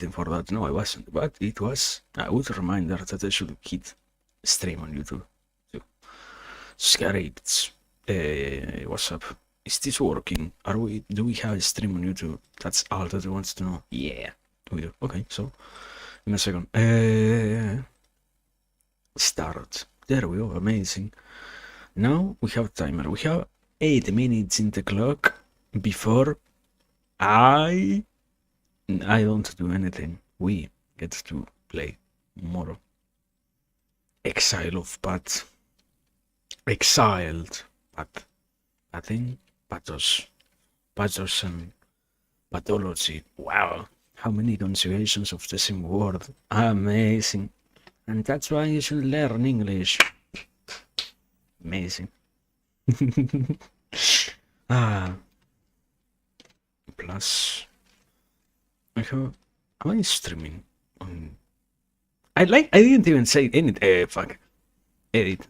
waiting for that. No, I wasn't, but it was a good reminder that I should hit stream on YouTube. So, Scary, what's up? Is this working? Do we have a stream on YouTube? That's all that I wants to know. Yeah, we do. Okay, so in a second. Start. There we go. Amazing. Now we have timer. We have 8 minutes in the clock before I don't do anything. We get to play more Exile of Pat. Exiled Pat. I think Pathos and pathology. Wow, how many conjugations of the same word. Amazing. And that's why you should learn English. Amazing. Plus I have, am I streaming on I didn't even say any fuck. Edit.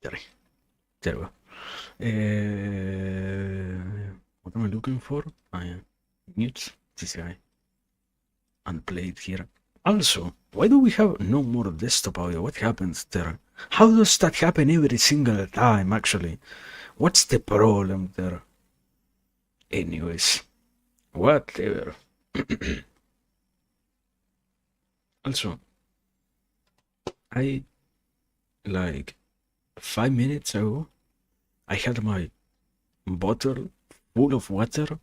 Sorry. There we go. What am I looking for? I mute this guy and play it here. Also, why do we have no more desktop audio? What happens there? How does that happen every single time, actually? What's the problem there? Anyways, whatever. Also, like 5 minutes ago, I had my bottle full of water.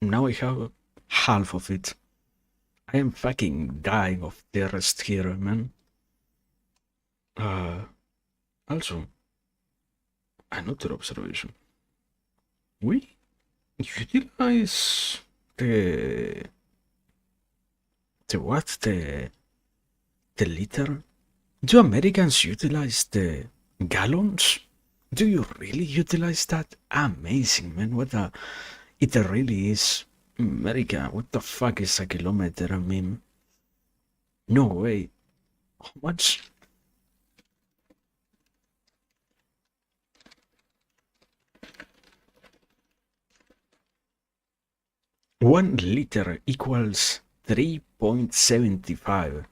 Now I have half of it. I am fucking dying of thirst here, man. Also, another observation. We utilize the liter? Do Americans utilize the gallons? Do you really utilize that? Amazing, man. It really is. America, what the fuck is a kilometer? I mean, no way. How much? One liter equals 3.75.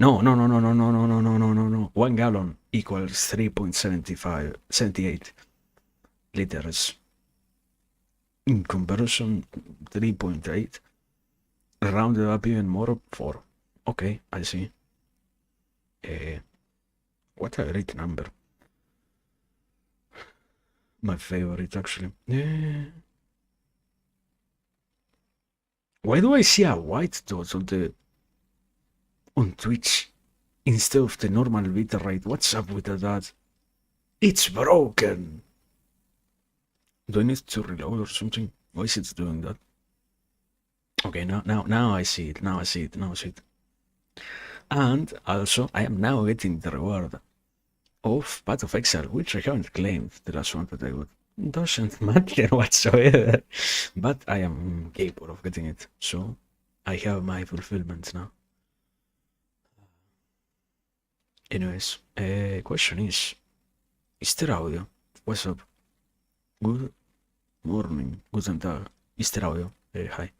No. 1 gallon equals 3.78 liters. In comparison, 3.8. Rounded up even more, 4. Okay, I see. What a great number. My favorite, actually. Why do I see a white dot on Twitch instead of the normal bitrate? What's up with that? It's broken. Do I need to reload or something? Why is it doing that? Okay, now I see it. Now I see it. And also, I am now getting the reward of Path of Exile, which I haven't claimed the last one that I got. Doesn't matter whatsoever, but I am capable of getting it, so I have my fulfillment now. Anyways, question is there audio? What's up? Good morning, guten Tag. Is there audio? Hi.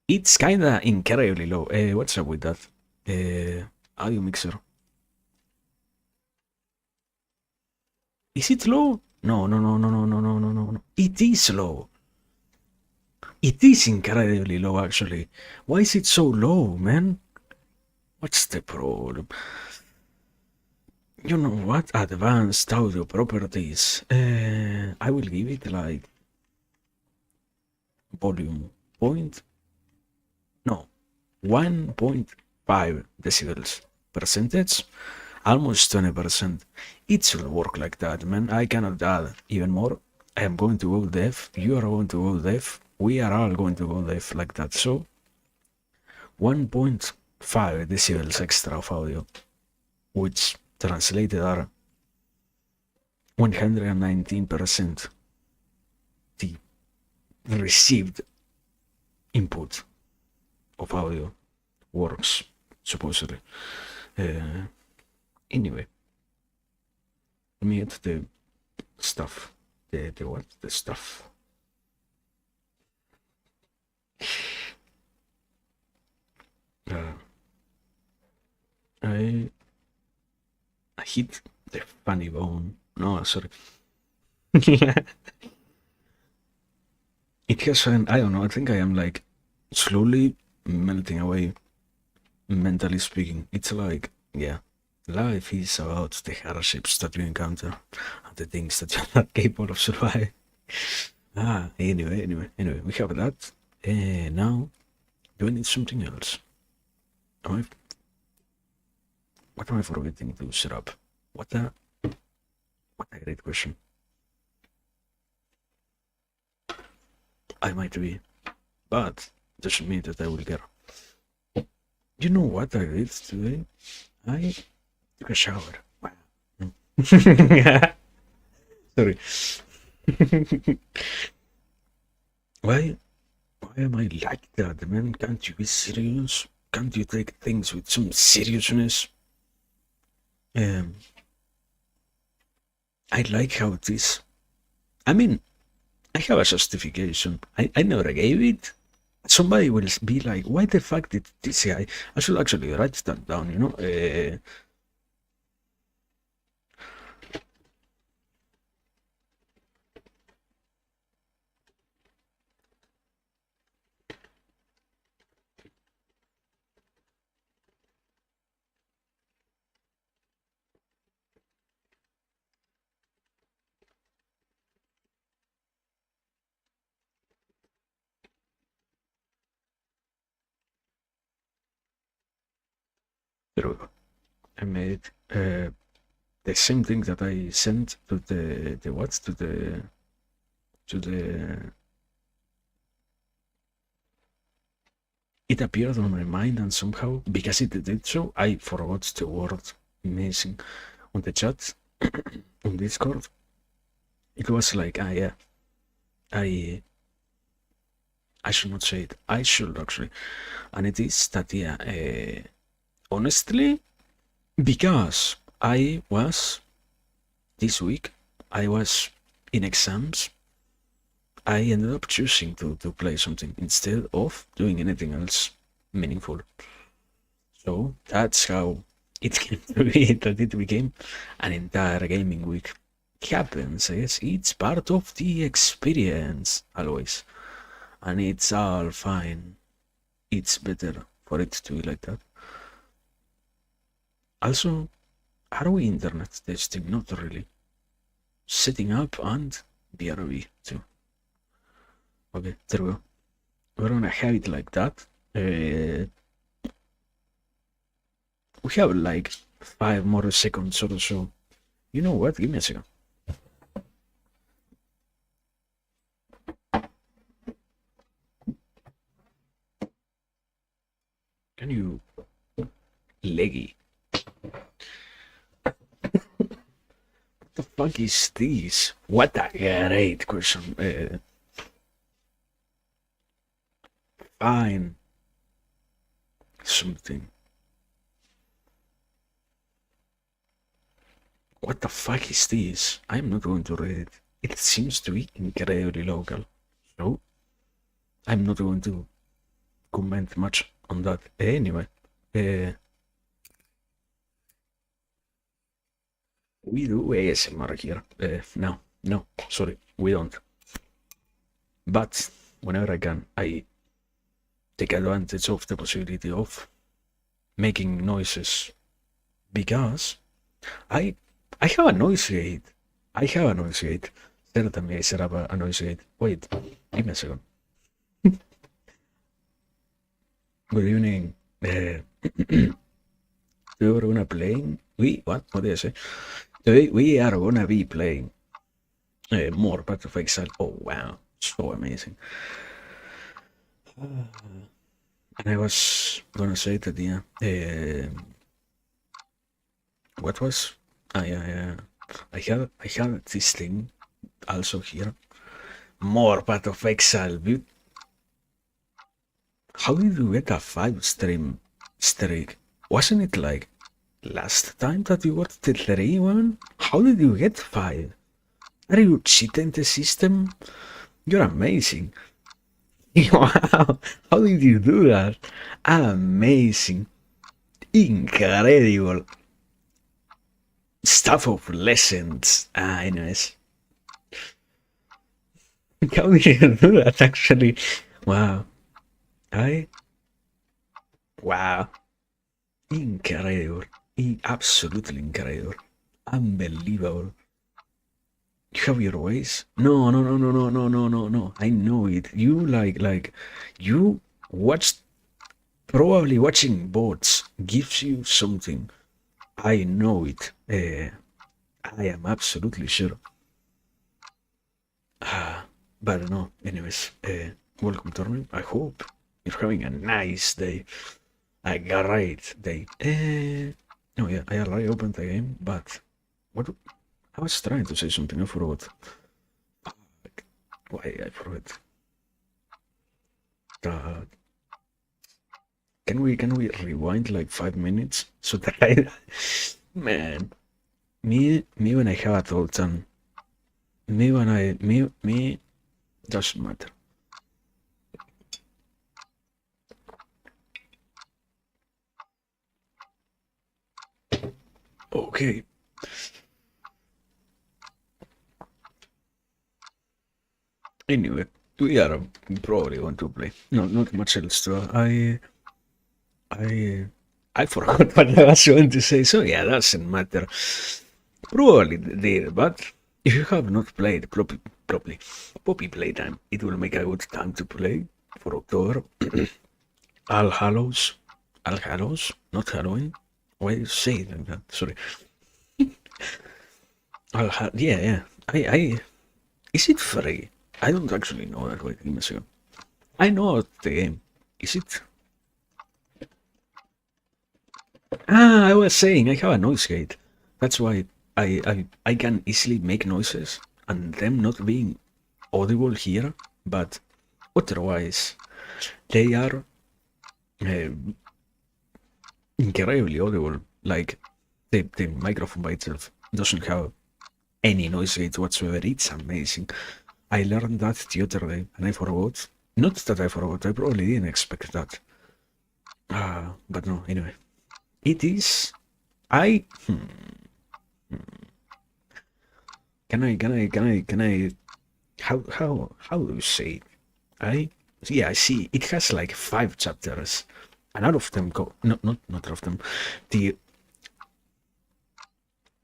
It's kinda incredibly low. What's up with that? Audio mixer. Is it low? No. It is low. It is incredibly low, actually. Why is it so low, man? What's the problem? You know what? Advanced audio properties. I will give it like volume 1.5 decibels percentage, almost 20%. It should work like that, man. I cannot add even more. I am going to go deaf. You are going to go deaf. We are all going to go deaf like that. So 1.5 decibels extra of audio, which translated are 119% the received input of audio works, supposedly. Anyway, Let me get the stuff. The what? The stuff. I hit the funny bone. No, sorry. It has an, I don't know, I think I am like slowly melting away, mentally speaking. It's like, yeah, life is about the hardships that you encounter and the things that you're not capable of surviving. Anyway, we have that. Now, do I need something else? Am I, what am I forgetting to set up? What a great question. I might be, but doesn't mean that I will get. You know what I did today? I took a shower. Wow. Sorry. Why am I like that, man? Can't you be serious? Can't you take things with some seriousness? I like how it is. I mean, I have a justification. I never gave it. Somebody will be like, why the fuck did this guy? I should actually write that down, you know? There we go. I made the same thing that I sent to the what? To the it appeared on my mind, and somehow, because it did so, I forgot the word amazing on the chat on Discord. It was like, yeah, I should not say it. I should actually, and it is that, yeah, honestly, because I was this week, I was in exams. I ended up choosing to play something instead of doing anything else meaningful. So that's how it came to be that it became an entire gaming week. It happens, I guess. It's part of the experience, always. And it's all fine. It's better for it to be like that. Also, are we internet testing? Not really. Setting up and BRB too. Okay, there we go. We're gonna have it like that. We have like 5 more seconds or so. You know what? Give me a second. Can you leggy? What the fuck is this? What a great question. Fine. Something. What the fuck is this? I'm not going to read it. It seems to be incredibly local. So, I'm not going to comment much on that. Anyway, we do ASMR here. No, sorry, we don't. But whenever I can, I take advantage of the possibility of making noises because I have a noise gate. Certainly, I set up a noise gate. Wait, give me a second. Good evening. We are gonna playing. What did I say? Today we are gonna be playing more Path of Exile. Oh wow, so amazing. And I was gonna say that, yeah. What was? Yeah. I had this thing also here. More Path of Exile. How did you get a 5 stream streak? Wasn't it like last time that you got the 3 one? How did you get 5? Are you cheating the system? You're amazing. Wow, how did you do that? Amazing. Incredible. Stuff of legends. Anyways. How did you do that actually? Wow. Wow. Incredible. Absolutely incredible. Unbelievable. You have your ways? No, no, no, no, no, no, no, no, no. I know it. You you watched, probably watching bots gives you something. I know it. I am absolutely sure. But no, anyways, welcome tournament. I hope you're having a nice day. A great day. No, yeah, I already opened the game, but what? I was trying to say something. I forgot. Why I forgot? Can we rewind like 5 minutes so that I, man, me when I have a Tolton, me when I me doesn't matter. Okay. Anyway, we are probably going to play. No, not much else to. I forgot what I was going to say. So yeah, doesn't matter. Probably did, but if you have not played properly Poppy Playtime, it will make a good time to play for October. All Hallows, not Halloween. Why do you say it like that? Sorry. Yeah, yeah. Is it free? I don't actually know that. Wait, give me a second. I know the game. Is it? I was saying I have a noise gate. That's why I can easily make noises and them not being audible here, but otherwise they are incredibly audible. Like the microphone by itself doesn't have any noise gate whatsoever. It's amazing. I learned that the other day and I forgot. Not that I forgot, I probably didn't expect that. But no, anyway. It is. Can I? How do you say? Yeah, I see. It has like 5 chapters, and out of them go not all of them. The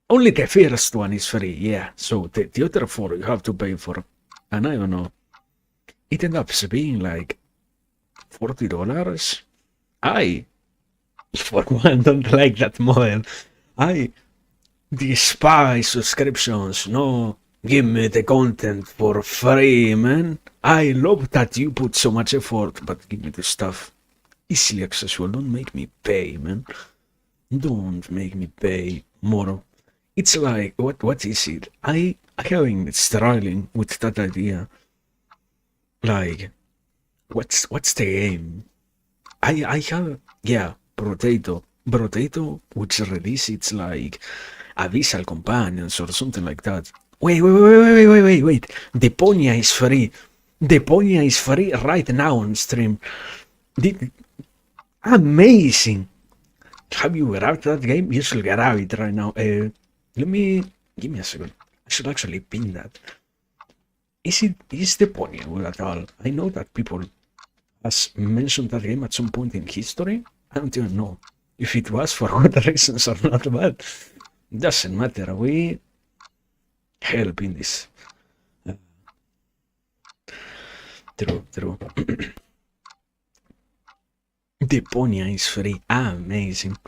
only the first one is free. Yeah, so the other 4 you have to pay for, and I don't know. It ends up being like $40. I, for one, don't like that model. I despise subscriptions. No, give me the content for free, man. I love that you put so much effort, but give me the stuff easily accessible. Don't make me pay, man. Don't make me pay more. It's like, what is it? I having struggling with that idea. Like, what's the aim? I have, yeah, potato, which release it's like Abyssal Companions or something like that. Wait. The Ponya is free. The Ponya is free right now on stream. Amazing. Have you grabbed that game? You should grab it right now. Give me a second. I should actually pin that. Is the Ponya good at all? I know that people has mentioned that game at some point in history. I don't even know if it was for good reasons or not, but doesn't matter. We help in this. True. Deponia is free. Amazing.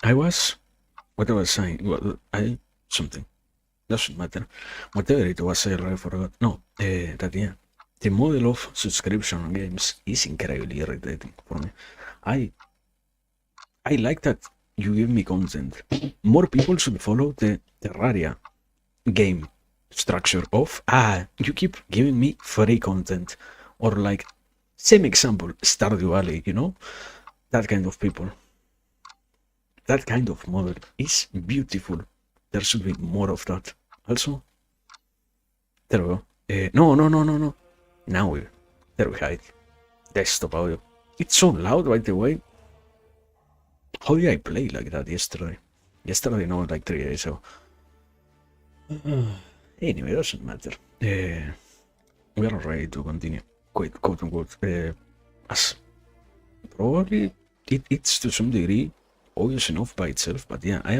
What I was saying, something. Doesn't matter. Whatever it was, I already forgot. No, that yeah. The model of subscription on games is incredibly irritating for me. I like that you give me content. More people should follow the Terraria game structure of you keep giving me free content, or like same example Stardew Valley, you know, that kind of people. that kind of model is beautiful. There should be more of that. Also, there we go. No. Now there we hide. Desktop audio. It's so loud, by the way. How did I play like that yesterday? Yesterday, no, like 3 days ago. Anyway, doesn't matter. We are ready to continue. Quote unquote. As probably it's to some degree obvious enough by itself, but yeah, I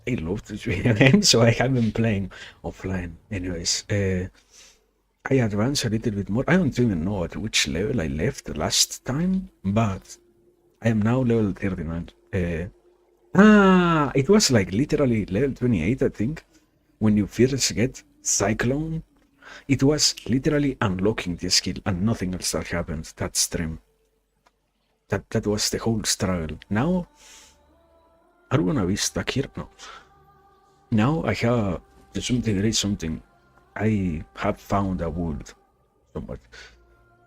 love this video game, so I have been playing offline. Anyways, I advanced a little bit more. I don't even know at which level I left last time, but I am now level 39. It was like literally level 28, I think, when you first get Cyclone. It was literally unlocking the skill and nothing else that happened that stream. That was the whole struggle. Now, are we gonna be stuck here? No. Now I have, to some degree, something. I have found a wood somewhat.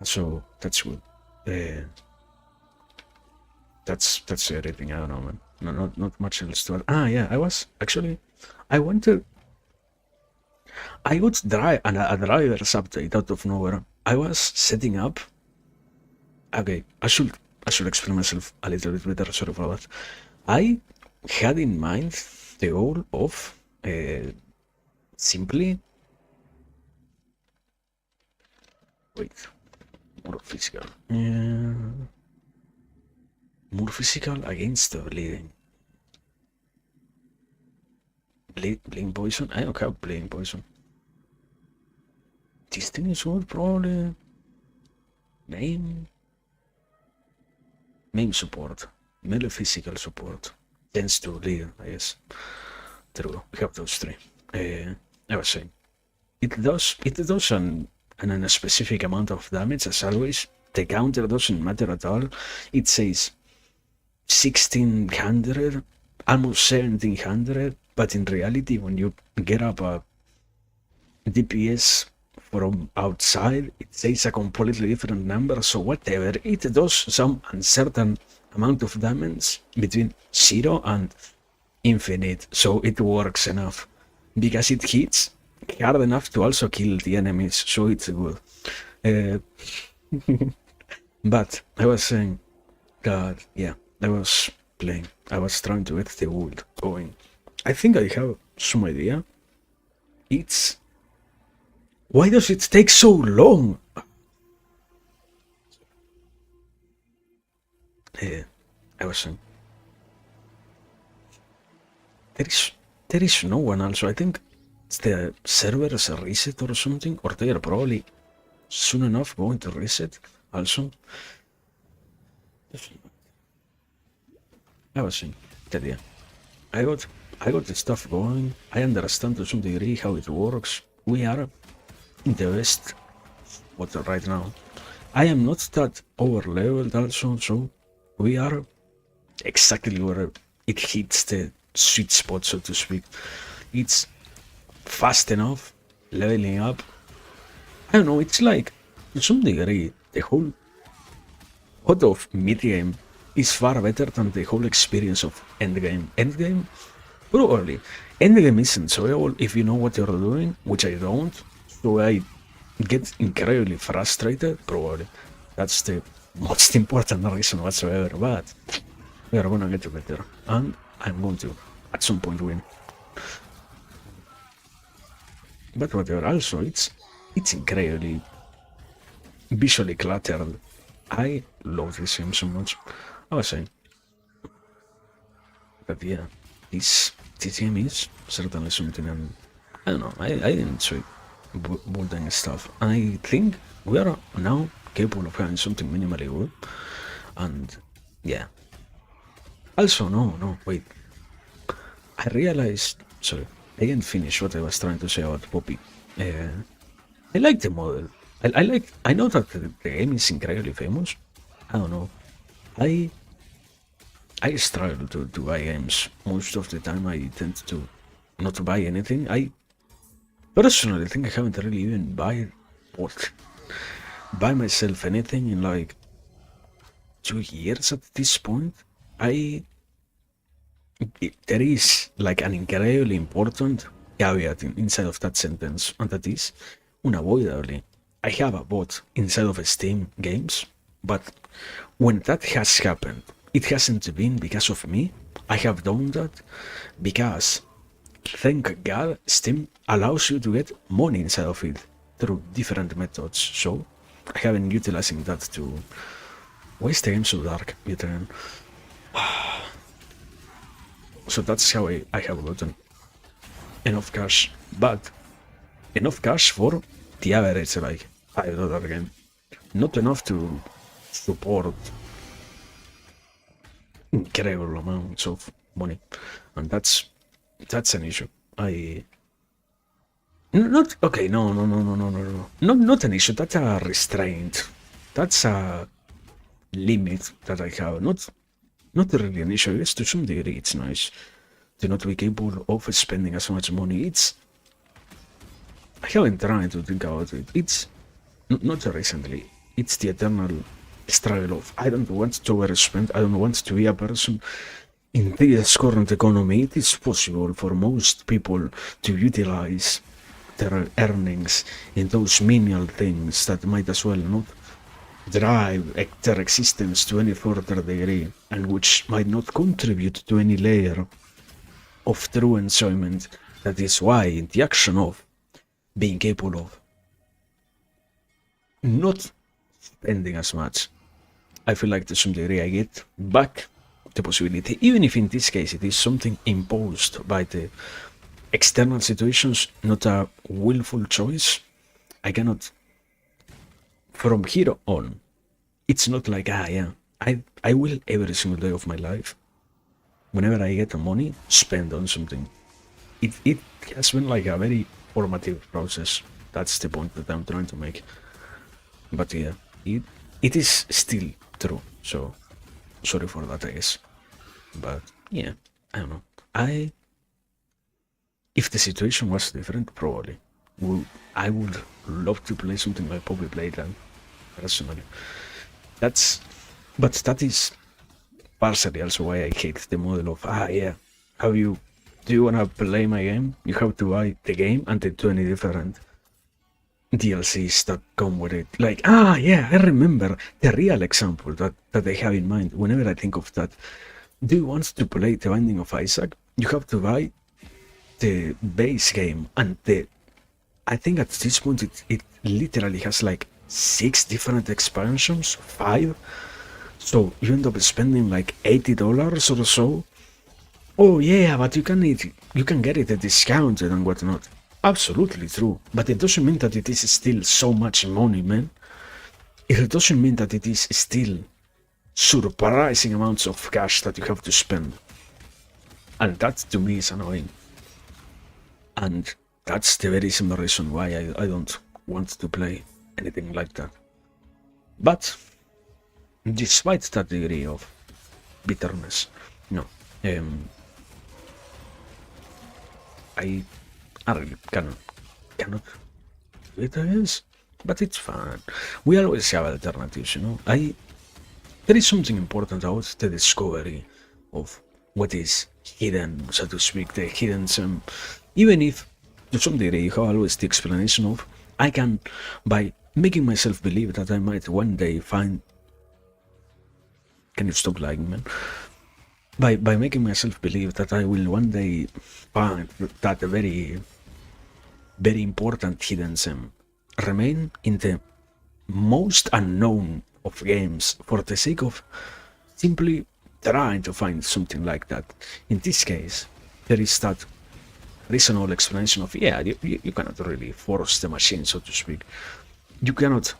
So that's good. That's everything. I don't know, man. No, not much else to add. Yeah, I got a driver's update out of nowhere. I was setting up. Okay, I should explain myself a little bit better. Sorry for that. I had in mind the goal of simply more physical against the bleeding. Bleeding poison? I don't have bleeding poison. This thing is good, probably. Main support. Melee physical support. Tends to lead, I guess. There we go. We have those three. I was saying. It does a specific amount of damage, as always. The counter doesn't matter at all. It says 1600, almost 1700, but in reality, when you get up a DPS from outside, it says a completely different number. So whatever, it does some uncertain amount of damage between 0 and infinite. So it works enough because it hits hard enough to also kill the enemies. So it's good. But I was saying that, yeah, I was trying to get the wood going. I think I have some idea. Why does it take so long? I was saying, there is no one also. I think it's the servers reset or something, or they are probably soon enough going to reset also. I was saying that, yeah, I got the stuff going. I understand to some degree how it works. We are in the best water right now. I am not that over leveled also, so we are exactly where it hits the sweet spot, so to speak. It's fast enough, leveling up. I don't know, it's like, to some degree, the whole hot of mid-game is far better than the whole experience of endgame. Endgame? Probably. Endgame is enjoyable if you know what you're doing, which I don't, so I get incredibly frustrated, probably. That's the most important reason whatsoever, but we are gonna get better, and I'm going to, at some point, win. But whatever, also, it's incredibly visually cluttered. I love this game so much. I was saying, but yeah, this game is certainly something, and I don't know, I enjoy building stuff. I think we are now capable of having something minimally good, and yeah. Also, no, wait. I realized, sorry, I didn't finish what I was trying to say about Poppy. I like the model. I know that the game is incredibly famous. I don't know. I struggle to buy games. Most of the time I tend to not buy anything. I personally think I haven't really even buy myself anything in like 2 years at this point. I there is like an incredibly important caveat inside of that sentence, and that is unavoidably. I have a bot inside of Steam games, but when that has happened, it hasn't been because of me. I have done that because, thank God, Steam allows you to get money inside of it through different methods. So I have been utilizing that to. Why is the game so dark, veteran? So that's how I have gotten enough cash, but enough cash for the average like $5 game. Not enough to support incredible amounts of money, and that's an issue. I not okay. No. Not an issue. That's a restraint. That's a limit that I have. Not really an issue. Yes, to some degree, it's nice to not be capable of spending as much money. I haven't tried to think about it. It's not recently. It's the eternal struggle of I don't want to overspend. I don't want to be a person. In this current economy, it is possible for most people to utilize their earnings in those menial things that might as well not drive their existence to any further degree, and which might not contribute to any layer of true enjoyment. That is why the action of being capable of not spending as much, I feel like to some degree I get back the possibility, even if in this case it is something imposed by the external situations, not a willful choice. I cannot, from here on, it's not like, I will every single day of my life, whenever I get the money, spend on something. It has been like a very formative process. That's the point that I'm trying to make. But yeah, it is still true. So sorry for that, I guess. But yeah, I don't know. If the situation was different, probably I would love to play something like Poppy Playland, personally. But that is partially also why I hate the model of do you wanna play my game? You have to buy the game and the 20 different DLCs that come with it. Like, I remember the real example that I have in mind whenever I think of that. Do you want to play The Binding of Isaac? You have to buy the base game, and I think at this point it literally has like 6 different expansions, 5. So you end up spending like $80 or so. Oh yeah, but you can get it at discounted and whatnot. Absolutely true, but it doesn't mean that it is still so much money, man. It doesn't mean that it is still surprising amounts of cash that you have to spend. And that to me is annoying. And that's the very simple reason why I don't want to play anything like that. But despite that degree of bitterness, no, I really cannot do it, I guess. But it's fun. We always have alternatives, you know. There is something important about the discovery of what is hidden, so to speak, the hidden gem. Even if, to some degree, you have always the explanation of, I can, by making myself believe that I might one day find. Can you stop lying, man? By making myself believe that I will one day find that very, very important hidden gem remain in the most unknown of games for the sake of simply trying to find something like that. In this case, there is that reasonable explanation of, you cannot really force the machine, so to speak. You cannot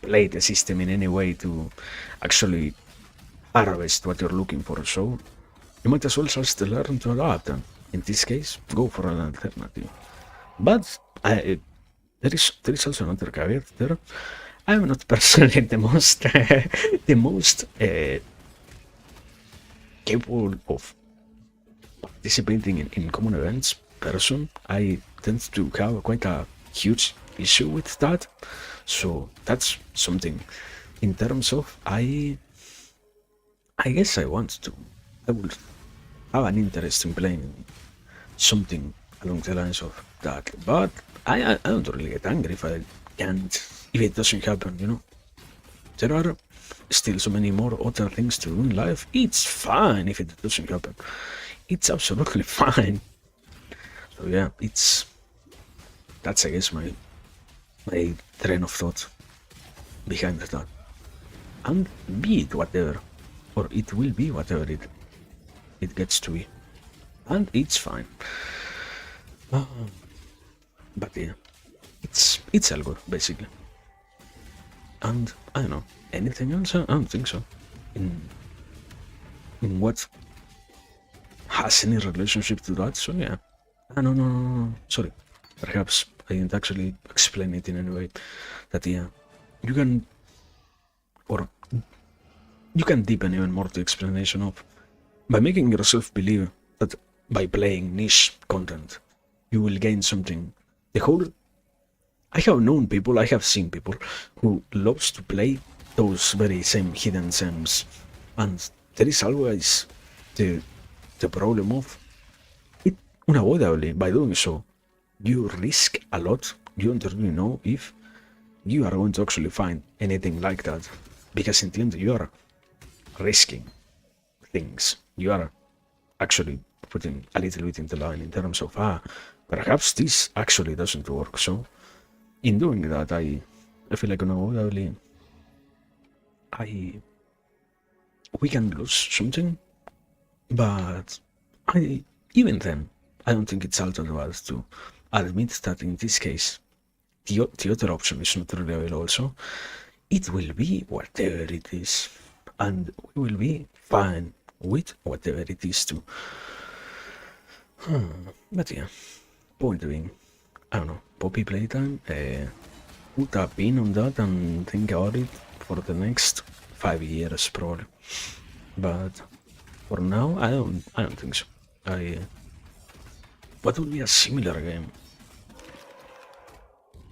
play the system in any way to actually harvest what you're looking for, so you might as well just learn to adapt, and in this case, go for an alternative. But there is also another caveat there. I'm not personally the most capable of participating in common events person. I tend to have quite a huge issue with that, so that's something. In terms of I guess I want to. I would have an interest in playing something along the lines of that. But I don't really get angry if I can't, if it doesn't happen, you know. There are still so many more other things to do in life. It's fine if it doesn't happen. It's absolutely fine. So yeah, that's I guess my train of thought behind that. And be it whatever, or it will be whatever it gets to be, and it's fine. But yeah, it's all good basically. And I don't know anything else. I don't think so. In what has any relationship to that? So yeah. No. Sorry. Perhaps I didn't actually explain it in any way. That yeah, you can, or you can deepen even more the explanation of by making yourself believe that by playing niche content you will gain something. The whole I have seen people who loves to play those very same hidden gems, and there is always the problem of it unavoidably. By doing so, you risk a lot. You don't really know if you are going to actually find anything like that, because in the end you are risking things. You are actually putting a little bit in the line in terms of perhaps this actually doesn't work. So in doing that, I feel like unavoidably we can lose something, but even then I don't think it's alternate to admit that in this case the other option is not really available. So it will be whatever it is, and we will be fine with whatever it is too. But yeah, point being, I don't know, Poppy playtime. Put a pin on that and think about it for the next 5 years probably. But for now, I don't think so. What would be a similar game?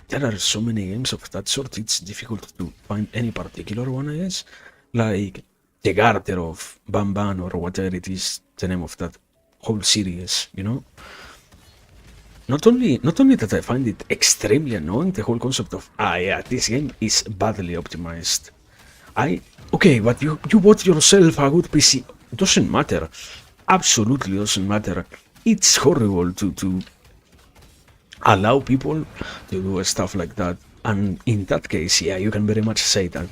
There are so many games of that sort. It's difficult to find any particular one, I guess. Like the Garter of Ban or whatever it is, the name of that whole series, you know. Not only that I find it extremely annoying, the whole concept of yeah, this game is badly optimized. Okay, but you bought yourself a good PC. Doesn't matter. Absolutely doesn't matter. It's horrible to allow people to do stuff like that. And in that case, yeah, you can very much say that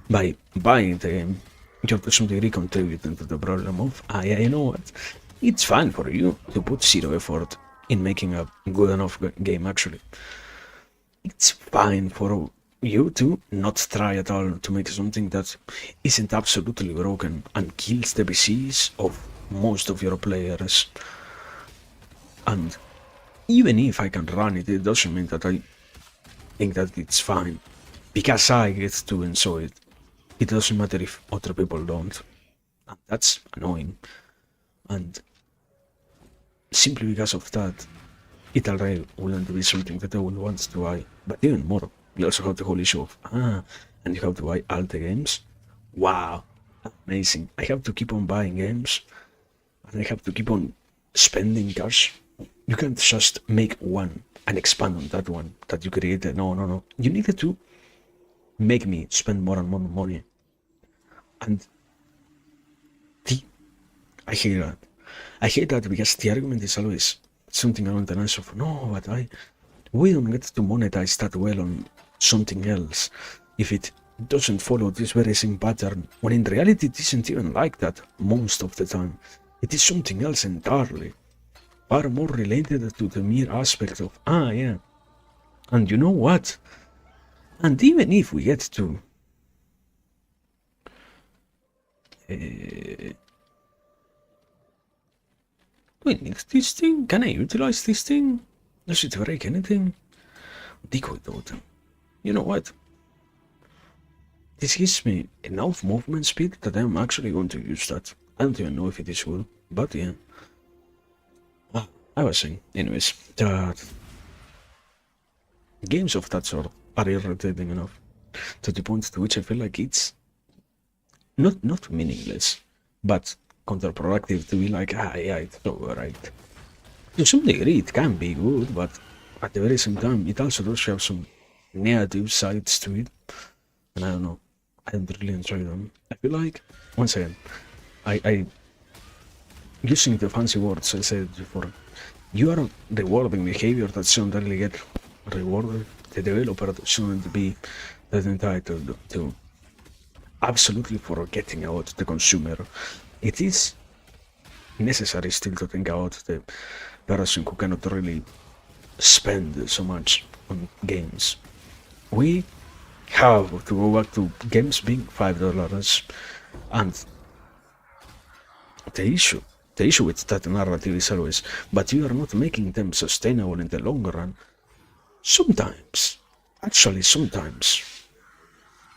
by buying the game, you're to some degree contributing to the problem of yeah, you know what? It's fine for you to put zero effort in making a good enough game. Actually, it's fine for you to not try at all to make something that isn't absolutely broken and kills the PCs of most of your players. And even if I can run it, it doesn't mean that I think that it's fine, because I get to enjoy it. It doesn't matter if other people don't, and that's annoying. And simply because of that, it already wouldn't be something that I would want to buy. But even more, you also have the whole issue of and you have to buy all the games. Wow, amazing! I have to keep on buying games, and I have to keep on spending cash. You can't just make one and expand on that one that you created. No. You needed to make me spend more and more money. And I hate that. I hate that because the argument is always something along the lines of, no, but we don't get to monetize that well on something else if it doesn't follow this very same pattern, when in reality it isn't even like that most of the time. It is something else entirely, far more related to the mere aspect of, yeah, and you know what? And even if we get to wait, this thing? Can I utilize this thing? Does it break anything? Decoy totem. You know what? This gives me enough movement speed that I'm actually going to use that. I don't even know if it is good, but yeah. I was saying, anyways, that games of that sort are irritating enough to the point to which I feel like it's not meaningless, but counterproductive to be like, yeah, it's overrated. To some degree, it can be good, but at the very same time, it also does have some negative sides to it. And I don't know, I don't really enjoy them. I feel like, once again, I using the fancy words I said before, you are rewarding behavior that shouldn't really get rewarded. The developer shouldn't be that entitled to absolutely forgetting about the consumer. It is necessary still to think about the person who cannot really spend so much on games. We have to go back to games being $5, and the issue with that narrative is always, but you are not making them sustainable in the long run. Sometimes, actually sometimes,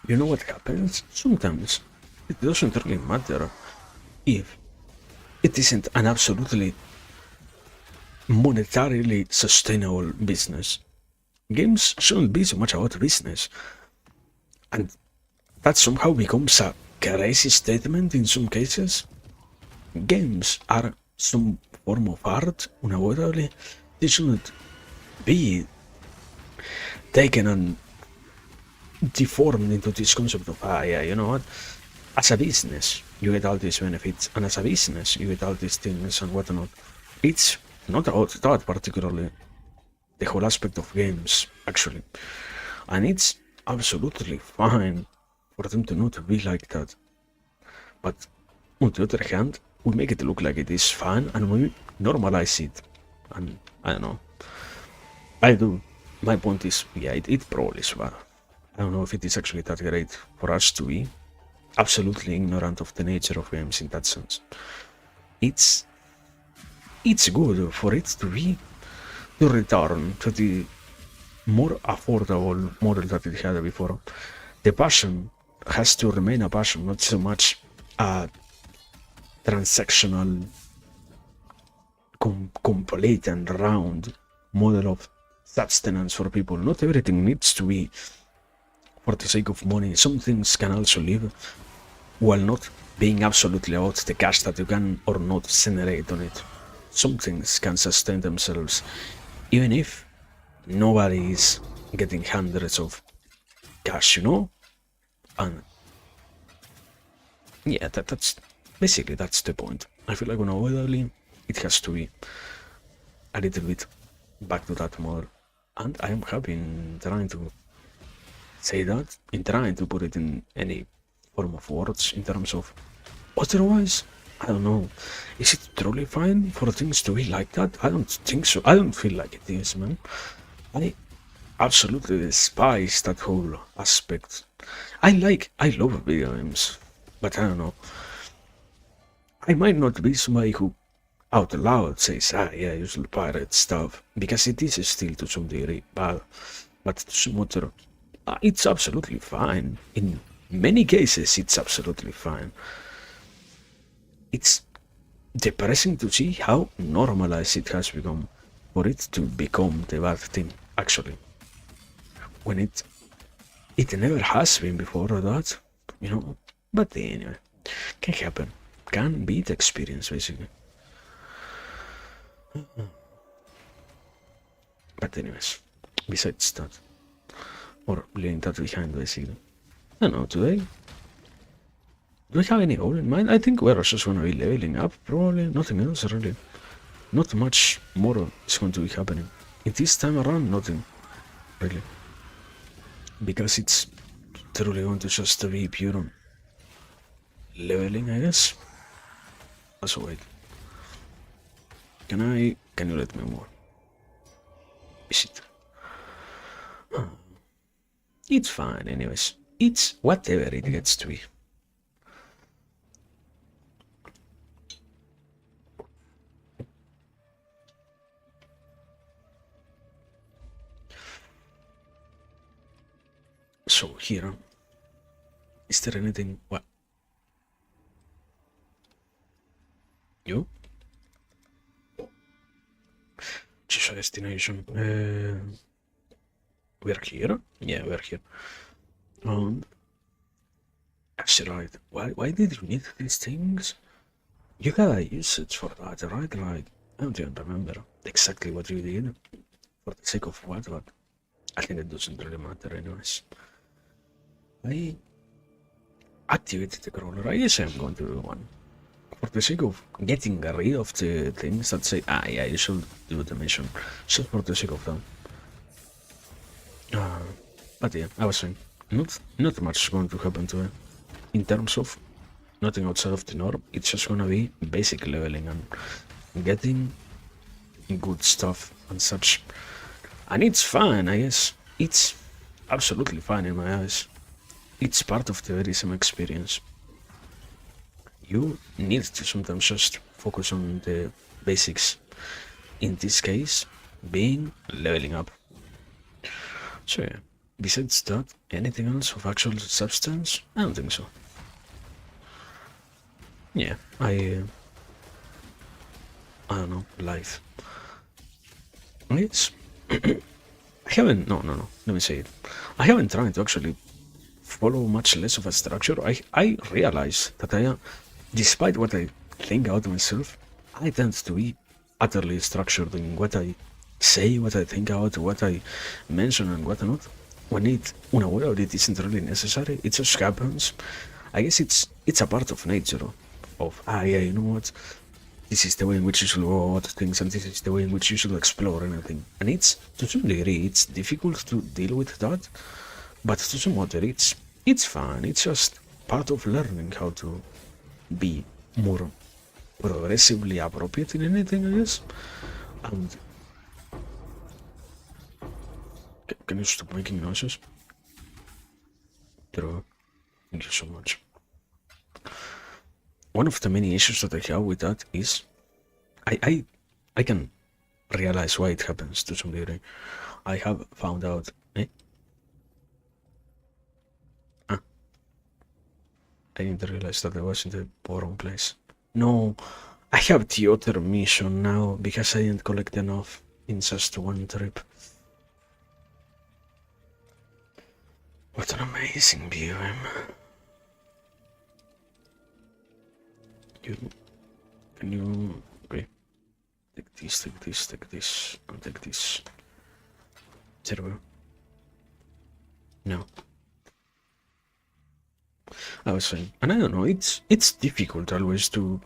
you know what happens? Sometimes it doesn't really matter if it isn't an absolutely monetarily sustainable business. Games shouldn't be so much about business, and that somehow becomes a crazy statement in some cases. Games are some form of art, unavoidably. They shouldn't be taken and deformed into this concept of, yeah, you know what? As a business, you get all these benefits, and as a business, you get all these things and whatnot. It's not about that particularly, the whole aspect of games, actually. And it's absolutely fine for them to not be like that. But on the other hand, we make it look like it is fun and we normalize it. And I don't know. I do. My point is, yeah, it probably is fun. I don't know if it is actually that great for us to be absolutely ignorant of the nature of games in that sense. It's good for it to be to return to the more affordable model that it had before. The passion has to remain a passion, not so much a transactional, complete and round model of substance for people. Not everything needs to be for the sake of money. Some things can also live while not being absolutely about the cash that you can or not generate on it. Some things can sustain themselves even if nobody is getting hundreds of cash, you know? And yeah, that's basically that's the point. I feel like unavoidably it has to be a little bit back to that model. And I am happy in trying to say that, in trying to put it in any form of words in terms of otherwise, I don't know. Is it truly fine for things to be like that? I don't think so. I don't feel like it is, man. I absolutely despise that whole aspect. I love video games, but I don't know. I might not be somebody who out loud says, yeah, you should pirate stuff, because it is still to some degree bad, but to some other, it's absolutely fine. In many cases, it's absolutely fine. It's depressing to see how normalized it has become for it to become the bad thing, actually. When it never has been before that, you know. But anyway, can happen. Can be the experience, basically. But anyways, besides that, or leaving that behind, basically. I don't know, today, do we have any goal in mind? I think we're just gonna be leveling up, probably. Nothing else, really. Not much more is going to be happening. In this time around, nothing, really. Because it's truly going to just be pure leveling, I guess. Also, wait. Can you let me more? Is it? It's fine, anyways. It's whatever it gets to be. So here, is there anything? What? You? Choose a destination. We're here? Yeah, we're here. And actually, right. Why did you need these things? You got a usage for that, right? Like, I don't even remember exactly what you did for the sake of what, but I think it doesn't really matter anyways. I activated the crawler. I guess I'm going to do one. For the sake of getting rid of the things that say, yeah, you should do the mission. Just for the sake of them. But yeah, I was saying, not much is going to happen to it. In terms of nothing outside of the norm, it's just gonna be basic leveling and getting good stuff and such. And it's fine, I guess. It's absolutely fine in my eyes. It's part of the very same experience. You need to sometimes just focus on the basics. In this case, being leveling up. So yeah, besides that, anything else of actual substance? I don't think so. Yeah, I don't know, life. It's I haven't no, let me say it. I haven't tried to actually follow much less of a structure. I realize that despite what I think out myself, I tend to be utterly structured in what I say, what I think out, what I mention and what not. When unaware it isn't really necessary, it just happens. I guess it's a part of nature of yeah, you know what? This is the way in which you should go about things, and this is the way in which you should explore anything. And it's, to some degree, it's difficult to deal with that, but to some other, it's fun. It's just part of learning how to be more progressively appropriate in anything, I guess. And can you stop making noises? True. Thank you so much. One of the many issues that I have with that is I can realize why it happens to some degree. I have found out I didn't realize that I was in the wrong place. No, I have the other mission now because I didn't collect enough in just one trip. What an amazing view, Can you, okay, take this, and take this. There we go. No. I was saying, and I don't know, it's difficult always to,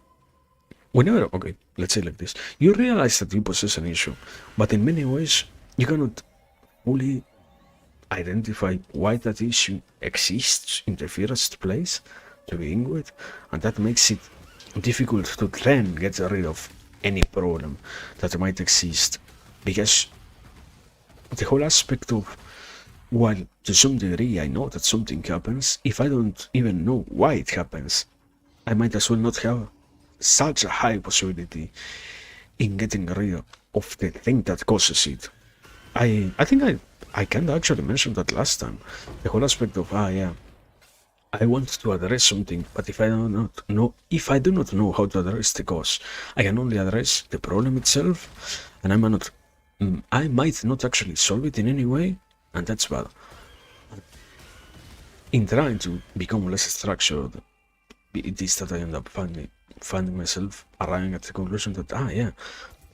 whenever, okay, let's say like this, you realize that you possess an issue, but in many ways, you cannot fully identify why that issue exists in the first place to begin with, and that makes it difficult to then get rid of any problem that might exist, because the whole aspect of, while to some degree I know that something happens, if I don't even know why it happens, I might as well not have such a high possibility in getting rid of the thing that causes it. I think I can't actually mention that last time, the whole aspect of, yeah, I want to address something, but if I do not know how to address the cause, I can only address the problem itself, and I might not actually solve it in any way, and that's bad. In trying to become less structured, it is that I end up finding myself arriving at the conclusion that, yeah,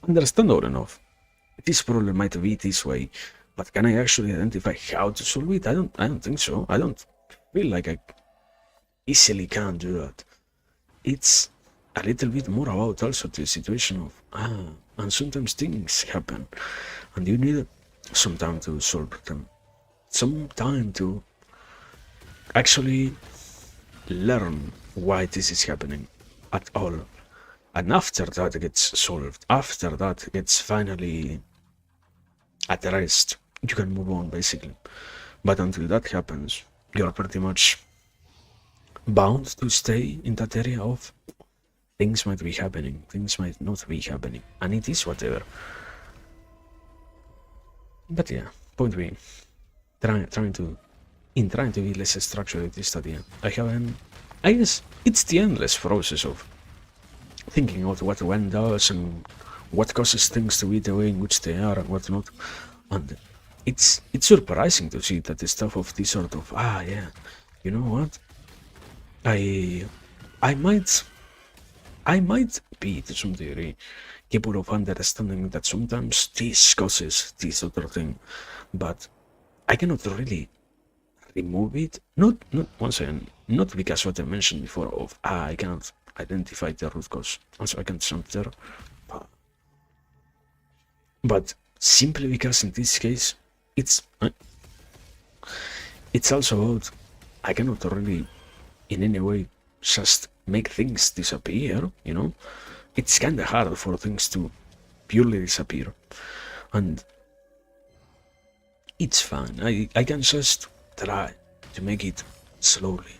understandable enough. This problem might be this way, but can I actually identify how to solve it? I don't think so. I don't feel like I easily can do that. It's a little bit more about also the situation of, and sometimes things happen, and you need some time to solve them. Some time to actually learn why this is happening at all. And after that gets solved, after that gets finally addressed, you can move on basically. But until that happens, you're pretty much bound to stay in that area of things might be happening, things might not be happening, and it is whatever. But yeah, point being, trying to be less structured at this study, I guess it's the endless process of thinking about what one does and what causes things to be the way in which they are and what not. And it's surprising to see that the stuff of this sort of, yeah, you know what? I might I might be, to some degree, capable of understanding that sometimes this causes this other thing, but I cannot really remove it. Not once again, not because what I mentioned before of I cannot identify the root cause, also I can jump there, but simply because in this case it's also about I cannot really in any way just make things disappear, you know? It's kinda hard for things to purely disappear. And it's fine. I can just try to make it slowly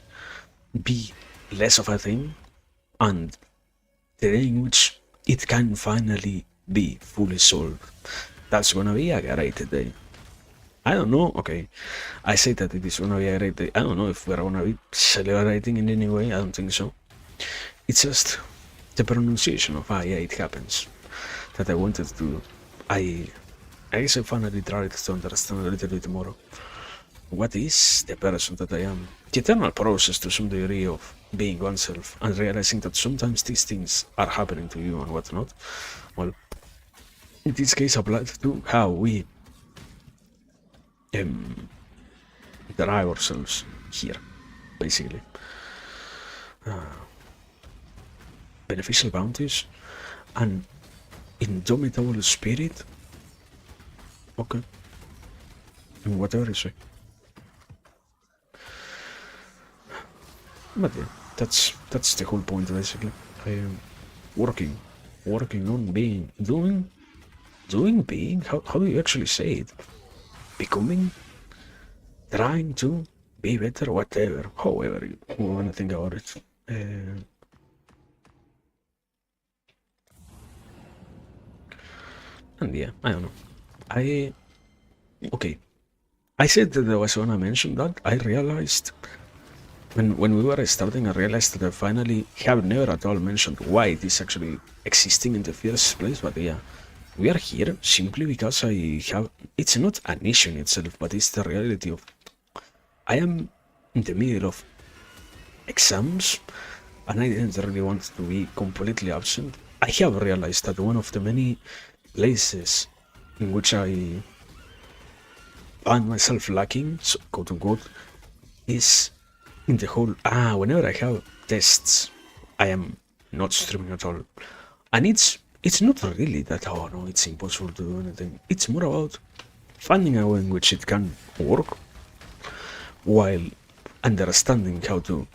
be less of a thing, and the day in which it can finally be fully solved, that's gonna be a great day. I don't know, okay, I say that it is gonna be a great day. I don't know if we're gonna be celebrating in any way, I don't think so. It's just the pronunciation of yeah, it happens that I wanted to. I guess I finally tried to understand a little bit more what is the person that I am. The eternal process to some degree of being oneself and realizing that sometimes these things are happening to you and whatnot. Well, in this case applied to how we drive ourselves here, basically. Beneficial bounties, an indomitable spirit. Okay. And whatever you say. But yeah, that's the whole point basically. I am working on doing being. How do you actually say it? Becoming, trying to be better, whatever, however you want to think about it. And yeah, I don't know. Okay. I said that I was gonna mention that. I realized when we were starting, I realized that I finally have never at all mentioned why it is actually existing in the first place. But yeah, we are here simply because I have. It's not an issue in itself, but it's the reality of I am in the middle of exams, and I didn't really want to be completely absent. I have realized that one of the many places in which I find myself lacking, so, quote unquote, is in the whole whenever I have tests, I am not streaming at all. And it's not really that oh no, it's impossible to do anything. It's more about finding a way in which it can work while understanding how to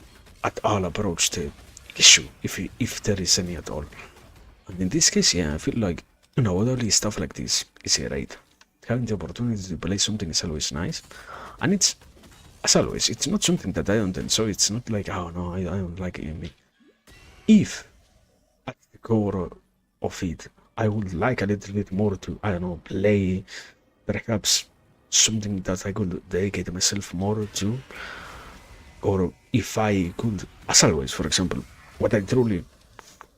at all approach the issue, if there is any at all. And in this case, yeah, I feel like only stuff like this is great. Having the opportunity to play something is always nice, and it's as always, it's not something that I don't enjoy. It's not like oh no, I don't like it. If at the core of it, I would like a little bit more to I don't know play, perhaps something that I could dedicate myself more to, or if I could, as always, for example, what I truly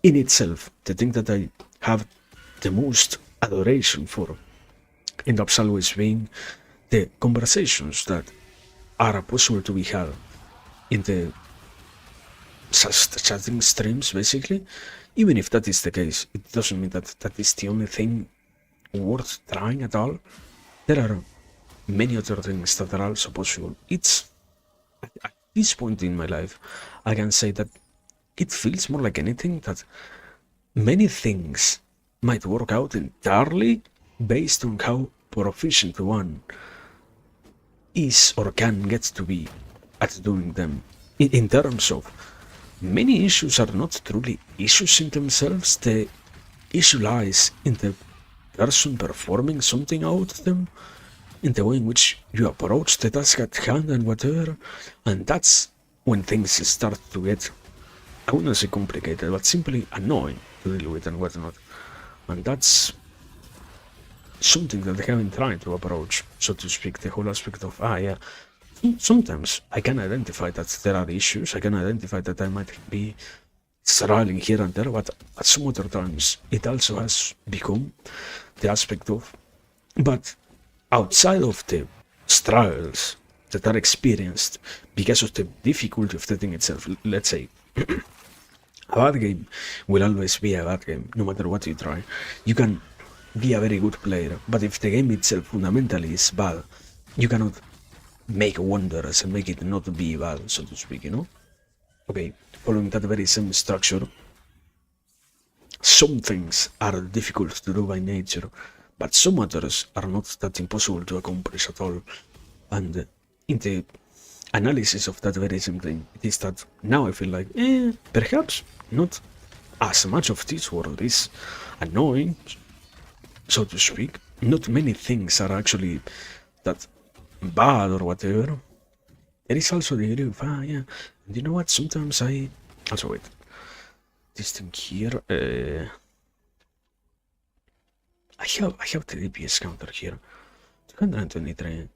in itself, the thing that I have the most adoration for ends up always being the conversations that are possible to be had in the chatting streams, basically. Even if that is the case, it doesn't mean that that is the only thing worth trying at all. There are many other things that are also possible. It's at this point in my life, I can say that it feels more like anything that many things might work out entirely based on how proficient one is or can get to be at doing them. In terms of many issues are not truly issues in themselves, the issue lies in the person performing something out of them, in the way in which you approach the task at hand and whatever, and that's when things start to get, I wouldn't say complicated, but simply annoying to deal with and whatnot. And that's something that I haven't tried to approach, so to speak, the whole aspect of, yeah, sometimes I can identify that there are issues, I can identify that I might be struggling here and there, but at some other times it also has become the aspect of, but outside of the struggles that are experienced because of the difficulty of the thing itself, let's say, A bad game will always be a bad game, no matter what you try. You can be a very good player, but if the game itself fundamentally is bad, you cannot make wonders and make it not be bad, so to speak, you know? Okay, following that very same structure, some things are difficult to do by nature, but some others are not that impossible to accomplish at all. And in the analysis of that very same thing, it is that now I feel like, perhaps not as much of this world is annoying, so to speak. Not many things are actually that bad or whatever. There is also the degree of, yeah, and you know what, sometimes I... Also, wait. This thing here, I have the DPS counter here. 223.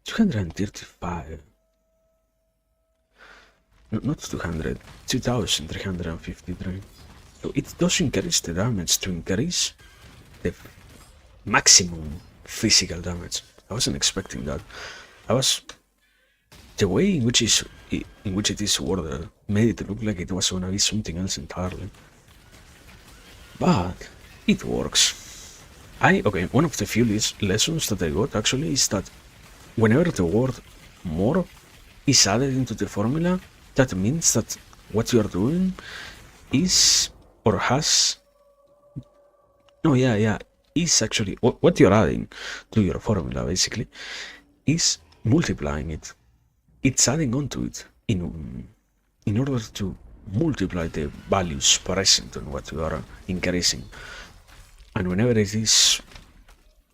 235. No, not 200. 2353. So it does increase the damage to increase the maximum physical damage. I wasn't expecting that. I was... The way in which it is worded made it look like it was gonna be something else entirely. But it works. Okay, one of the few lessons that I got actually is that whenever the word more is added into the formula, that means that what you are doing is, or has, no, yeah, is actually, what you're adding to your formula basically, is multiplying it. It's adding on to it in order to multiply the values present on what you are increasing. And whenever it is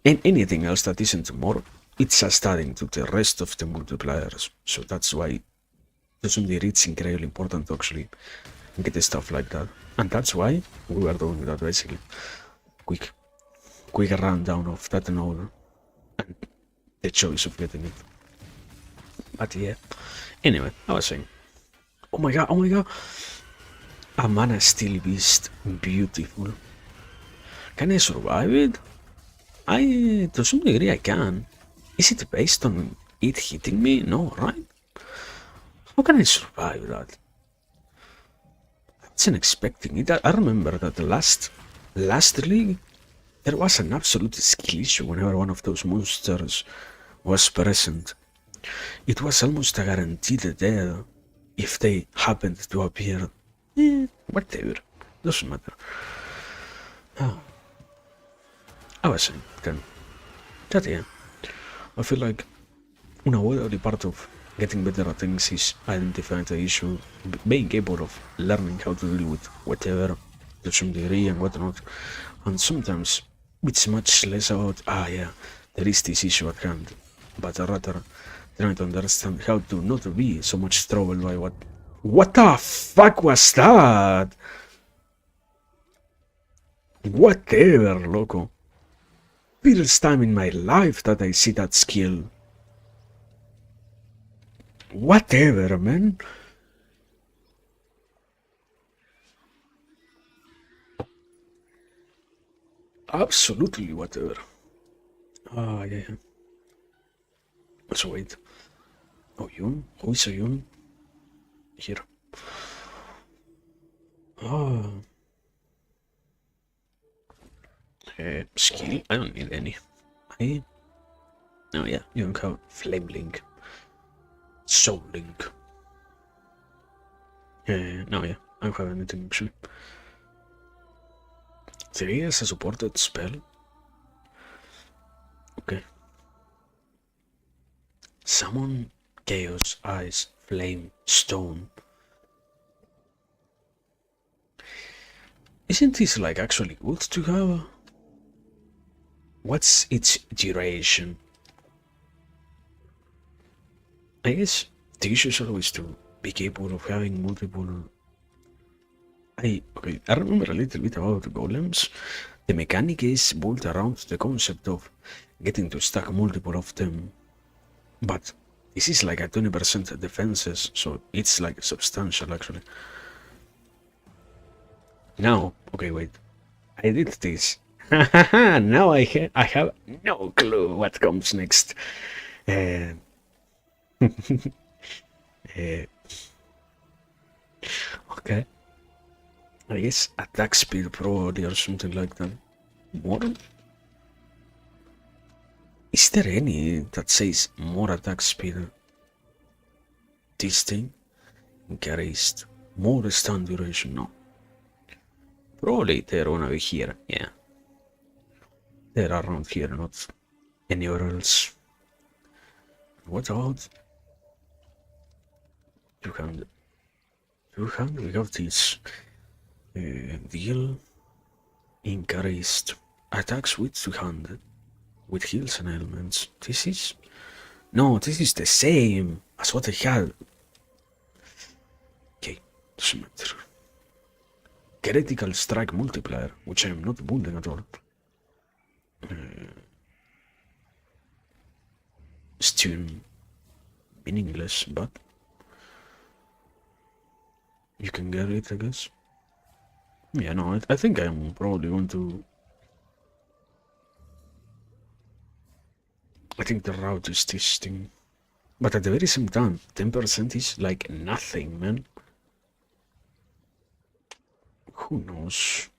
anything else that isn't more, it's just adding to the rest of the multipliers. So that's why to some degree it's incredibly important to actually get stuff like that. And that's why we were doing that basically. Quick rundown of that node and the choice of getting it. But yeah, anyway, I was saying, oh my god, a mana steel beast, beautiful. Can I survive it? To some degree I can. Is it based on it hitting me? No, right? How can I survive that? I wasn't expecting it. I remember that the last league, there was an absolute skill issue whenever one of those monsters was present. It was almost a guaranteed death if they happened to appear. Whatever. Doesn't matter. I was saying then that yeah, I feel like unavoidably part of getting better at things is identifying the issue, being capable of learning how to deal with whatever to some degree and whatnot. And sometimes it's much less about, yeah, there is this issue at hand, but rather trying to understand how to not be so much troubled by what the fuck was that? Whatever, loco. First time in my life that I see that skill. Whatever, man. Absolutely whatever. Yeah. So wait. Oh, Yun? Who is a Yun? Here. Skill? I don't need any. Oh yeah, you can have Flame Link. Soul Link. No, yeah, I don't have anything actually. 3 is a supported spell. Okay. Summon Chaos Ice Flame Stone. Isn't this like actually good to have? What's its duration? I guess the issue is always to be capable of having multiple... I remember a little bit about golems. The mechanic is built around the concept of getting to stack multiple of them. But this is like a 20% defenses, so it's like substantial actually. Now, okay, wait. I did this. Now I have no clue what comes next. Okay. I guess attack speed probably or something like that. More? Is there any that says more attack speed? This thing? Increased. More stun duration? No. Probably they're gonna be here, yeah. They're around here, not anywhere else. What about 200? 200? We have this deal increased attacks with 200 with heals and elements. This is no, this is the same as what I had. Okay, doesn't matter. Critical strike multiplier, which I am not building at all. Stun, meaningless, but you can get it, I guess. Yeah, no, I think I'm probably going to. I think the route is this thing. But at the very same time, 10% is like nothing, man. Who knows?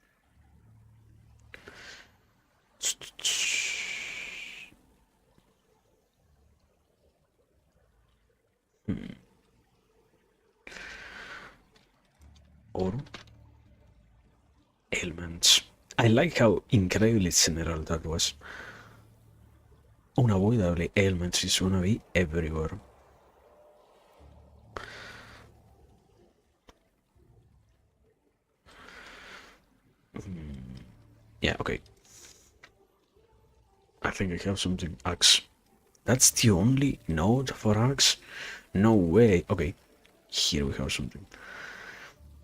Or ailments. I like how incredibly general that was. Unavoidably, ailments is gonna be everywhere. Yeah, okay. I think I have something. Axe. That's the only node for axe? No way. Okay, here we have something.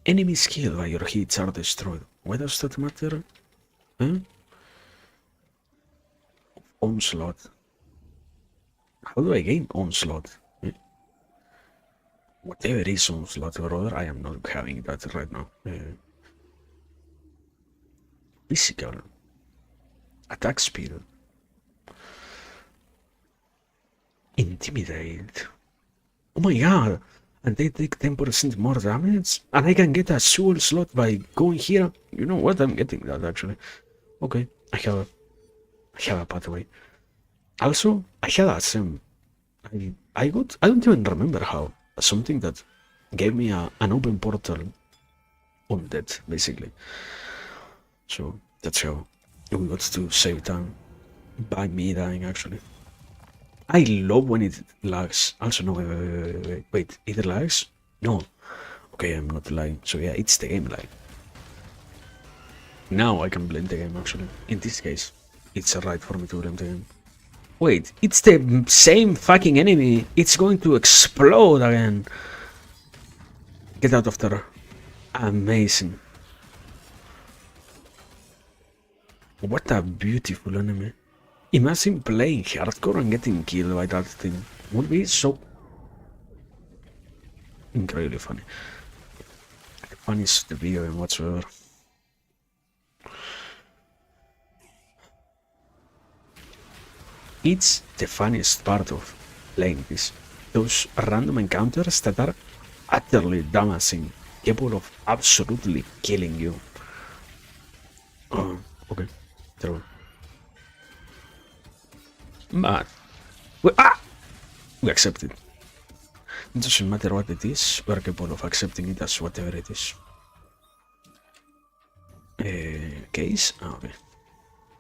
Enemies killed by your hits are destroyed. Why does that matter? Huh? Onslaught. How do I gain onslaught? Whatever is onslaught, brother, I am not having that right now. Physical. Attack speed. Intimidate. Oh my god! And they take 10% more damage? And I can get a soul slot by going here? You know what? I'm getting that actually. Okay, I have a pathway. Also, I had a sim. I don't even remember how. Something that gave me an open portal on that, basically. So that's how we got to save time by me dying, actually. I love when it lags. Also, no, wait, it lags? No. Okay, I'm not lying. So yeah, it's the game lag. Now I can blame the game, actually. In this case, it's right for me to blame the game. Wait, it's the same fucking enemy. It's going to explode again. Get out of there. Amazing. What a beautiful enemy. Imagine playing hardcore and getting killed by that thing. Would be so incredibly funny. The funniest video game whatsoever. It's the funniest part of playing this. Those random encounters that are utterly damaging, capable of absolutely killing you. Oh, okay. Terrible. But we accept it. It doesn't matter what it is, we're capable of accepting it as whatever it is. Case? Oh, okay.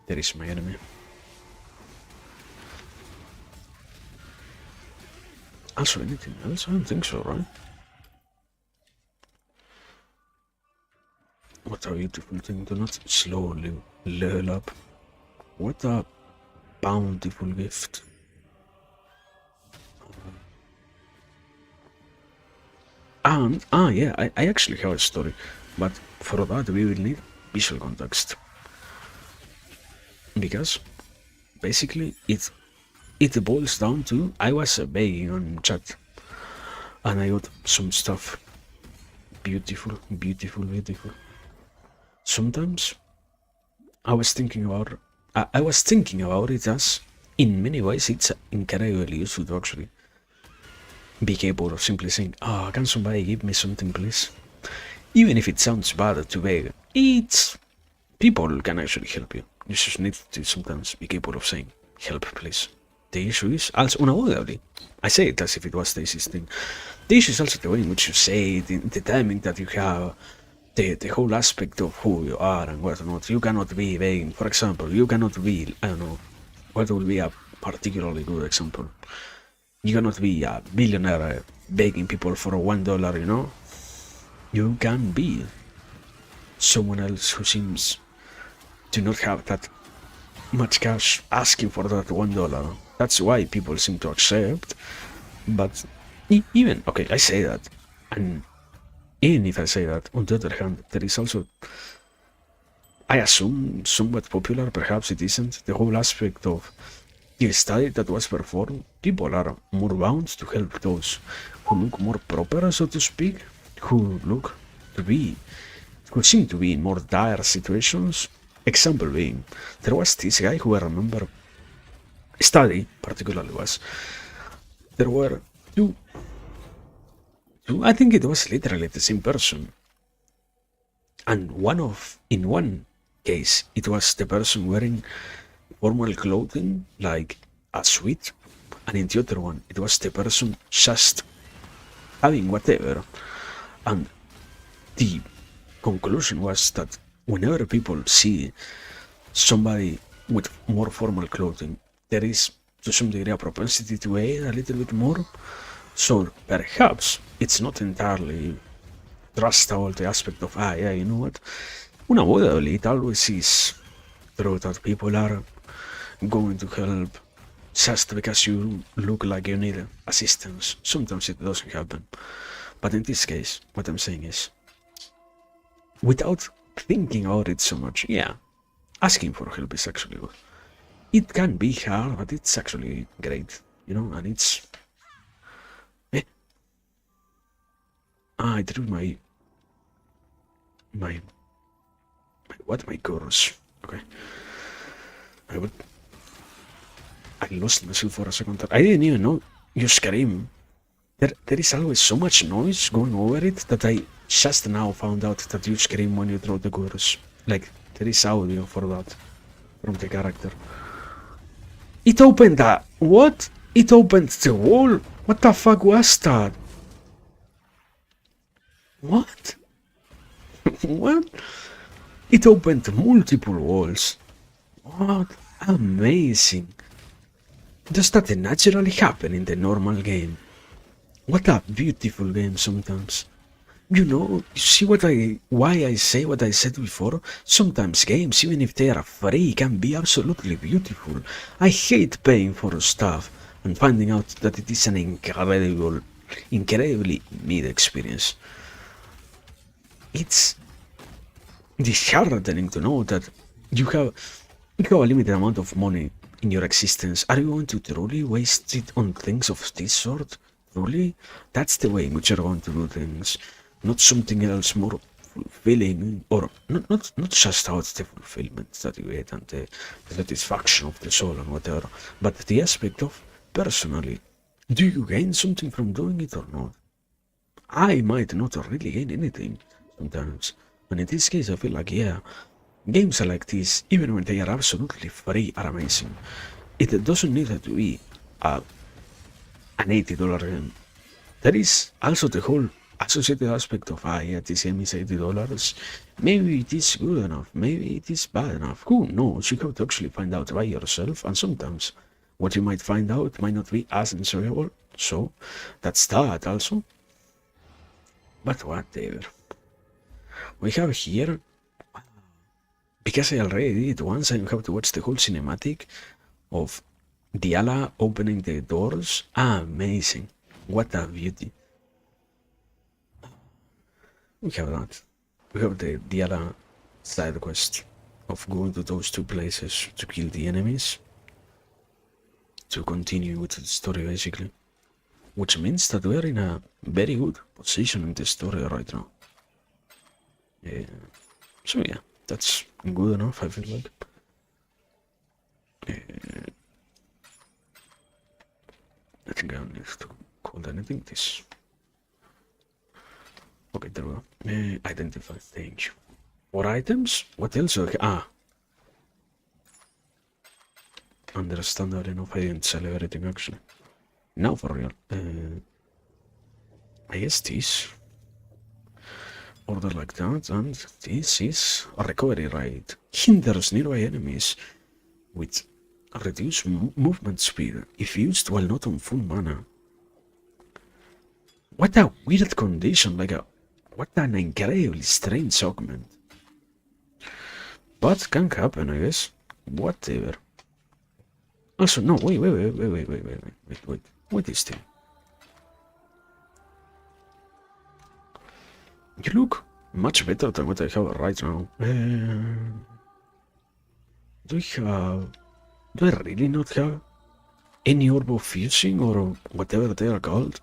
There is my enemy. Also, anything else? I don't think so, right? What a beautiful thing. Do not slowly level up. What a bountiful gift. And, yeah, I actually have a story, but for that we will need visual context. Because, basically, it boils down to, I was begging on chat, and I got some stuff. Beautiful, beautiful, beautiful. Sometimes, I was thinking about it as, in many ways, it's incredibly useful to actually be capable of simply saying, can somebody give me something, please? Even if it sounds bad to beg, it's people can actually help you. You just need to sometimes be capable of saying, help please. The issue is also unavoidably. I say it as if it was the easiest thing. The issue is also the way in which you say it, the timing that you have, the whole aspect of who you are and whatnot. You cannot be begging. For example, you cannot be, I don't know, what would be a particularly good example? You cannot be a billionaire begging people for $1, you know? You can be someone else who seems to not have that much cash asking for that $1. That's why people seem to accept. But even, okay, I say that. And even if I say that, on the other hand, there is also, I assume, somewhat popular, perhaps it isn't, the whole aspect of the study that was performed. People are more bound to help those who look more proper, so to speak, who seem to be in more dire situations. Example being, there was this guy who I remember study particularly was, there were two, I think it was literally the same person, and in one case it was the person wearing formal clothing like a suit, and in the other one it was the person just having whatever. And the conclusion was that whenever people see somebody with more formal clothing, there is to some degree a propensity to aid a little bit more. So perhaps it's not entirely trustable, the aspect of, yeah, you know what? Unavoidably, it always is true that people are going to help just because you look like you need assistance. Sometimes it doesn't happen. But in this case, what I'm saying is, without thinking about it so much, yeah, asking for help is actually good. It can be hard, but it's actually great, you know, and it's... I drew my course. Okay. I lost myself for a second. I didn't even know you scream. There is always so much noise going over it that I just now found out that you scream when you draw the course. Like, there is audio for that from the character. It opened that. What? It opened the wall? What the fuck was that? What? What? It opened multiple walls. What? Amazing. Does that naturally happen in the normal game? What a beautiful game sometimes. You know, you see why I say what I said before? Sometimes games, even if they are free, can be absolutely beautiful. I hate paying for stuff and finding out that it is an incredibly mid experience. It's disheartening to know that you have a limited amount of money in your existence. Are you going to truly waste it on things of this sort? Truly? That's the way in which you're going to do things. Not something else more fulfilling, or not just how it's the fulfillment that you get and the satisfaction of the soul and whatever, but the aspect of, personally, do you gain something from doing it or not? I might not really gain anything sometimes, and in this case I feel like, yeah, games like this, even when they are absolutely free, are amazing. It doesn't need to be an $80 game. There is also the whole associated aspect of, yeah, this game is $80. Maybe it is good enough, maybe it is bad enough. Who knows? You have to actually find out by yourself, and sometimes what you might find out might not be as enjoyable. So that's that also. But whatever. We have here, because I already did it once, I have to watch the whole cinematic of Diala opening the doors. Amazing. What a beauty. We have that. We have the Diala side quest of going to those two places to kill the enemies, to continue with the story basically. Which means that we're in a very good position in the story right now. So yeah, that's good enough, I feel like. I think I don't need to call anything this. Okay, there we go. Identify, thank you. What items? What else? Understandable enough, I didn't sell everything actually. Now for real. I guess this. Order like that, and this is a recovery rate. Hinders nearby enemies with reduced movement speed if used while not on full mana. What a weird condition, what an incredibly strange augment. But can happen, I guess. Whatever. Also, no, wait. What is this? You look much better than what I have right now. Do I really not have any orb of fusing or whatever they are called?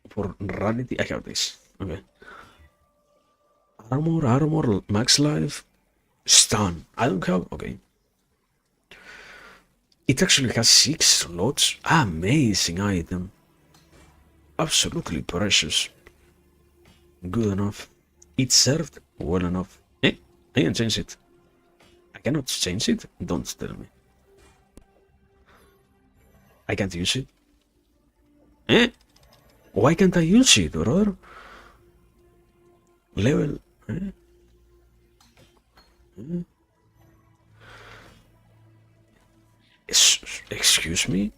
For rarity, I have this. Okay. Armor, max life, stun. I don't have. Okay. It actually has 6 slots. Amazing item. Absolutely precious. Good enough. It served well enough. I can change it. I cannot change it? Don't tell me. I can't use it? Why can't I use it, brother? Level... Excuse me?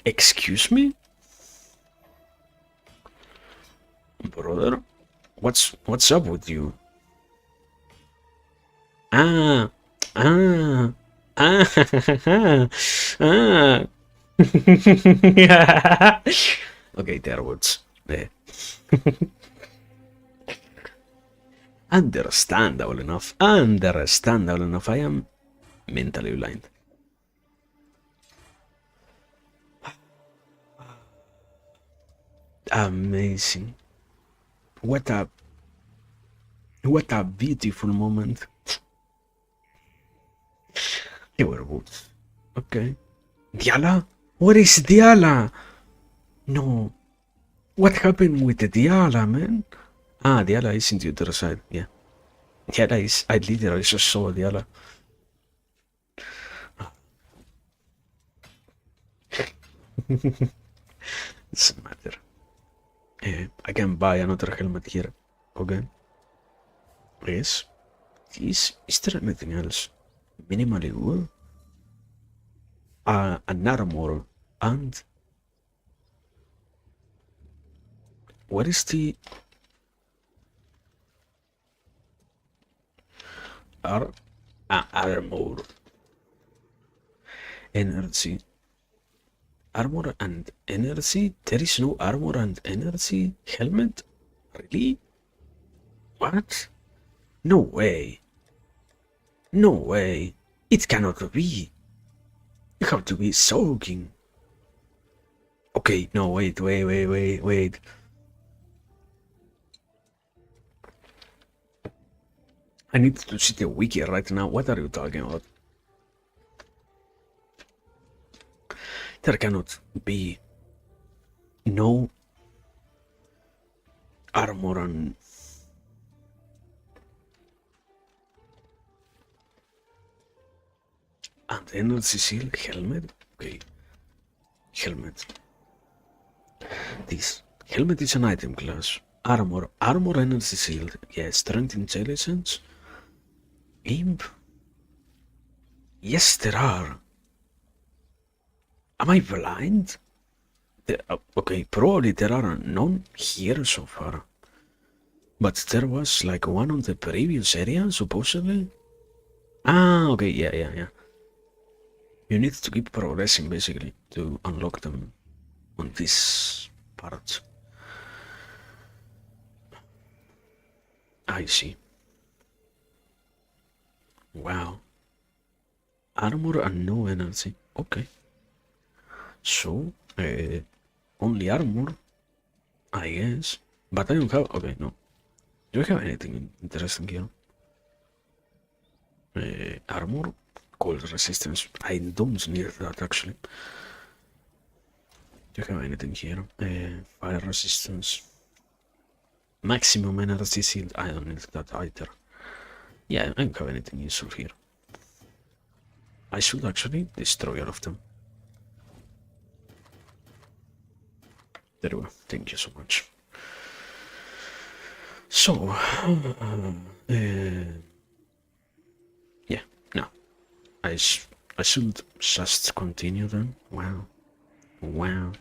Excuse me? Brother? What's up with you? Okay, there words. Understandable enough. I am mentally blind. Amazing. What a beautiful moment. They were woods. Okay. Diala? What is Diala? No. What happened with the Diala, man? Diala is in the other side, yeah. Diala is, I literally just saw Diala. Doesn't matter. I can buy another helmet here. Okay. Yes. Is there anything else? Minimally good. An armor and what is the armor energy? Armor and energy? There is no armor and energy helmet? Really? What? No way. No way. It cannot be. You have to be soaking. Okay, no, wait. I need to see the wiki right now. What are you talking about? There cannot be no armor and energy seal helmet. Okay, helmet. This helmet is an item class. Armor energy shield. Yes, strength intelligence. Imp. Yes, there are. Am I blind? Okay, probably there are none here so far. But there was like one on the previous area, supposedly. Okay, yeah. You need to keep progressing, basically, to unlock them on this part. I see. Wow. Armor and no energy. Okay. So, only armor, I guess. But I don't have... Okay, no. Do I have anything interesting here? Armor, cold resistance. I don't need that, actually. Do you have anything here? Fire resistance. Maximum energy shield. I don't need that either. Yeah, I don't have anything useful here. I should actually destroy all of them. There we go. Thank you so much. So, yeah, no. I should just continue then. Wow. Wow.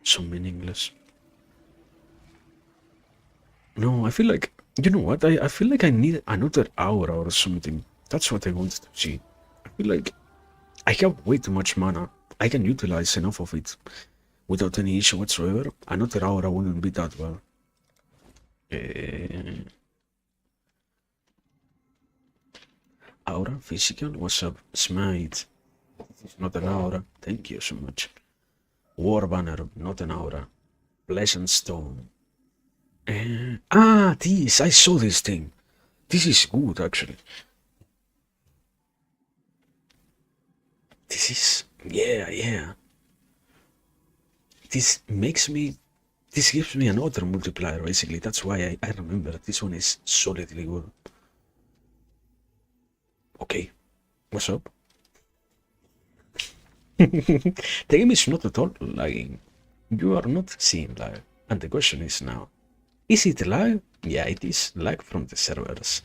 So meaningless. No, I feel like, you know what? I feel like I need another aura or something. That's what I wanted to see. I feel like I have way too much mana. I can utilize enough of it without any issue whatsoever. Another aura wouldn't be that well. Aura, physical, what's up? Smite. It's not an aura. Thank you so much. War banner, not an aura. Pleasant stone. This, I saw this thing. This is good, actually. This is, yeah. This makes me, this gives me another multiplier, basically. That's why I remember this one is solidly good. Okay, what's up? The game is not at all lagging. You are not seeing lag. And the question is now, is it lag? Yeah, it is lag from the servers.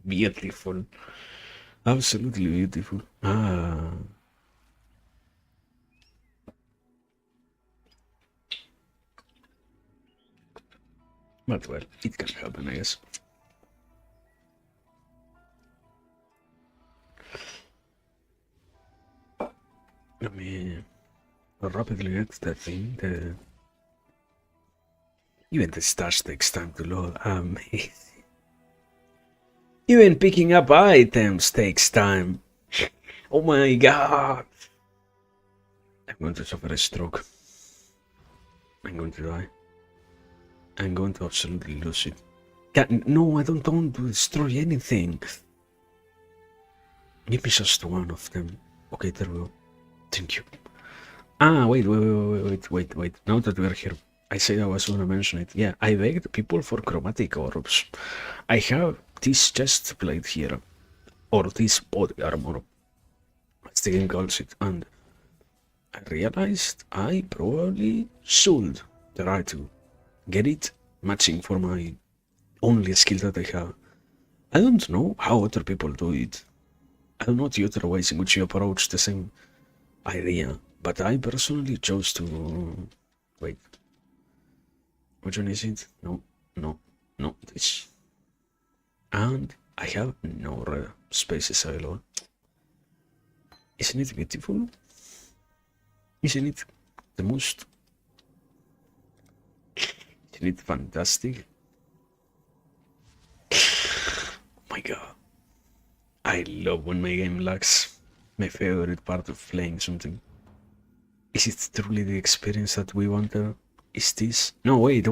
Beautiful. Absolutely beautiful. But well, it can happen, I guess. Let me rapidly get that thing. Even the stash takes time to load. Amazing. Even picking up items takes time. Oh my god. I'm going to suffer a stroke. I'm going to die. I'm going to absolutely lose it. No, I don't want to destroy anything. Give me just one of them. Okay, there we go. Thank you. Wait. Now that we're here, I said I was gonna mention it. Yeah, I begged people for chromatic orbs. I have this chest plate here, or this body armor, as the game calls it, and I realized I probably should try to get it matching for my only skill that I have. I don't know how other people do it. I don't know the other ways in which you approach the same idea, but I personally chose to wait. Which one is it? No, this. And I have no red spaces available. Isn't it beautiful? Isn't it the most? Isn't it fantastic? Oh my god. I love when my game lags. My favorite part of playing something. Is it truly the experience that we wanted? Is this? No, wait.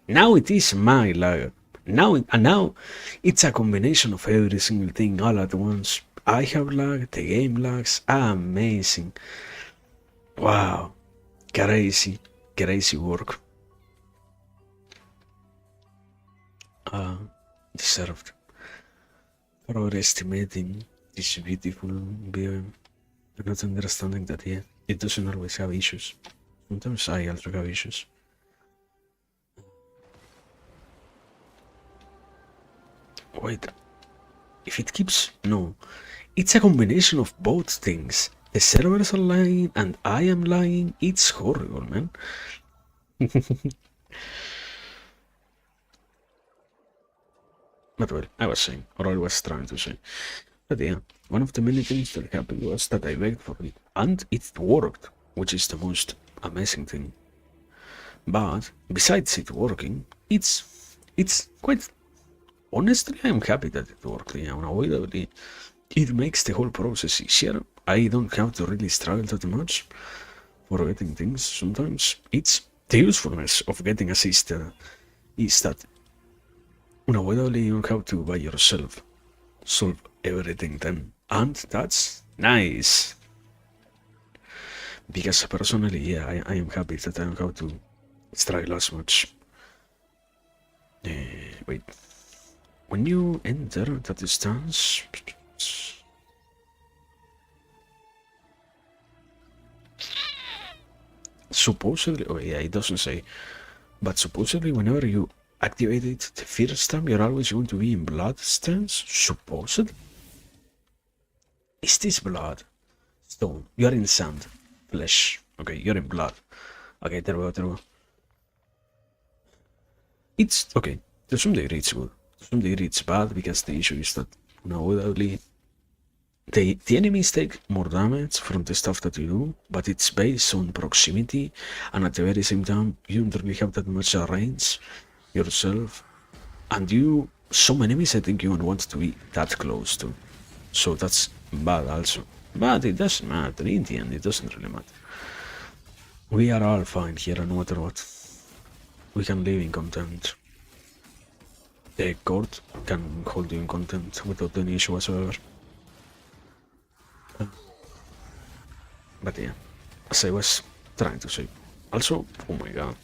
Now it is my lag. Now it's a combination of every single thing all at once. I have lag, the game lags. Amazing. Wow. Crazy work. Deserved. For overestimating this beautiful BOM and not understanding that, yeah, it doesn't always have issues. Sometimes I also have issues. Wait, if it keeps... No, it's a combination of both things. The servers are lying and I am lying. It's horrible, man. But well, I was saying, or I was trying to say. But yeah, one of the many things that happened was that I begged for it, and it worked, which is the most amazing thing. But besides it working, it's quite... Honestly, I'm happy that it worked, yeah, unavoidably. It makes the whole process easier. I don't have to really struggle that much for getting things. Sometimes it's the usefulness of getting assist is that unavoidably you don't have to by yourself solve everything then, and that's nice. Because personally, yeah, I am happy that I don't have to struggle as much. Wait. When you enter that distance... Supposedly... Oh yeah, it doesn't say. But supposedly whenever you activate it the first time, you're always going to be in blood stance. Supposedly? Is this blood? Stone. You're in sand. Flesh. Okay, you're in blood. Okay, there we go, there we go. It's okay. To some degree it's good. To some degree it's bad because the issue is that unavoidably the enemies take more damage from the stuff that you do, but it's based on proximity, and at the very same time you don't really have that much range yourself, and some enemies I think you don't want to be that close to, so that's bad also. But it doesn't matter, in the end it doesn't really matter. We are all fine here no matter what. We can live in content. The court can hold you in content without any issue whatsoever. But yeah, as I was trying to say. Also, oh my god.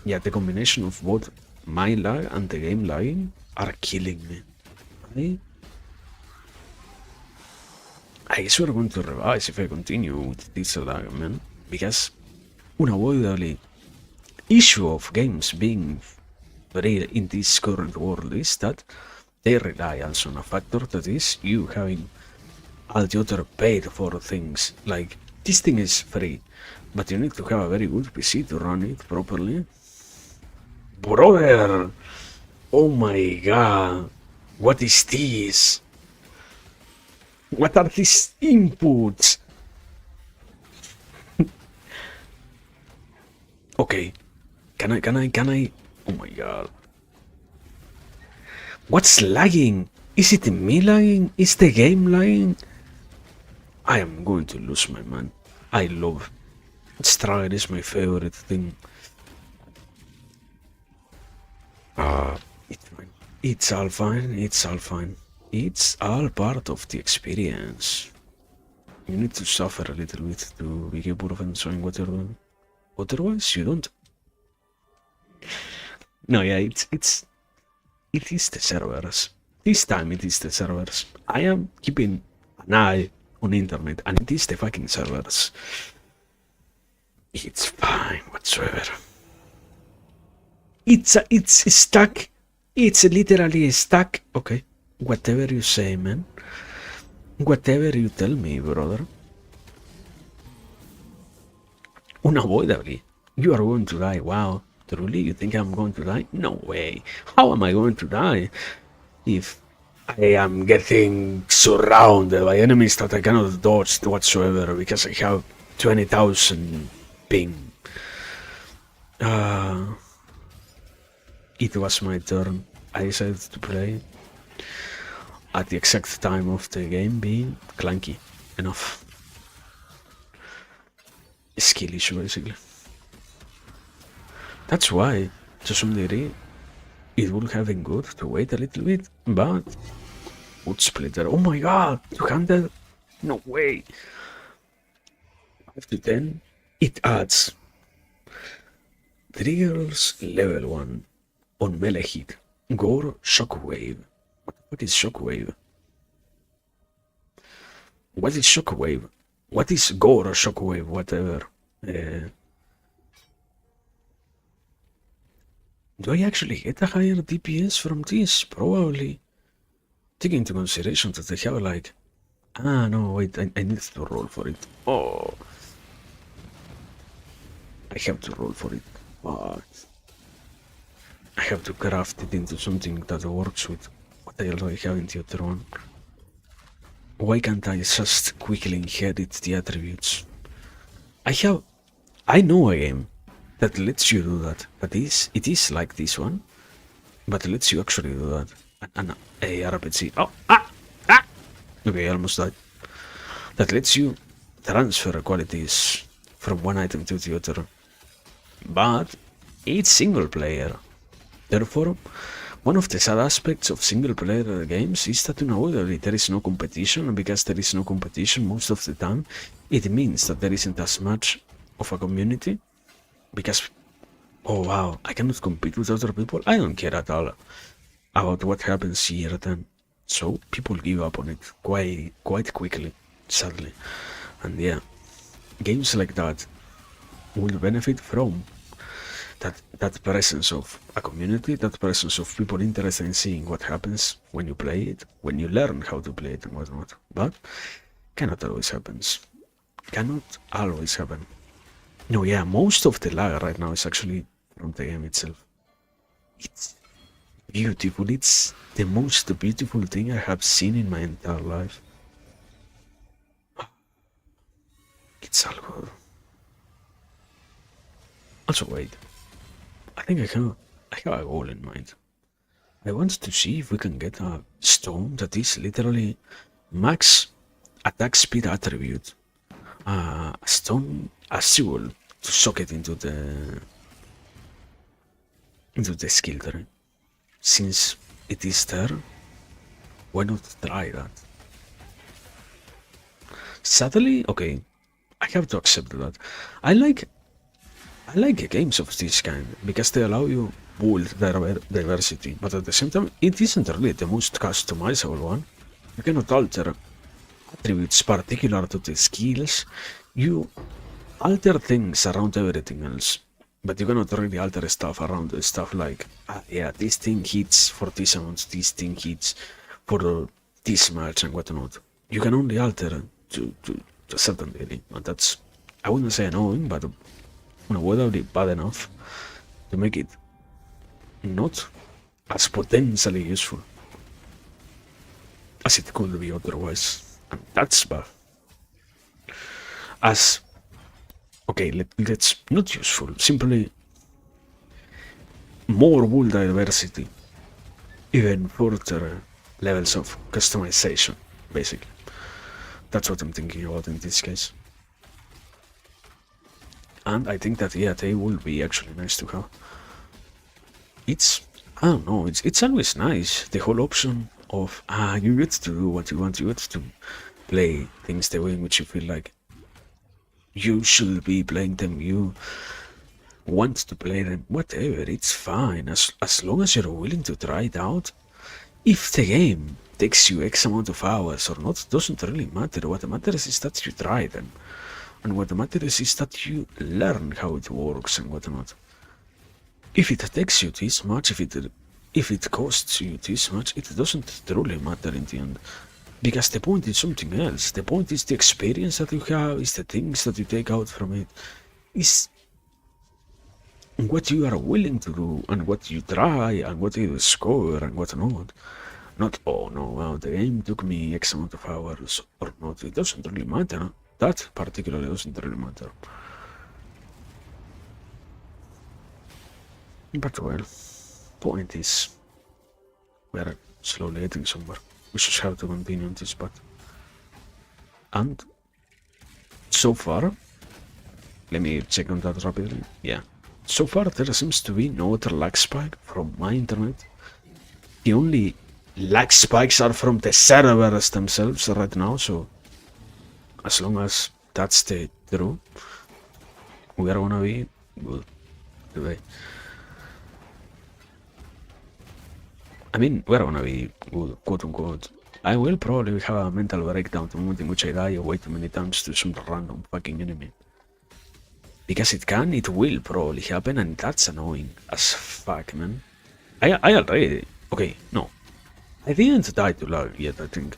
Yeah, the combination of both my lag and the game lagging are killing me. I guess we're going to revise if I continue with this lag, man. Because unavoidably, issue of games being real in this current world is that they rely also on a factor that is you having all the other paid for things. Like, this thing is free, but you need to have a very good PC to run it properly. Brother! Oh my god! What is this? What are these inputs? Okay. Can I? Oh my god. What's lagging? Is it me lagging? Is the game lagging? I am going to lose my mind. I love struggle is my favorite thing. It's fine. It's all fine. It's all fine. It's all part of the experience. You need to suffer a little bit to be capable of enjoying what you're doing. Otherwise, you don't. No, yeah, it is the servers. This time it is the servers. I am keeping an eye on internet, and it is the fucking servers. It's fine whatsoever. It's stuck. It's literally stuck. Okay, whatever you say, man. Whatever you tell me, brother. Unavoidably, you are going to die. Wow. Truly, you think I'm going to die? No way. How am I going to die if I am getting surrounded by enemies that I cannot dodge whatsoever because I have 20,000 ping? It was my turn. I decided to play at the exact time of the game being clunky enough. Skill issue, basically. That's why, to some degree, it would have been good to wait a little bit, but wood splitter. Oh my god, 200? No way. 5 to 10. It adds triggers level 1 on melee hit. Gore shockwave. What is shockwave? What is shockwave? What is gore shockwave? Whatever. Do I actually get a higher DPS from this? Probably. Taking into consideration that they have like... Ah, no, wait, I need to roll for it. Oh. I have to roll for it. But I have to craft it into something that works with what I already have in the other one. Why can't I just quickly inherit the attributes? I know a game that lets you do that, but it is like this one, but it lets you actually do that. And a RPG. Oh, okay, I almost died. That lets you transfer qualities from one item to the other, but it's single player. Therefore, one of the sad aspects of single-player games is that there is no competition, and because there is no competition most of the time, it means that there isn't as much of a community, because, oh wow, I cannot compete with other people, I don't care at all about what happens here then. So people give up on it quite quickly, sadly. And yeah, games like that will benefit from that presence of a community, that presence of people interested in seeing what happens when you play it, when you learn how to play it and whatnot. But cannot always happen. Cannot always happen. No, yeah, most of the lag right now is actually from the game itself. It's beautiful. It's the most beautiful thing I have seen in my entire life. It's all good. Also, wait. I think I have a goal in mind. I want to see if we can get a stone that is literally max attack speed attribute. A stone, a jewel, to sock it into the skill tree. Since it is there, why not try that? Sadly, okay, I have to accept that. I like games of this kind because they allow you bold diversity, but at the same time, it isn't really the most customizable one. You cannot alter attributes particular to the skills. You alter things around everything else, but you cannot really alter stuff around the stuff like, yeah, this thing hits for this amount, this thing hits for this much and whatnot. You can only alter to a certain degree, and that's, I wouldn't say annoying, but would be bad enough to make it not as potentially useful as it could be otherwise, and that's bad. As, okay, let's not useful, simply more wool diversity, even further levels of customization, basically. That's what I'm thinking about in this case. And I think that, yeah, they will be actually nice to have. It's, I don't know, it's always nice, the whole option of, you get to do what you want, you get to play things the way in which you feel like you should be playing them, you want to play them, whatever, it's fine, as long as you're willing to try it out. If the game takes you X amount of hours or not, doesn't really matter. What matters is that you try them. And what matters is that you learn how it works and whatnot. If it takes you this much, if it costs you this much, it doesn't truly matter in the end. Because the point is something else. The point is the experience that you have, is the things that you take out from it, is what you are willing to do, and what you try, and what you discover, and what not. Not, oh no, well, the game took me X amount of hours, or not. It doesn't really matter. That particularly doesn't really matter. But well, point is, we are slowly heading somewhere. We should have to continue on this path. And so far, let me check on that rapidly. Yeah, so far there seems to be no other lag spike from my internet. The only lag spikes are from the servers themselves right now, so as long as that's the true, we are gonna be good today. I mean, we're gonna be good, quote unquote. I will probably have a mental breakdown the moment in which I die way too many times to some random fucking enemy. Because it will probably happen, and that's annoying as fuck, man. I already, okay, no. I didn't die to lag yet, I think.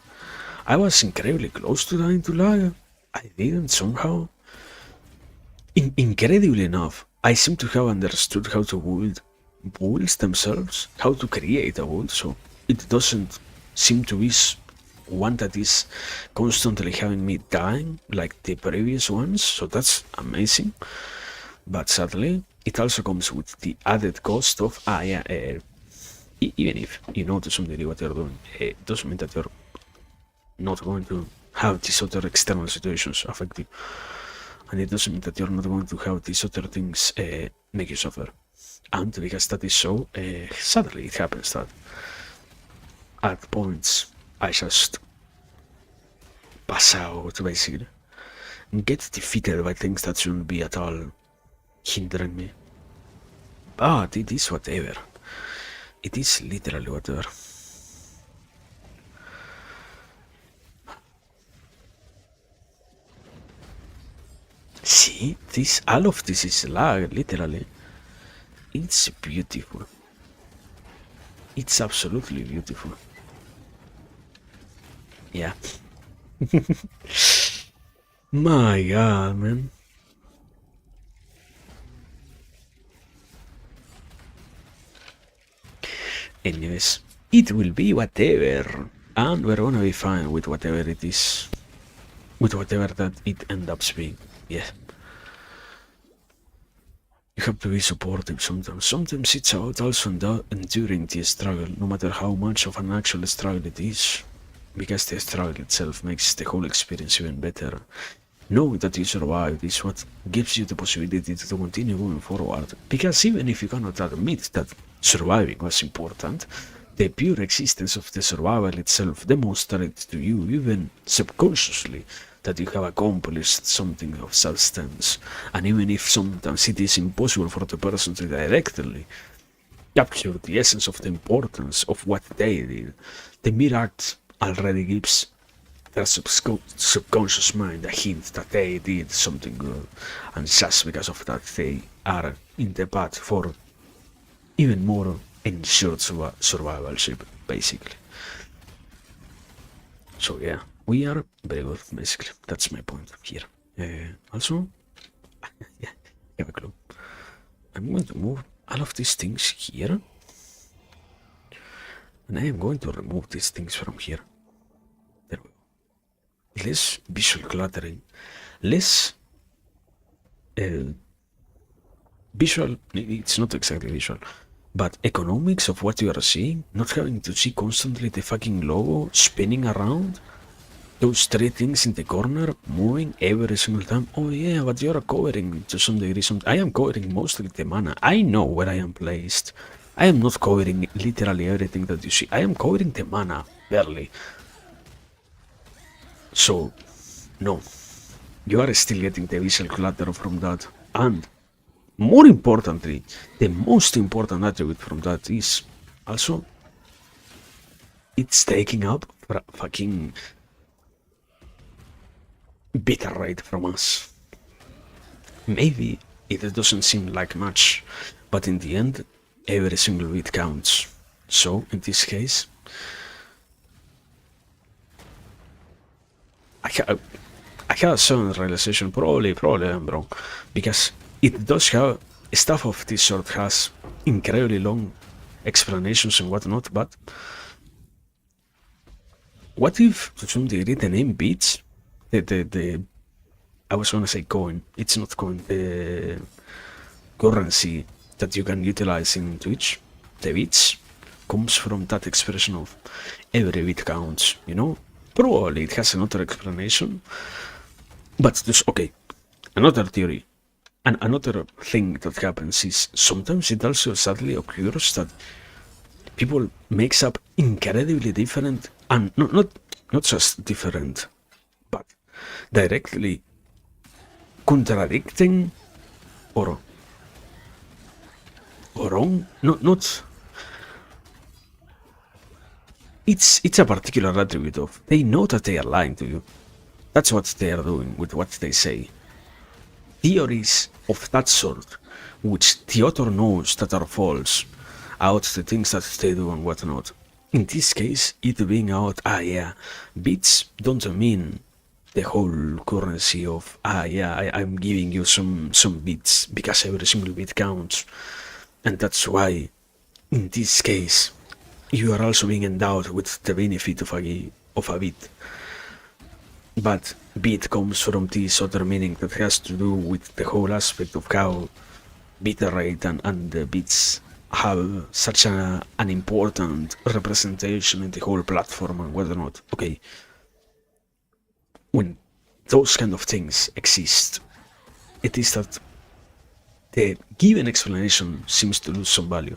I was incredibly close to dying to lag. I didn't somehow. Incredibly enough, I seem to have understood how to build builds themselves, how to create a build, so it doesn't seem to be one that is constantly having me dying like the previous ones, so that's amazing. But sadly, it also comes with the added cost of, even if you know to some degree what you're doing, it doesn't mean that you're not going to have these other external situations affect you. And it doesn't mean that you're not going to have these other things make you suffer. And because that is so, sadly it happens that at points I just pass out basically and get defeated by things that shouldn't be at all hindering me. But it is whatever. It is literally whatever. See, all of this is lag, literally. It's beautiful. It's absolutely beautiful. Yeah. My god, man. Anyways, it will be whatever. And we're gonna be fine with whatever it is. With whatever that it ends up being. Yeah. You have to be supportive sometimes. Sometimes it's about also enduring the struggle, no matter how much of an actual struggle it is. Because the struggle itself makes the whole experience even better. Knowing that you survived is what gives you the possibility to continue moving forward. Because even if you cannot admit that surviving was important, the pure existence of the survival itself demonstrates to you, even subconsciously, that you have accomplished something of substance. And even if sometimes it is impossible for the person to directly capture the essence of the importance of what they did, the mirage already gives their subconscious mind a hint that they did something good, and just because of that they are in the path for even more ensured survivalship, basically. So yeah, we are very good, basically. That's my point here. Also, yeah, have a clue. I'm going to move all of these things here, and I am going to remove these things from here. There we go. Less visual cluttering, less visual, it's not exactly visual, but economics of what you are seeing, not having to see constantly the fucking logo spinning around, those three things in the corner moving every single time. Oh yeah, but you're covering to some degree. I am covering mostly the mana. I know where I am placed. I am not covering literally everything that you see. I am covering the mana, barely. So, no. You are still getting the visual clutter from that. And, more importantly, the most important attribute from that is also it's taking up fucking bitrate from us. Maybe it doesn't seem like much, but in the end, every single bit counts. So, in this case, I have a certain realization, probably I'm wrong, because it does have, stuff of this sort has incredibly long explanations and whatnot, but what if, to some degree, the name beats the I was gonna say coin, it's not coin, the currency that you can utilize in Twitch, the bits, comes from that expression of every bit counts, you know? Probably it has another explanation, but just, okay, another theory. And another thing that happens is sometimes it also sadly occurs that people makes up incredibly different, and not just different, but directly contradicting or wrong. Not. It's a particular attribute of they know that they are lying to you. That's what they are doing with what they say. Theories of that sort, which the author knows that are false, out the things that they do and whatnot. In this case, it being out, yeah, bits don't mean the whole currency of, yeah, I'm giving you some bits because every single bit counts. And that's why, in this case, you are also being endowed with the benefit of a bit. But bit comes from this other meaning that has to do with the whole aspect of how bit rate and the bits have such an important representation in the whole platform and whatnot. Okay, when those kind of things exist, it is that the given explanation seems to lose some value.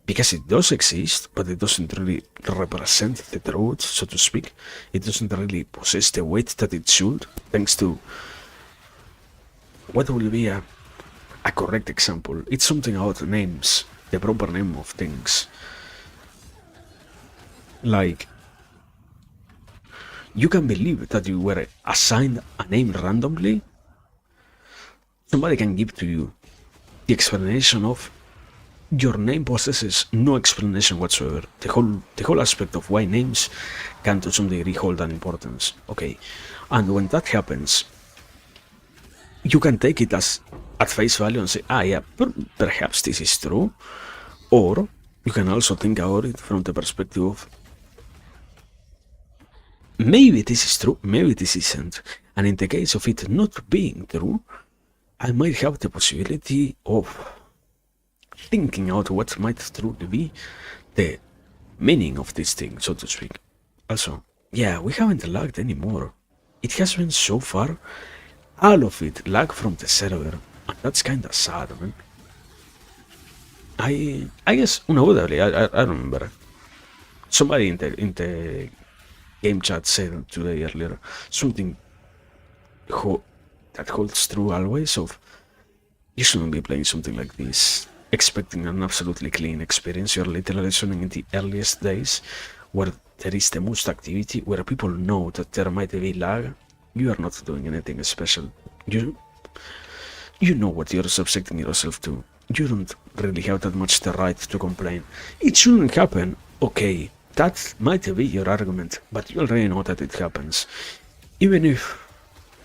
Because it does exist, but it doesn't really represent the truth, so to speak. It doesn't really possess the weight that it should, thanks to what will be a correct example. It's something about names, the proper name of things. Like, you can believe that you were assigned a name randomly. Somebody can give to you the explanation of your name possesses no explanation whatsoever. The whole aspect of why names can to some degree hold an importance. Okay, and when that happens, you can take it as at face value and say, yeah, perhaps this is true. Or you can also think about it from the perspective of maybe this is true, maybe this isn't. And in the case of it not being true, I might have the possibility of thinking out what might truly be the meaning of this thing, so to speak. Also, yeah, we haven't lagged anymore. It has been so far, all of it lag from the server, and that's kinda sad, man. I guess, unavoidably, I remember somebody in the game chat said today earlier something that holds true always of you shouldn't be playing something like this expecting an absolutely clean experience. You're literally showing in the earliest days where there is the most activity, where people know that there might be lag. You are not doing anything special. You know what you're subjecting yourself to. You don't really have that much the right to complain. It shouldn't happen. Okay, that might be your argument, but you already know that it happens. Even if,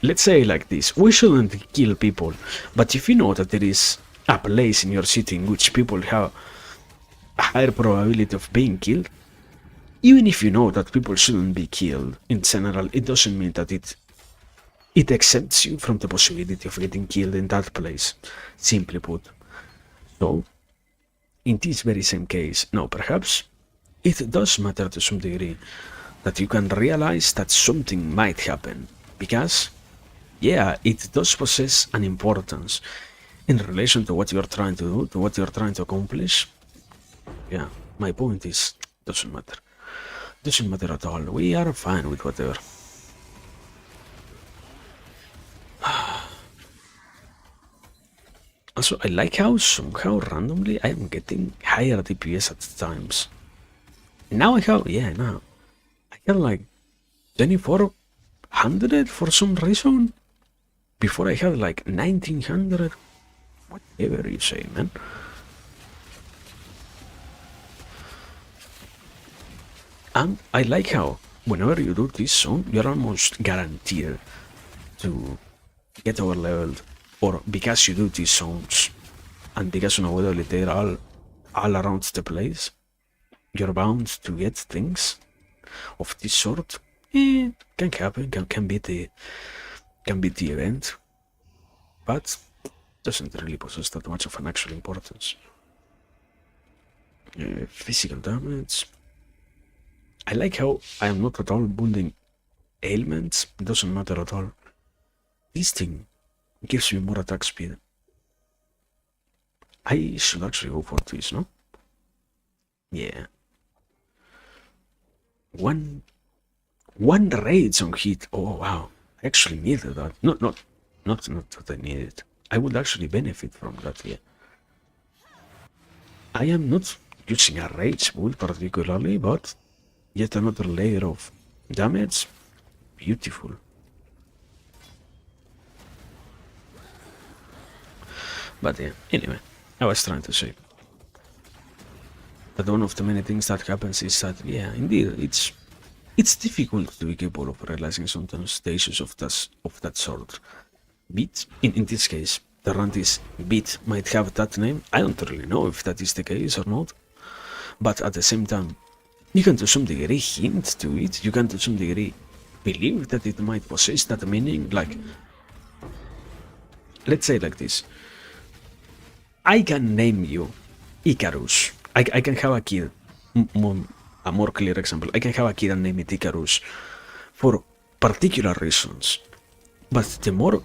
let's say like this, we shouldn't kill people, but if you know that there is a place in your city in which people have a higher probability of being killed, even if you know that people shouldn't be killed in general, it doesn't mean that it exempts you from the possibility of getting killed in that place, simply put. So, in this very same case, now perhaps it does matter to some degree that you can realize that something might happen, because, yeah, it does possess an importance in relation to what you're trying to do, to what you're trying to accomplish. Yeah, my point is, doesn't matter. Doesn't matter at all. We are fine with whatever. Also, I like how somehow randomly I am getting higher DPS at times. Now I have like 2400 for some reason. Before I had like 1900. Whatever you say, man. And I like how whenever you do this zone, you're almost guaranteed to get over leveled, or because you do these zones and because unavoidably they're all around the place, you're bound to get things of this sort. It can happen, can be the event, but doesn't really possess that much of an actual importance. Physical damage. I like how I am not at all building ailments. It doesn't matter at all. This thing gives me more attack speed. I should actually go for this, no? Yeah. One rage on hit. Oh wow. I actually needed that. Not that I need it. I would actually benefit from that, yeah. I am not using a rage build particularly, but yet another layer of damage. Beautiful. But yeah, anyway, I was trying to say that one of the many things that happens is that, yeah, indeed, it's difficult to be capable of realizing sometimes the issues of that sort. Beat, in this case, the Rantis Beat might have that name. I don't really know if that is the case or not, but at the same time, you can to some degree hint to it, you can to some degree believe that it might possess that meaning, like, let's say like this. I can name you Icarus. I can have a kid, a more clear example, I can have a kid and name it Icarus for particular reasons, but the more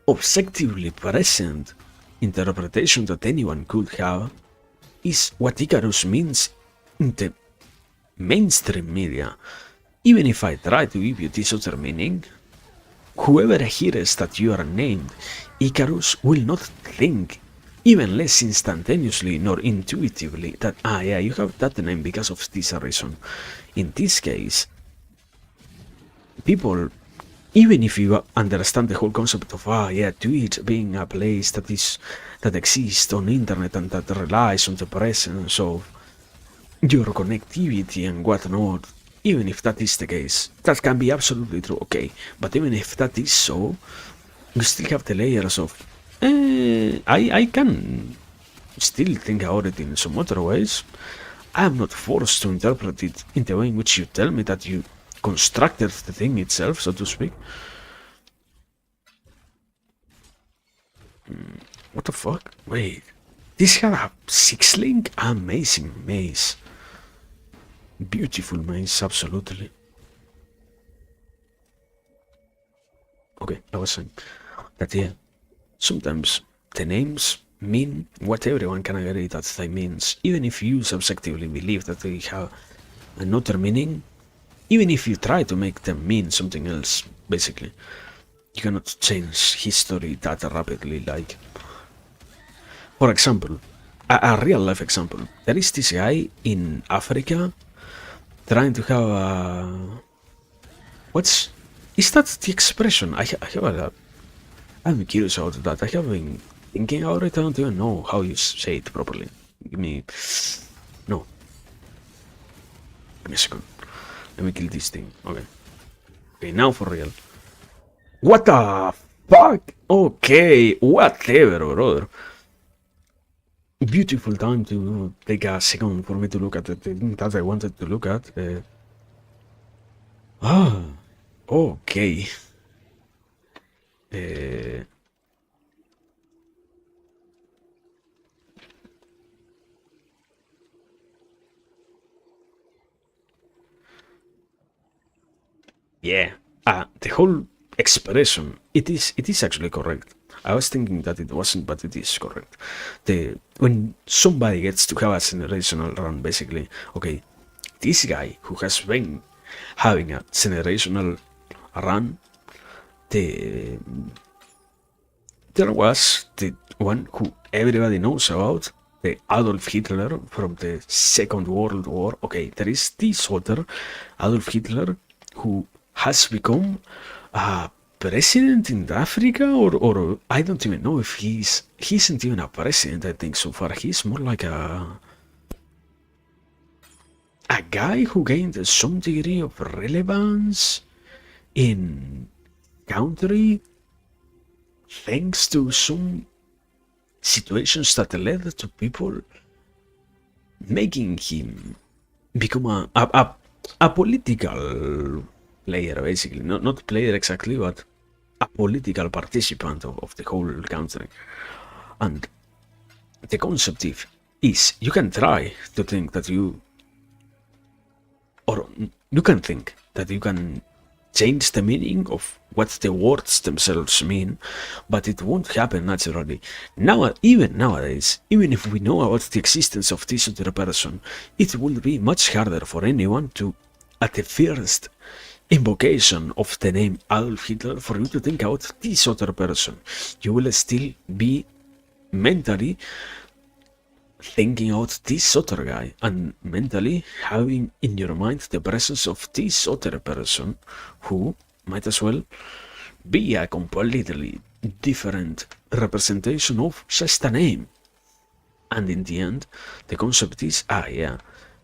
objectively present interpretation that anyone could have is what Icarus means in the mainstream media. Even if I try to give you this other meaning, whoever hears that you are named Icarus will not think, even less instantaneously nor intuitively, that yeah, you have that name because of this reason. In this case, people, even if you understand the whole concept of Twitch being a place that exists on the internet and that relies on the presence of your connectivity and whatnot, even if that is the case, that can be absolutely true, okay, but even if that is so, you still have the layers of I can still think about it in some other ways. I am not forced to interpret it in the way in which you tell me that you constructed the thing itself, so to speak. What the fuck? Wait. This had a 6-link? Amazing maze. Beautiful maze, absolutely. Okay, I was saying that, yeah, sometimes the names mean what everyone can agree that they means, even if you subjectively believe that they have another meaning, even if you try to make them mean something else, basically. You cannot change history that rapidly, like, for example, a real life example. There is this guy in Africa trying to have a... Is that the expression? I'm curious about that. I have been thinking about it. I don't even know how you say it properly. Give me... No. Give me a second. Let me kill this thing. Okay. Okay, now for real. What the fuck? Okay, whatever, brother. Beautiful time to take a second for me to look at the thing that I wanted to look at. Okay. Yeah, the whole expression, it is actually correct. I was thinking that it wasn't, but it is correct. When somebody gets to have a generational run, basically, okay, this guy who has been having a generational run, there was the one who everybody knows about, the Adolf Hitler from the Second World War. Okay, there is this other Adolf Hitler who has become a president in Africa, or I don't even know if he isn't even a president. I think so far he's more like a guy who gained some degree of relevance in country thanks to some situations that led to people making him become a political player, basically. Not player exactly, but a political participant of the whole country. And the concept is you can try to think that you can change the meaning of what the words themselves mean, but it won't happen naturally. Even nowadays, even if we know about the existence of this other person, it will be much harder for anyone to, at the first invocation of the name Adolf Hitler, for you to think about this other person. You will still be mentally thinking out this other guy and mentally having in your mind the presence of this other person who might as well be a completely different representation of just a name. And in the end, the concept is,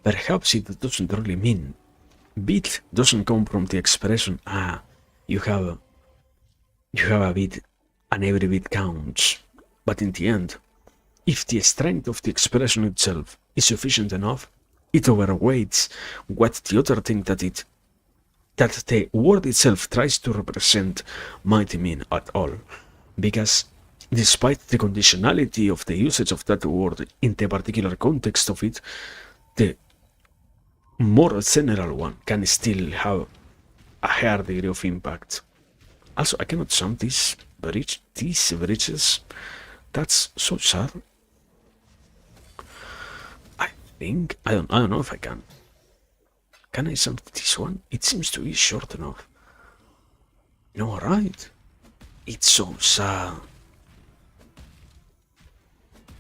perhaps it doesn't really mean. Bit doesn't come from the expression, you have a bit and every bit counts. But in the end, if the strength of the expression itself is sufficient enough, it overweights what the other thing that the word itself tries to represent might mean at all. Because despite the conditionality of the usage of that word in the particular context of it, the more general one can still have a higher degree of impact. Also, I cannot jump these bridges That's so sad. I think I don't know if I can. Can I send this one? It seems to be short enough. No, right? It's so sad.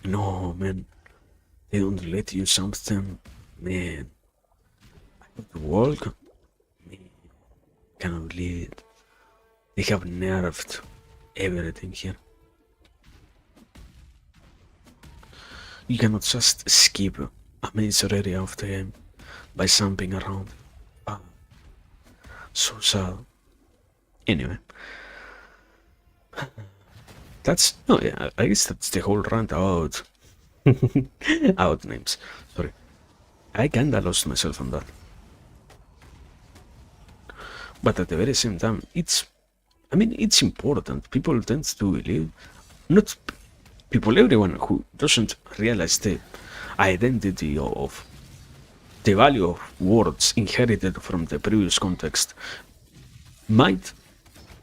No, man. They don't let you something. Man. I have to walk. Man. Cannot believe it. They have nerfed everything here. You cannot just skip a major area of the game by jumping around. Ah, so sad. Anyway. That's, oh yeah, I guess that's the whole rant out. Out names. Sorry. I kinda lost myself on that. But at the very same time, it's important. People tend to believe, not people, everyone who doesn't realize the identity of the value of words inherited from the previous context might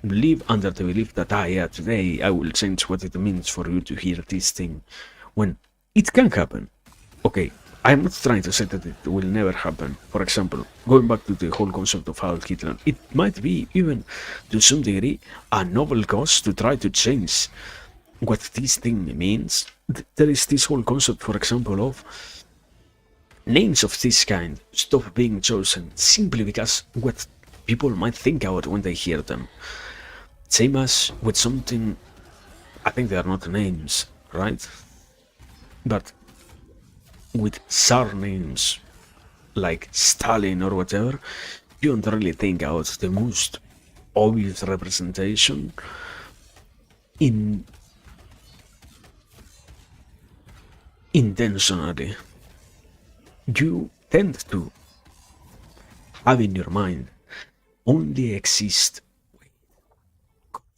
live under the belief that, yeah, today I will change what it means for you to hear this thing, when it can happen. Okay, I'm not trying to say that it will never happen. For example, going back to the whole concept of Adolf Hitler, it might be, even to some degree, a noble cause to try to change what this thing means. There is this whole concept, for example, of names of this kind stop being chosen simply because what people might think about when they hear them. Same as with something, I think they are not names, right? But with surnames like Stalin or whatever, you don't really think out the most obvious representation intentionally. You tend to have in your mind only exist.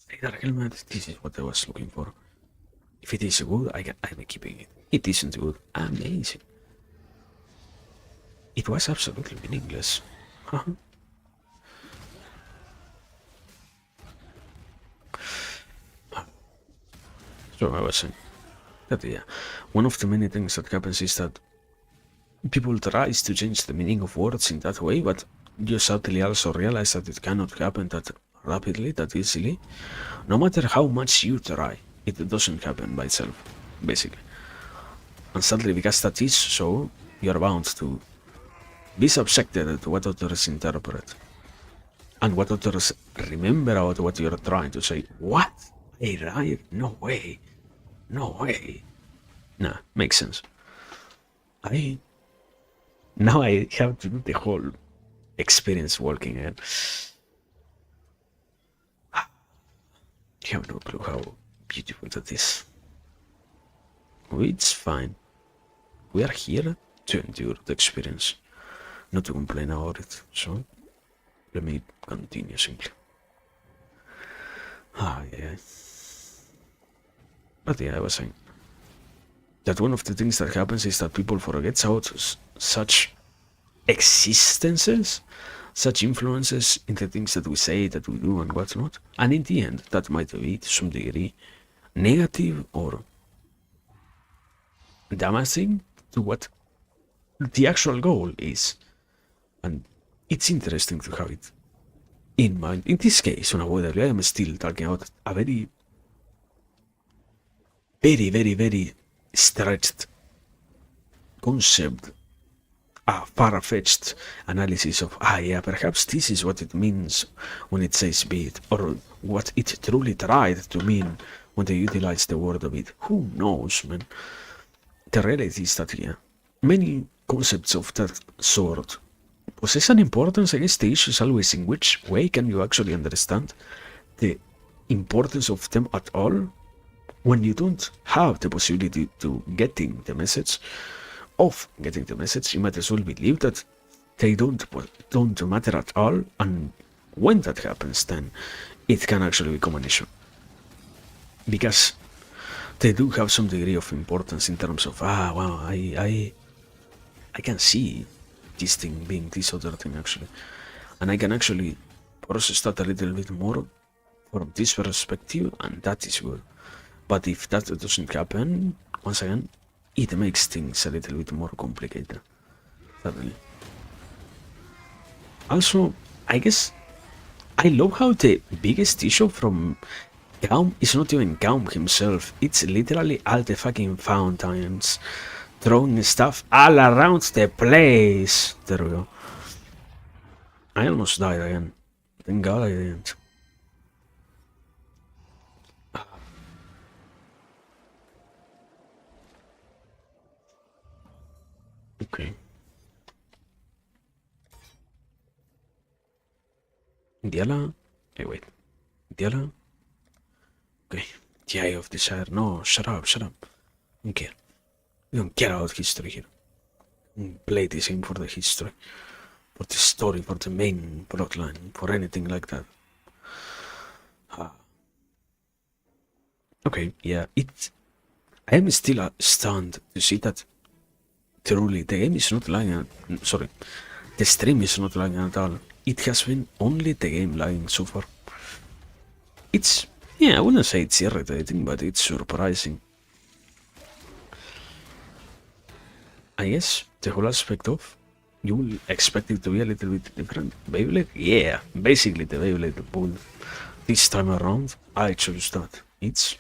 Wait, helmet, this is what I was looking for. If it is good, I'm keeping it. It isn't good. Amazing. It was absolutely meaningless. Huh? So I was saying that, yeah, one of the many things that happens is that people tries to change the meaning of words in that way, but you suddenly also realize that it cannot happen that rapidly, that easily. No matter how much you try, it doesn't happen by itself, basically. And sadly, because that is so, you're bound to be subjected to what others interpret. And what others remember about what you're trying to say. What? Hey, right? No way. No way. Nah, makes sense. Now I have to do the whole experience walking again. You have no clue how beautiful that is. It's fine. We are here to endure the experience, not to complain about it. So, let me continue simply. Yeah. But yeah, I was saying that one of the things that happens is that people forget about such existences, such influences in the things that we say, that we do, and whatnot. And in the end, that might be to some degree negative or damaging to what the actual goal is. And it's interesting to have it in mind. In this case, on a I am still talking about a very, very, very, very stretched concept, a far-fetched analysis of, yeah, perhaps this is what it means when it says beat, or what it truly tried to mean when they utilized the word of it. Who knows, man? The reality is that, yeah, many concepts of that sort possess an importance. I guess the issue is always in which way can you actually understand the importance of them at all when you don't have the possibility to getting the message. You might as well believe that they don't matter at all, and when that happens, then it can actually become an issue, because they do have some degree of importance in terms of, wow, I can see this thing being this other thing actually, and I can actually process that a little bit more from this perspective, and that is good. But if that doesn't happen, once again, it makes things a little bit more complicated. Certainly. Also, I guess I love how the biggest issue from Gaum is not even Gaum himself, it's literally all the fucking fountains throwing stuff all around the place. There we go. I almost died again. Thank God I didn't. Okay. Diala? Hey, wait. Diala? Okay. The Eye of Desire. No, shut up, shut up. Don't care. We don't care about history here. Play this game for the history. For the story, for the main plotline, for anything like that. Okay, yeah, I am still stunned to see that truly the game is not lying. Sorry, the stream is not lying at all. It has been only the game lying so far. It's, yeah, I wouldn't say it's irritating, but it's surprising. I guess the whole aspect of you will expect it to be a little bit different. Beyblade? Yeah, basically the Beyblade build. This time around, I chose that. It's,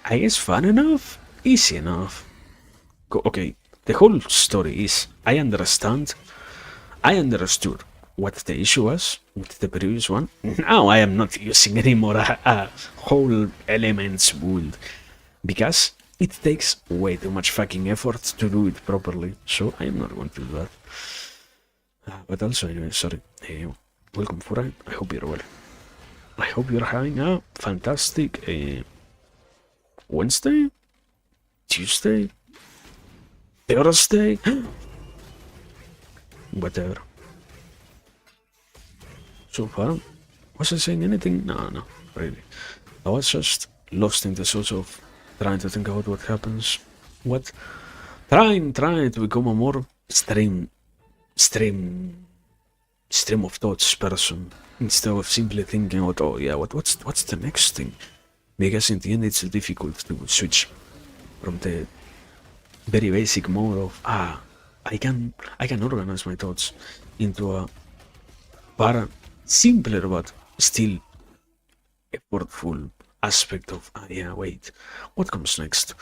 I guess, fun enough, easy enough. Okay, the whole story is, I understood what the issue was with the previous one. Now I am not using anymore a whole elements build, because it takes way too much fucking effort to do it properly, so I am not going to do that. But also, anyway, sorry. Hey, welcome, Fura. I hope you're well. I hope you're having a fantastic Wednesday? Tuesday? Thursday? Whatever. So far, was I saying anything? No, really. I was just lost in the source of trying to think about what happens. Trying to become a more stream of thoughts person, instead of simply thinking about, oh yeah, what's the next thing? Because in the end it's difficult to switch from the very basic mode of I can organize my thoughts into a far simpler but still effortful aspect of yeah, wait, what comes next?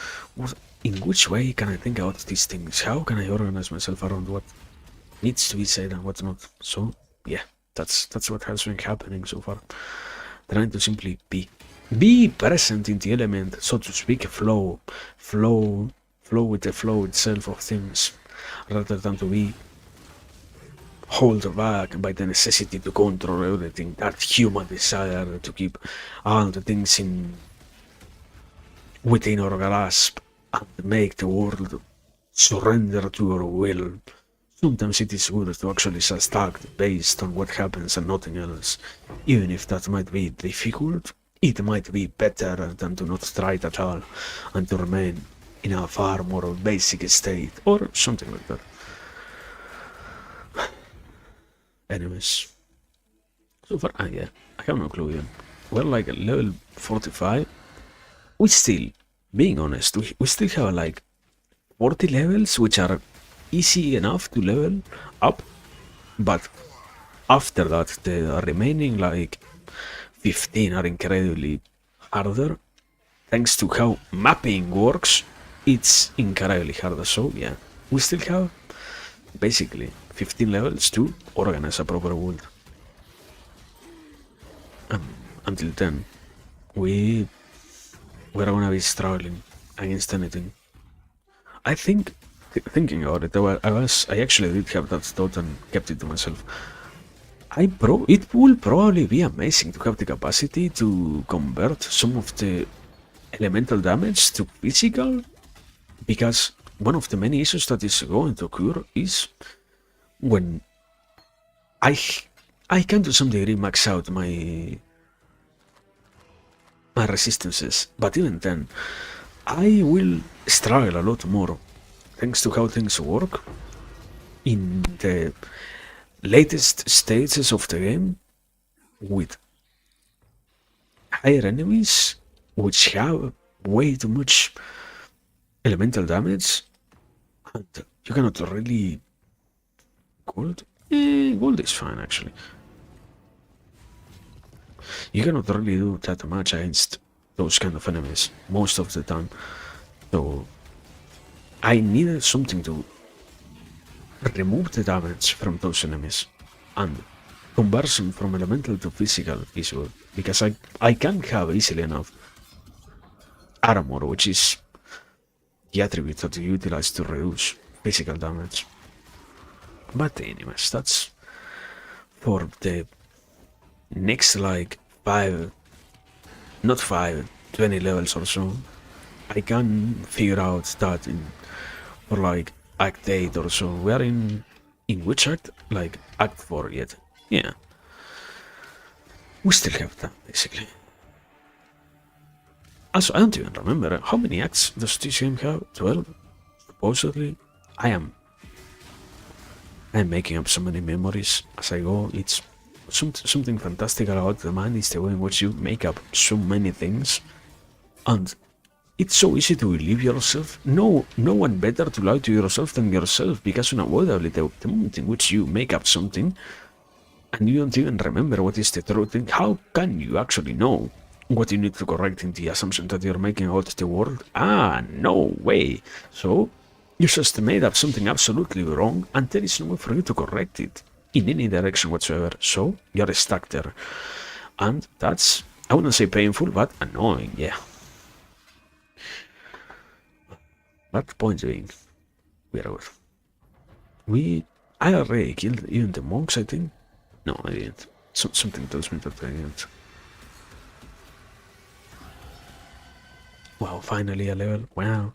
In which way can I think about these things? How can I organize myself around what needs to be said and what's not? So yeah, that's what has been happening so far. Trying to simply be present in the element, so to speak, flow with the flow itself of things, rather than to be held back by the necessity to control everything, that human desire to keep all the things within our grasp and make the world surrender to our will. Sometimes it is good to actually just act based on what happens and nothing else. Even if that might be difficult, it might be better than to not try it at all and to remain in a far more basic state or something like that. Anyways, so far, yeah, I have no clue yet. We're like at level 45. We still, being honest, we still have like 40 levels, which are easy enough to level up, but after that, the remaining like 15 are incredibly harder. Thanks to how mapping works, it's incredibly harder. So yeah, we still have basically 15 levels to organize a proper world. Until then, we're gonna be struggling against anything. I think, thinking about it, I actually did have that thought and kept it to myself. It will probably be amazing to have the capacity to convert some of the elemental damage to physical, because one of the many issues that is going to occur is when I can to some degree max out my resistances, but even then I will struggle a lot more thanks to how things work in the latest stages of the game with higher enemies which have way too much elemental damage, and you cannot really gold. Gold is fine actually. You cannot really do that much against those kind of enemies most of the time. So I needed something to remove the damage from those enemies, and conversion from elemental to physical is good, because I can have easily enough armor, which is the attribute that you utilize to reduce physical damage. But anyways, that's for the next like 5, not 5, 20 levels or so. I can figure out that in for like Act 8 or so. We are in which act? Like Act 4 yet. Yeah. We still have time, basically. Also, I don't even remember how many acts does this game have? 12? Supposedly. I'm making up so many memories as I go. It's something fantastic about the mind is the way in which you make up so many things, and it's so easy to believe yourself. No one better to lie to yourself than yourself, because unavoidably the moment in which you make up something and you don't even remember what is the truth thing, how can you actually know what you need to correct in the assumption that you're making about the world? No way. So you just made up something absolutely wrong, and there is no way for you to correct it in any direction whatsoever. So you're stuck there, and that's, I wouldn't say painful, but annoying. Yeah. But point being, we are good. I already killed even the monks, I think. No, I didn't. Something tells me that I didn't. Wow, finally a level. Wow.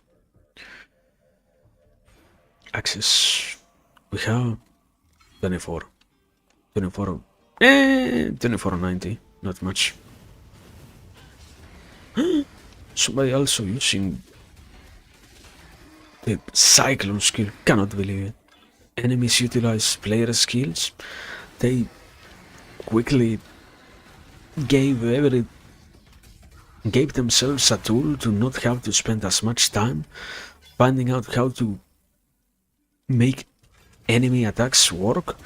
Access. We have 24. 24. 2490. Not much. Somebody also using the Cyclone skill. Cannot believe it. Enemies utilize player skills. They quickly gave themselves a tool to not have to spend as much time finding out how to make enemy attacks work.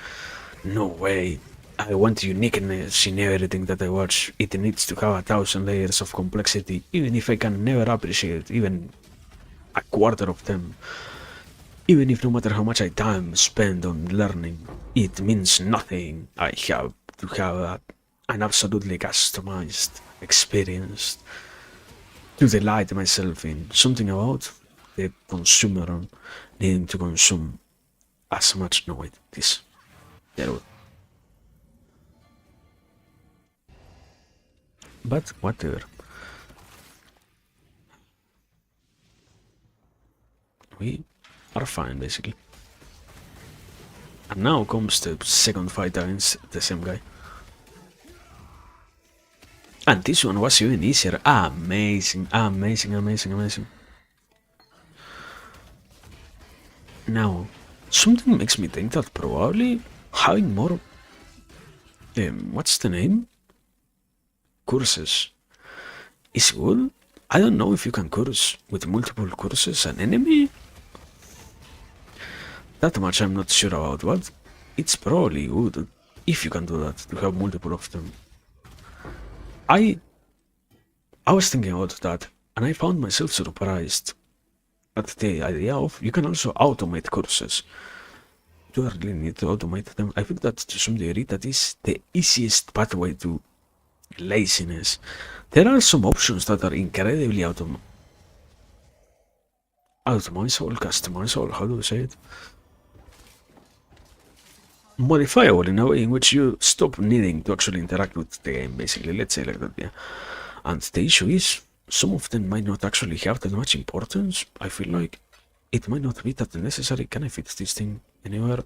No way. I want uniqueness in everything that I watch. It needs to have 1,000 layers of complexity, even if I can never appreciate even a quarter of them. Even if no matter how much I time spend on learning, it means nothing. I have to have an absolutely customized experience to delight myself in. Something about the consumer needing to consume as much. No, it is terrible. But whatever. We are fine, basically. And now comes the second fight against the same guy. And this one was even easier. Amazing, amazing, amazing, amazing. Now, something makes me think that probably having more... what's the name? Curses is good. I don't know if you can curse with multiple curses an enemy. That much I'm not sure about, but it's probably good if you can do that, to have multiple of them. I was thinking about that, and I found myself surprised at the idea of you can also automate curses. Do I really need to automate them? I think that to some degree that is the easiest pathway to laziness. There are some options that are incredibly automizable, customizable, how do you say it? Modifiable in a way in which you stop needing to actually interact with the game, basically. Let's say like that, yeah. And the issue is, some of them might not actually have that much importance. I feel like it might not be that necessary. Can I fit this thing anywhere?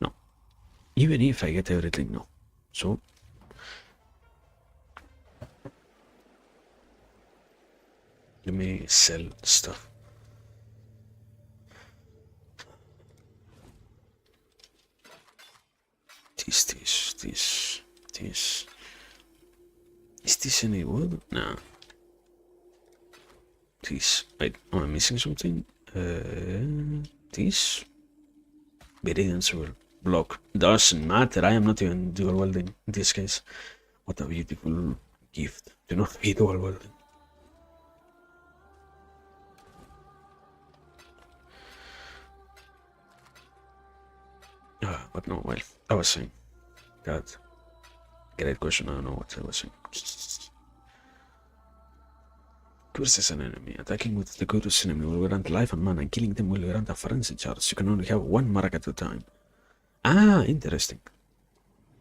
No. Even if I get everything, no. So, let me sell stuff. This. Is this any wood? No. This. Wait, am I missing something? This. Viridian sword. Block. Doesn't matter. I am not even dual welding in this case. What a beautiful gift. Do not be dual welding. But no, well, I was saying that. Great question. I don't know what I was saying. Curse is an enemy. Attacking with the Curse enemy will grant life and mana, and killing them will grant a frenzy charge. You can only have one mark at a time. Ah, interesting.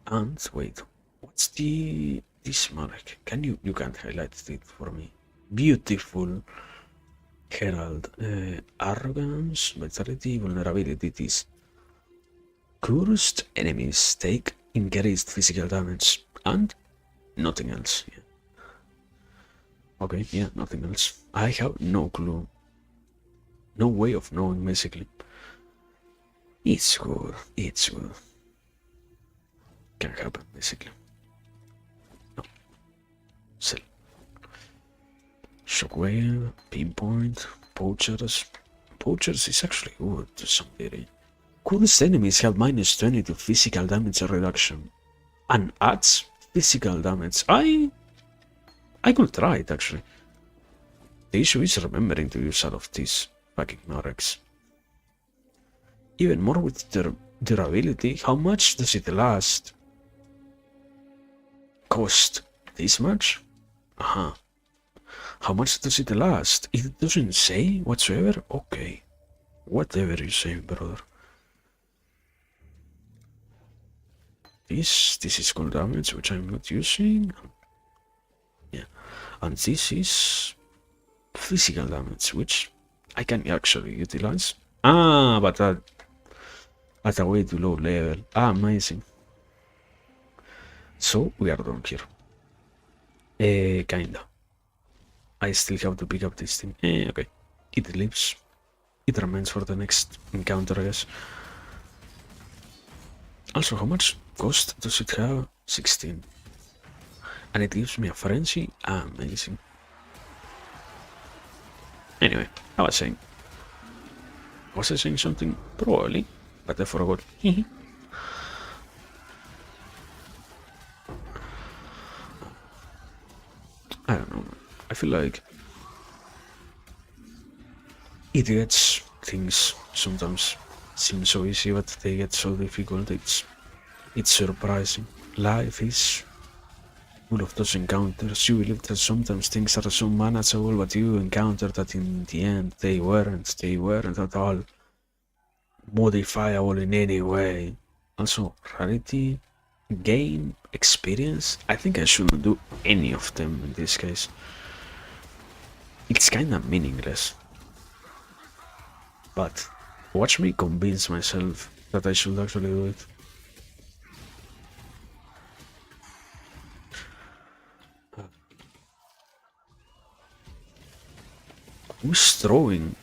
And wait, what's this mark? You can't highlight it for me. Beautiful. Herald. Arrogance, vitality, vulnerability. This. Cursed enemies take increased physical damage and nothing else. Yeah. Okay, yeah, nothing else. I have no clue. No way of knowing, basically. It's good. It's good. Can happen, basically. No. Sell. Shockwave, pinpoint, poachers. Poachers is actually good to some degree. Coolest enemies have minus 20 to physical damage reduction. And adds physical damage. I could try it actually. The issue is remembering to use all of these fucking Norex. Even more with their durability. How much does it last? Cost this much? Uh-huh. How much does it last? It doesn't say whatsoever? Okay. Whatever you say, brother. This is cool damage, which I'm not using. Yeah. And this is physical damage, which I can actually utilize. Ah, but at a way too low level. Ah, amazing. So we are done here. Kinda. I still have to pick up this thing. Okay. It lives. It remains for the next encounter, I guess. Also, how much cost does it have? 16. And it gives me a frenzy? Amazing. Anyway, I was saying. Was I saying something? Probably, but I forgot. I don't know. I feel like it gets things sometimes seem so easy, but they get so difficult. It's surprising. Life is full of those encounters. You believe that sometimes things are so manageable, but you encounter that in the end they weren't at all modifiable in any way. Also, rarity, game, experience. I think I shouldn't do any of them in this case. It's kinda meaningless. But watch me convince myself that I should actually do it. Who's throwing?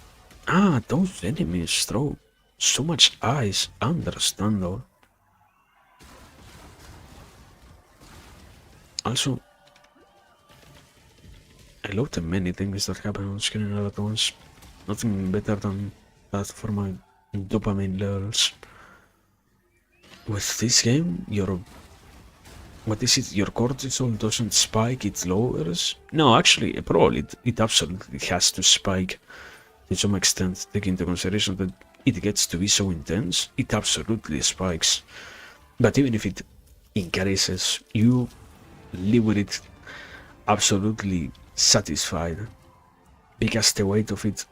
Ah, those enemies throw so much ice. Understandable. Also, I love the many things that happen on screen all at once. Nothing better than that for my dopamine levels. With this game, your cortisol doesn't spike, it lowers? No, actually, probably it absolutely has to spike to some extent, taking into consideration that it gets to be so intense, it absolutely spikes. But even if it increases, you live with it absolutely satisfied, because the weight of it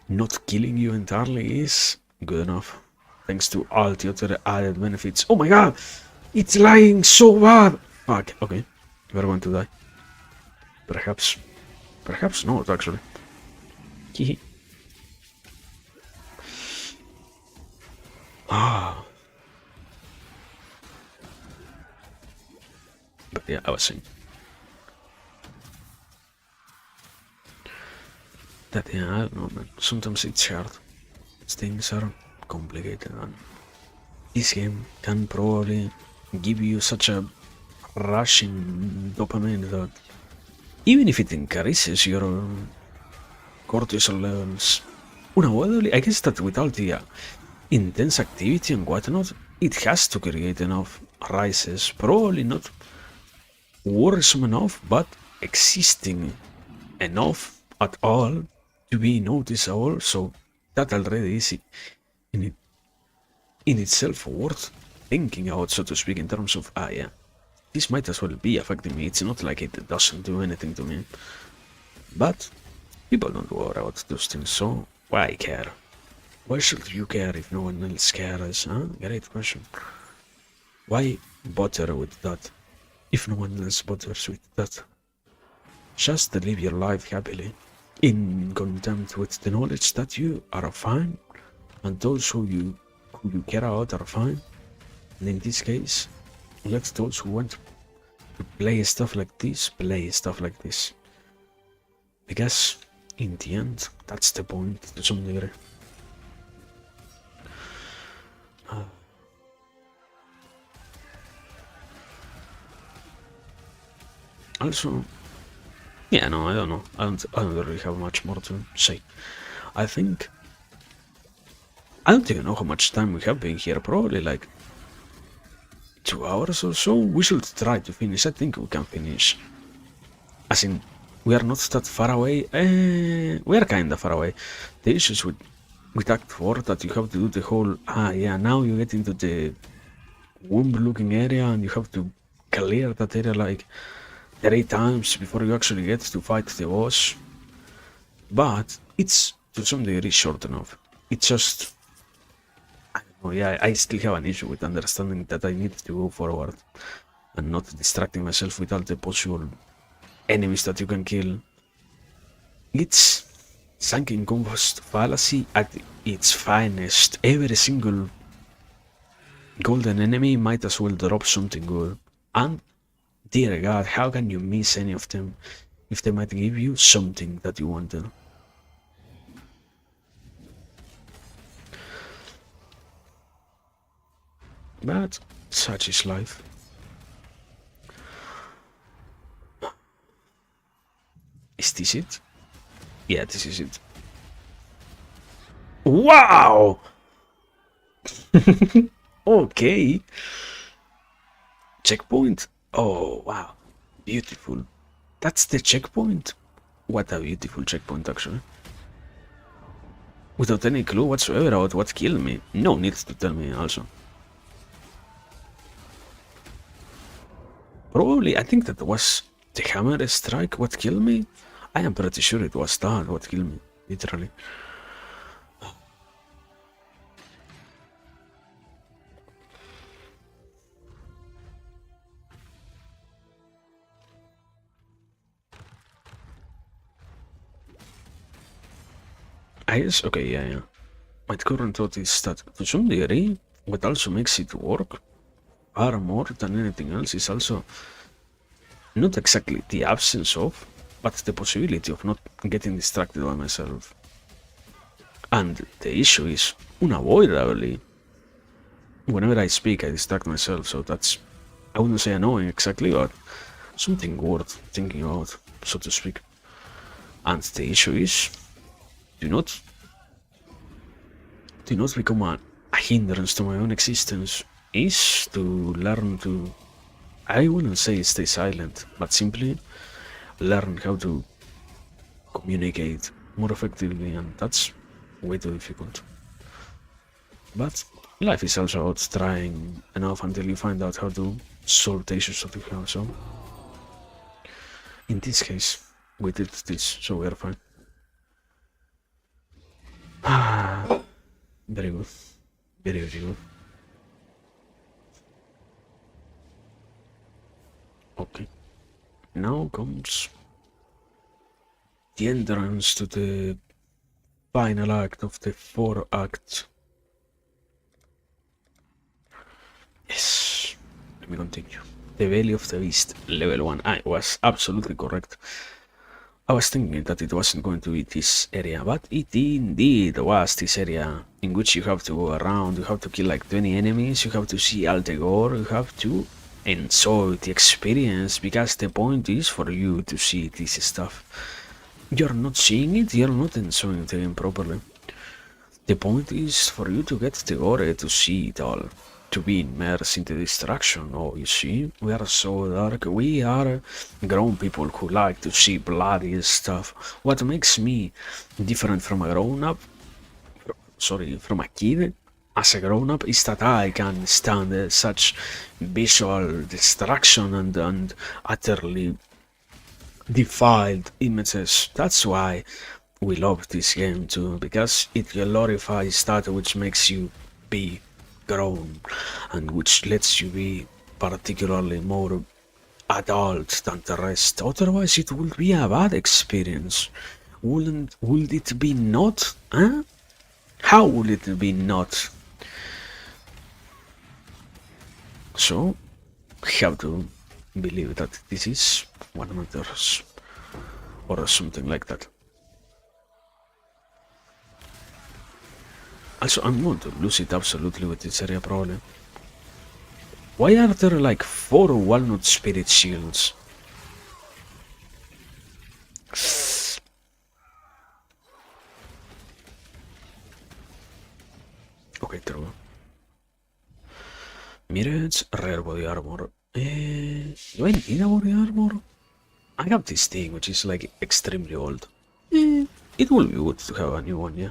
not killing you entirely is good enough, thanks to all the other added benefits. Oh my god! It's lying so bad! Fuck, okay. We're going to die. Perhaps. Perhaps not, actually. Hehe. Ah. But yeah, I was saying that, yeah, I don't know, man. Sometimes it's hard. Things are complicated, and this game can probably give you such a rushing dopamine that even if it increases your cortisol levels unavoidably, I guess that with all the intense activity and whatnot, it has to create enough rises, probably not worrisome enough, but existing enough at all to be noticeable, so that already is in, it, in itself worth thinking about, so to speak, in terms of, yeah, this might as well be affecting me. It's not like it doesn't do anything to me. But people don't worry about those things, so why care? Why should you care if no one else cares? Huh? Great question. Why bother with that if no one else bothers with that? Just live your life happily, in content with the knowledge that you are fine, and those who you care about are fine. And in this case, let those who want to play stuff like this, play stuff like this. Because in the end, that's the point to some degree. Also, yeah, no, I don't know. I don't really have much more to say. I don't even know how much time we have been here. Probably like 2 hours or so. We should try to finish. I think we can finish. As in, we are not that far away. We are kinda far away. The issues with Act 4 that you have to do the whole, yeah, now you get into the womb looking area and you have to clear that area like 3 times before you actually get to fight the boss. But it's to some degree short enough. It's just, I don't know, yeah, I still have an issue with understanding that I need to go forward and not distracting myself with all the possible enemies that you can kill. It's sunken cost fallacy at its finest. Every single golden enemy might as well drop something good. And dear God, how can you miss any of them if they might give you something that you wanted? But such is life. Is this it? Yeah, this is it. Wow! Okay. Checkpoint. Oh, wow. Beautiful. That's the checkpoint. What a beautiful checkpoint, actually. Without any clue whatsoever about what killed me. No need to tell me, also. Probably, I think that was the hammer strike what killed me. I am pretty sure it was that what killed me, literally. I guess, okay, yeah. My current thought is that to some degree, what also makes it work far more than anything else is also not exactly the absence of, but the possibility of not getting distracted by myself. And the issue is, unavoidably, whenever I speak, I distract myself, so that's, I wouldn't say annoying exactly, but something worth thinking about, so to speak. And the issue is, do not become a hindrance to my own existence, is to learn to, I wouldn't say stay silent, but simply learn how to communicate more effectively, and that's way too difficult. But life is also about trying enough until you find out how to solve the issues that you have, so in this case, we did this, so we are fine. Very good. Very, very good. Okay. Now comes the entrance to the final act of the 4 acts. Yes. Let me continue. The Belly of the Beast, level 1. I was absolutely correct. I was thinking that it wasn't going to be this area, but it indeed was this area in which you have to go around, you have to kill like 20 enemies, you have to see all the gore, you have to enjoy the experience, because the point is for you to see this stuff. You're not seeing it, you're not enjoying the game properly. The point is for you to get the glory, to see it all, to be immersed in the distraction. Oh, you see, we are so dark. We are grown people who like to see bloody stuff. What makes me different from a grown-up, sorry, from a kid, as a grown-up, is that I can stand such visual distraction and utterly defiled images. That's why we love this game too, because it glorifies that which makes you be grown and which lets you be particularly more adult than the rest. Otherwise it would be a bad experience. Would it be not? Huh? How would it be not? So we have to believe that this is what matters, or something like that. Also, I'm going to lose it absolutely with this area probably. Why are there like 4 walnut spirit shields? Okay, true. Mirage, rare body armor. Do I need a body armor? I have this thing which is like extremely old. It will be good to have a new one, yeah.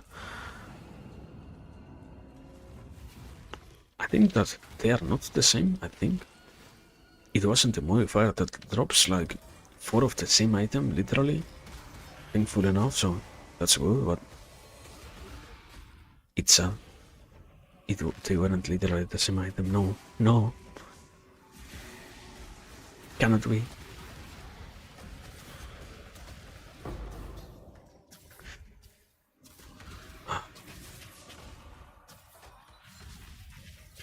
I think that they are not the same, I think. It wasn't a modifier that drops like 4 of the same item, literally. Thankful enough, so that's good, but it's they weren't literally the same item. No, no. Cannot be.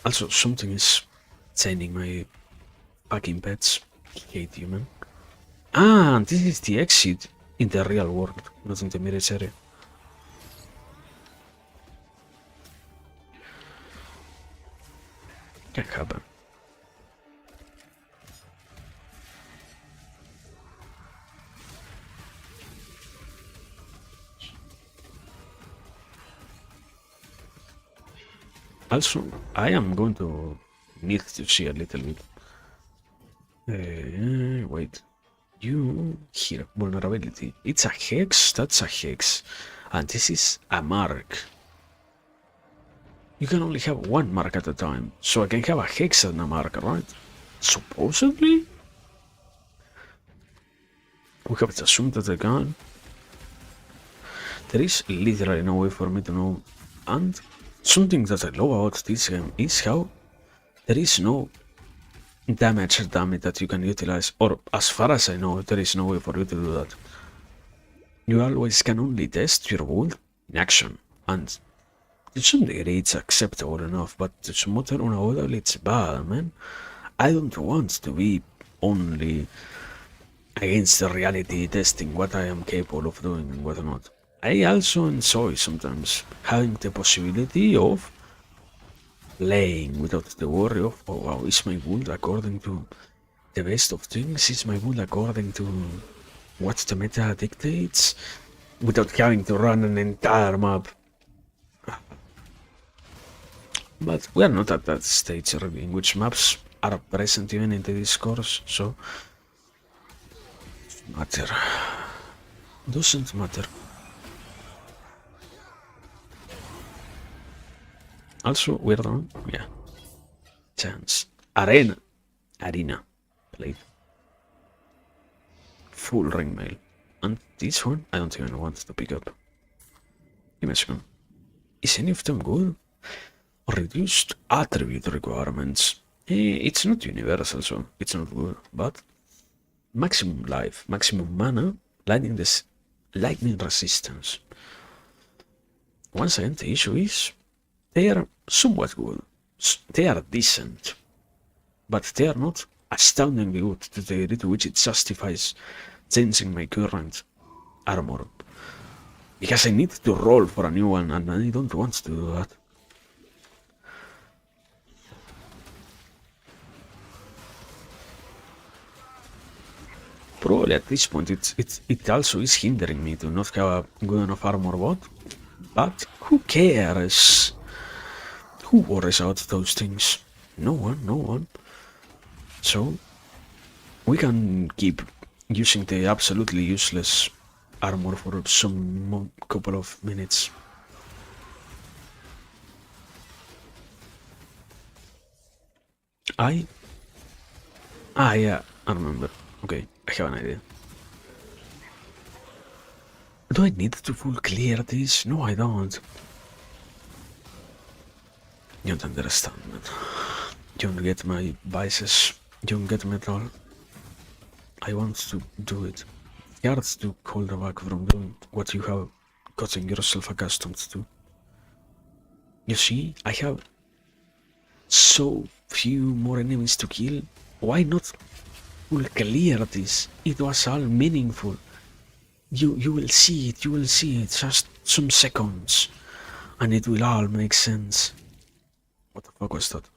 Also, something is chaining my fucking pets. Hate you, man. Ah, this is the exit in the real world, not in the mirage area. Can happen. Also, I am going to need to see a little bit. Wait. You here, vulnerability. It's a hex, that's a hex. And this is a mark. You can only have one mark at a time, so I can have a hex and a mark, right? Supposedly? We have to assume that I can. There is literally no way for me to know. And something that I love about this game is how there is no damage that you can utilize, or as far as I know, there is no way for you to do that. You always can only test your wound in action, and to some degree it's acceptable enough, but to some other level it's bad, man. I don't want to be only against the reality testing what I am capable of doing and what not. I also enjoy sometimes having the possibility of playing without the worry of, oh wow, is my build according to the best of things? Is my build according to what the meta dictates? Without having to run an entire map. But we are not at that stage in which maps are present even in the discourse, so matter. Doesn't matter. Also, we're done. Yeah. Chance. Arena. Played. Full ring mail. And this one, I don't even want to pick up. Give me a second. Is any of them good? Reduced attribute requirements. It's not universal, so it's not good. But maximum life, maximum mana, lightning resistance. Once again, the issue is they are somewhat good. They are decent, but they are not astoundingly good to the degree to which it justifies changing my current armor. Because I need to roll for a new one, and I don't want to do that. Probably at this point it also is hindering me to not have a good enough armor bot. But who cares? Who worries about those things? No one, no one. So we can keep using the absolutely useless armor for some couple of minutes. Yeah, I remember. Okay, I have an idea. Do I need to full clear this? No, I don't. You don't understand, man. You don't get my biases. You don't get me at all. I want to do it. It's hard to hold back from doing what you have gotten yourself accustomed to. You see, I have so few more enemies to kill. Why not full clear this? It was all meaningful. You will see it, you will see it, just some seconds. And it will all make sense. What the fuck was that?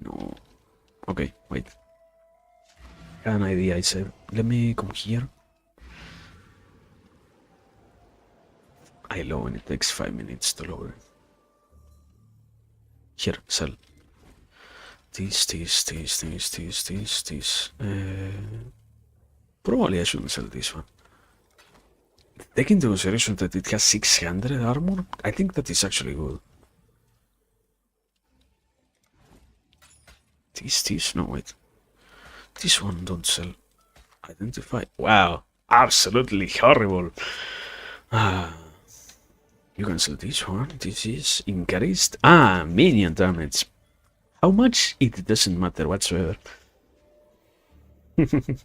No. Okay, wait. I have an idea, I said. Let me come here. I low and it takes 5 minutes to lower it. Here, sell. This. Probably I shouldn't sell this one. Take into consideration that it has 600 armor, I think that is actually good. This, no wait. This one don't sell. Identify. Wow, absolutely horrible. You can sell this one. This is increased. Minion damage. How much? It doesn't matter whatsoever. Okay,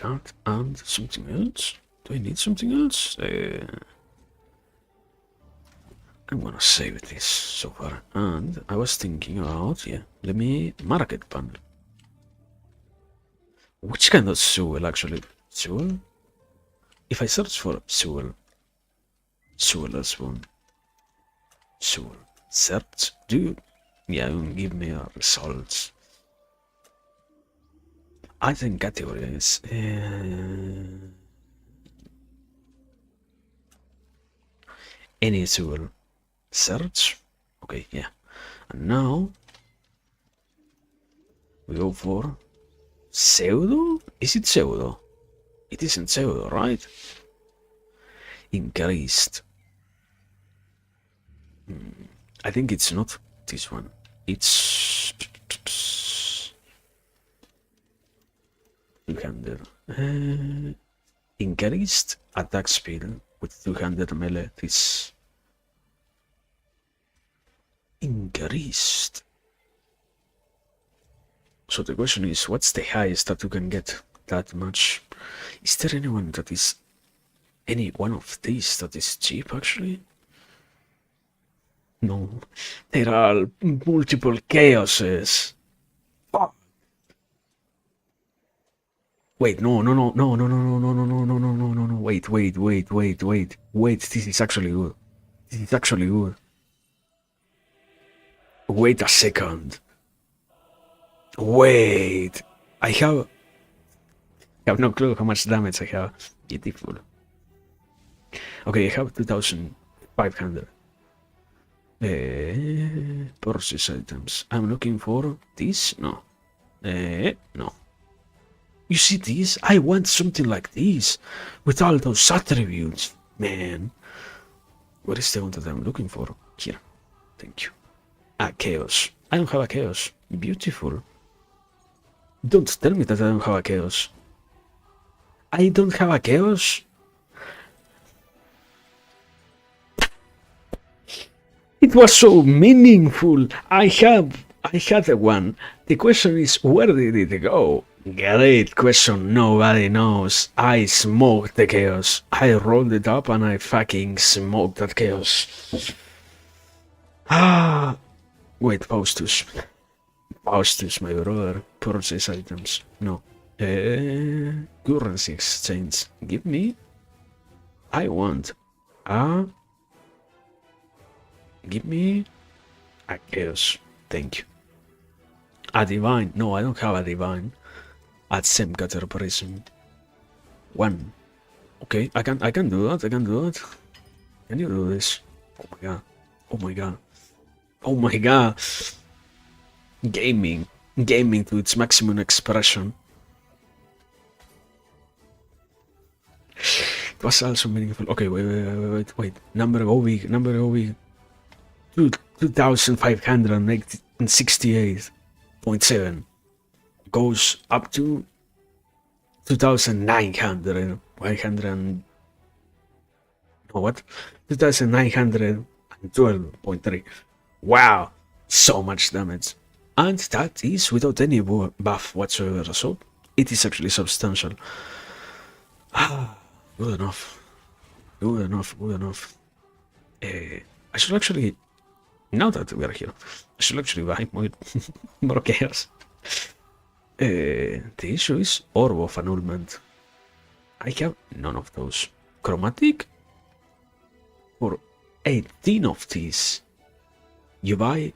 that and something else. Do I need something else? I'm gonna save this so far. And I was thinking about, yeah, let me market panel. Which kind of Sewell actually? Sewell? If I search for Sewell, that's one. Sewell. Search, do yeah, give me results. I think categories. Any Sewell. Search. Okay, yeah. And now we go for pseudo? Is it pseudo? It isn't pseudo, right? Increased. I think it's not this one. It's 200. Increased attack speed with 200 melee. This increased. So the question is, what's the highest that you can get that much? Is there anyone that is any one of these that is cheap actually? No, there are multiple chaoses. Fuck. Wait, no, wait, this is actually good. This is actually good. Wait a second. Wait, I have no clue how much damage I have. Beautiful. Okay, I have 2,500. Purchase items. I'm looking for this? No. No. You see this? I want something like this. With all those attributes. Man. What is the one that I'm looking for? Here. Thank you. Chaos. I don't have a chaos. Beautiful. Don't tell me that I don't have a chaos. I don't have a chaos? It was so meaningful. I had a one. The question is, where did it go? Great question, nobody knows. I smoked the chaos. I rolled it up and I fucking smoked that chaos. Wait, Faustus, my brother. Purchase items. No. Currency exchange. Give me. I want a Give me a chaos. Thank you. A divine. No, I don't have a divine. At same gutter prism. One. Okay, I can do that. I can do that. Can you do this? Oh my god. Oh my god. Oh my god. Gaming. Gaming to its maximum expression. It was also meaningful. Okay, wait. Number OV. 2568.7 goes up to 2900. 2912.3. Wow, so much damage. And that is without any buff whatsoever, so it is actually substantial. Good enough. I should actually, now that we are here, I should actually buy more chaos. The issue is Orb of Annulment. I have none of those. Chromatic? For 18 of these, you buy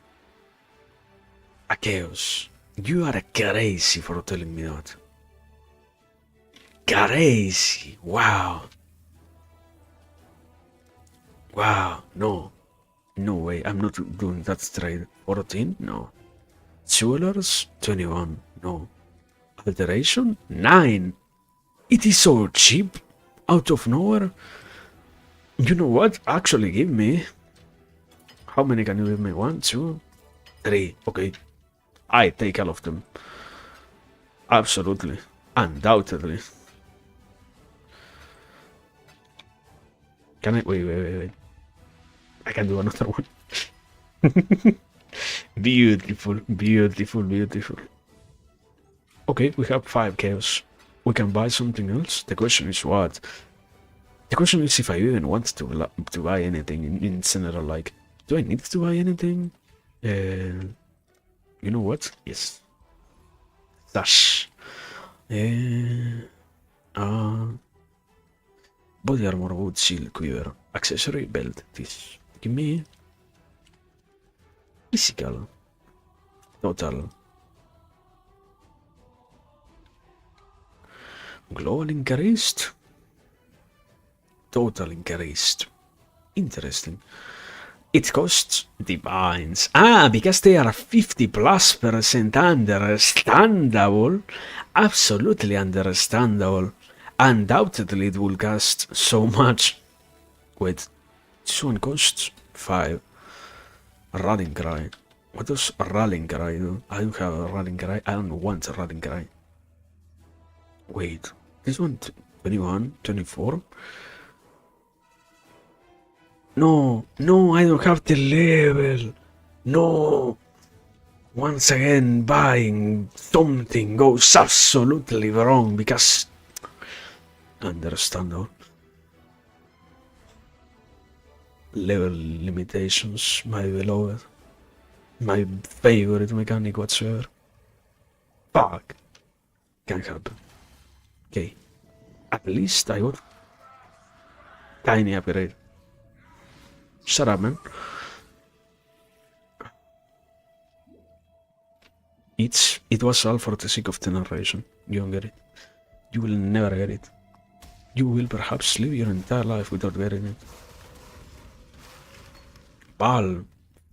a chaos. You are crazy for telling me that. Crazy. Wow. No way, I'm not doing that trade. 14? No. Jewelers? 21? No. Alteration? 9. It is so cheap, out of nowhere. You know what? Actually give me... How many can you give me? 1, 2, 3. Okay. I take all of them. Absolutely. Undoubtedly. Can I... Wait. I can do another one. Beautiful. Okay, we have 5 chaos. We can buy something else. The question is what? The question is if I even want to buy anything in general. Like, do I need to buy anything? You know what? Yes. Dash. Body armor, wood, shield, quiver, accessory, belt. This. Give me physical. Total. Global increased. Total increased. Interesting. It costs divines. Because they are 50+% understandable. Absolutely understandable. Undoubtedly it will cost so much. Wait, this one costs 5. Rallying cry. What does rallying cry do? I don't have a rallying cry. I don't want a rallying cry. Wait, this one 21, 24? No, I don't have the level. No. Once again, buying something goes absolutely wrong because... Understandable. Level limitations, my beloved. My favorite mechanic whatsoever. Fuck. Can't happen. Okay. At least I got tiny upgrade. Shut up, man. It was all for the sake of the narration. You don't get it. You will never get it. You will perhaps live your entire life without getting it. Ball,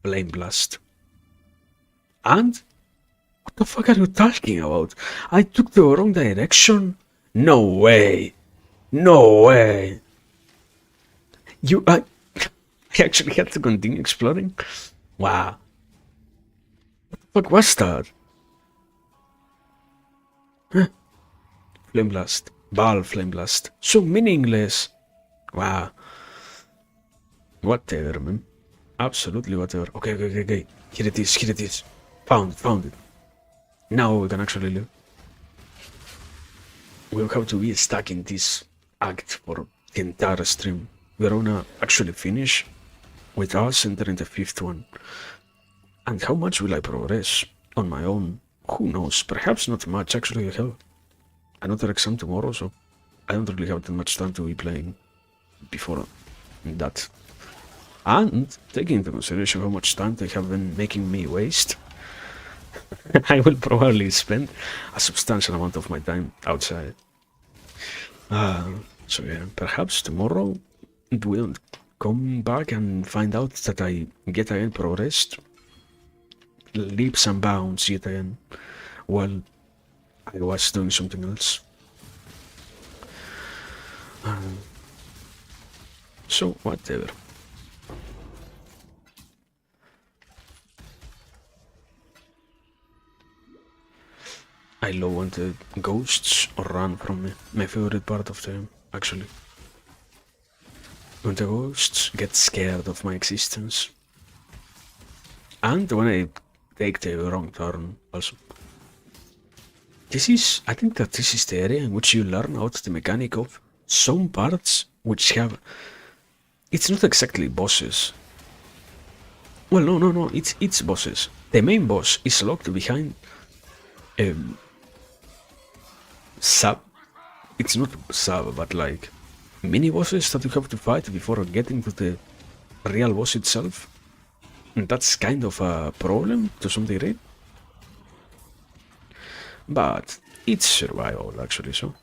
Flame Blast. And? What the fuck are you talking about? I took the wrong direction? No way. I actually had to continue exploring? Wow. What the fuck was that? Huh? Flame Blast. Ball Flame Blast. So meaningless. Wow. Whatever, man. Absolutely whatever. Okay. Here it is. Found it. Now we can actually live. We'll have to be stuck in this act for the entire stream. We're gonna actually finish with us entering the 5th one. And how much will I progress on my own? Who knows? Perhaps not much. Actually, I have another exam tomorrow, so I don't really have that much time to be playing before that. And taking into consideration how much time they have been making me waste, I will probably spend a substantial amount of my time outside. So yeah, perhaps tomorrow we'll come back and find out that I yet again progressed leaps and bounds yet again while I was doing something else. So whatever. I love when the ghosts run from me. My favorite part of the game, actually. When the ghosts get scared of my existence. And when I take the wrong turn, also. I think that this is the area in which you learn out the mechanic of some parts which have, it's not exactly bosses. Well, no, it's bosses. The main boss is locked behind sub, it's not sub, but like mini bosses that you have to fight before getting to the real boss itself. And that's kind of a problem to some degree. But it's survival actually, so.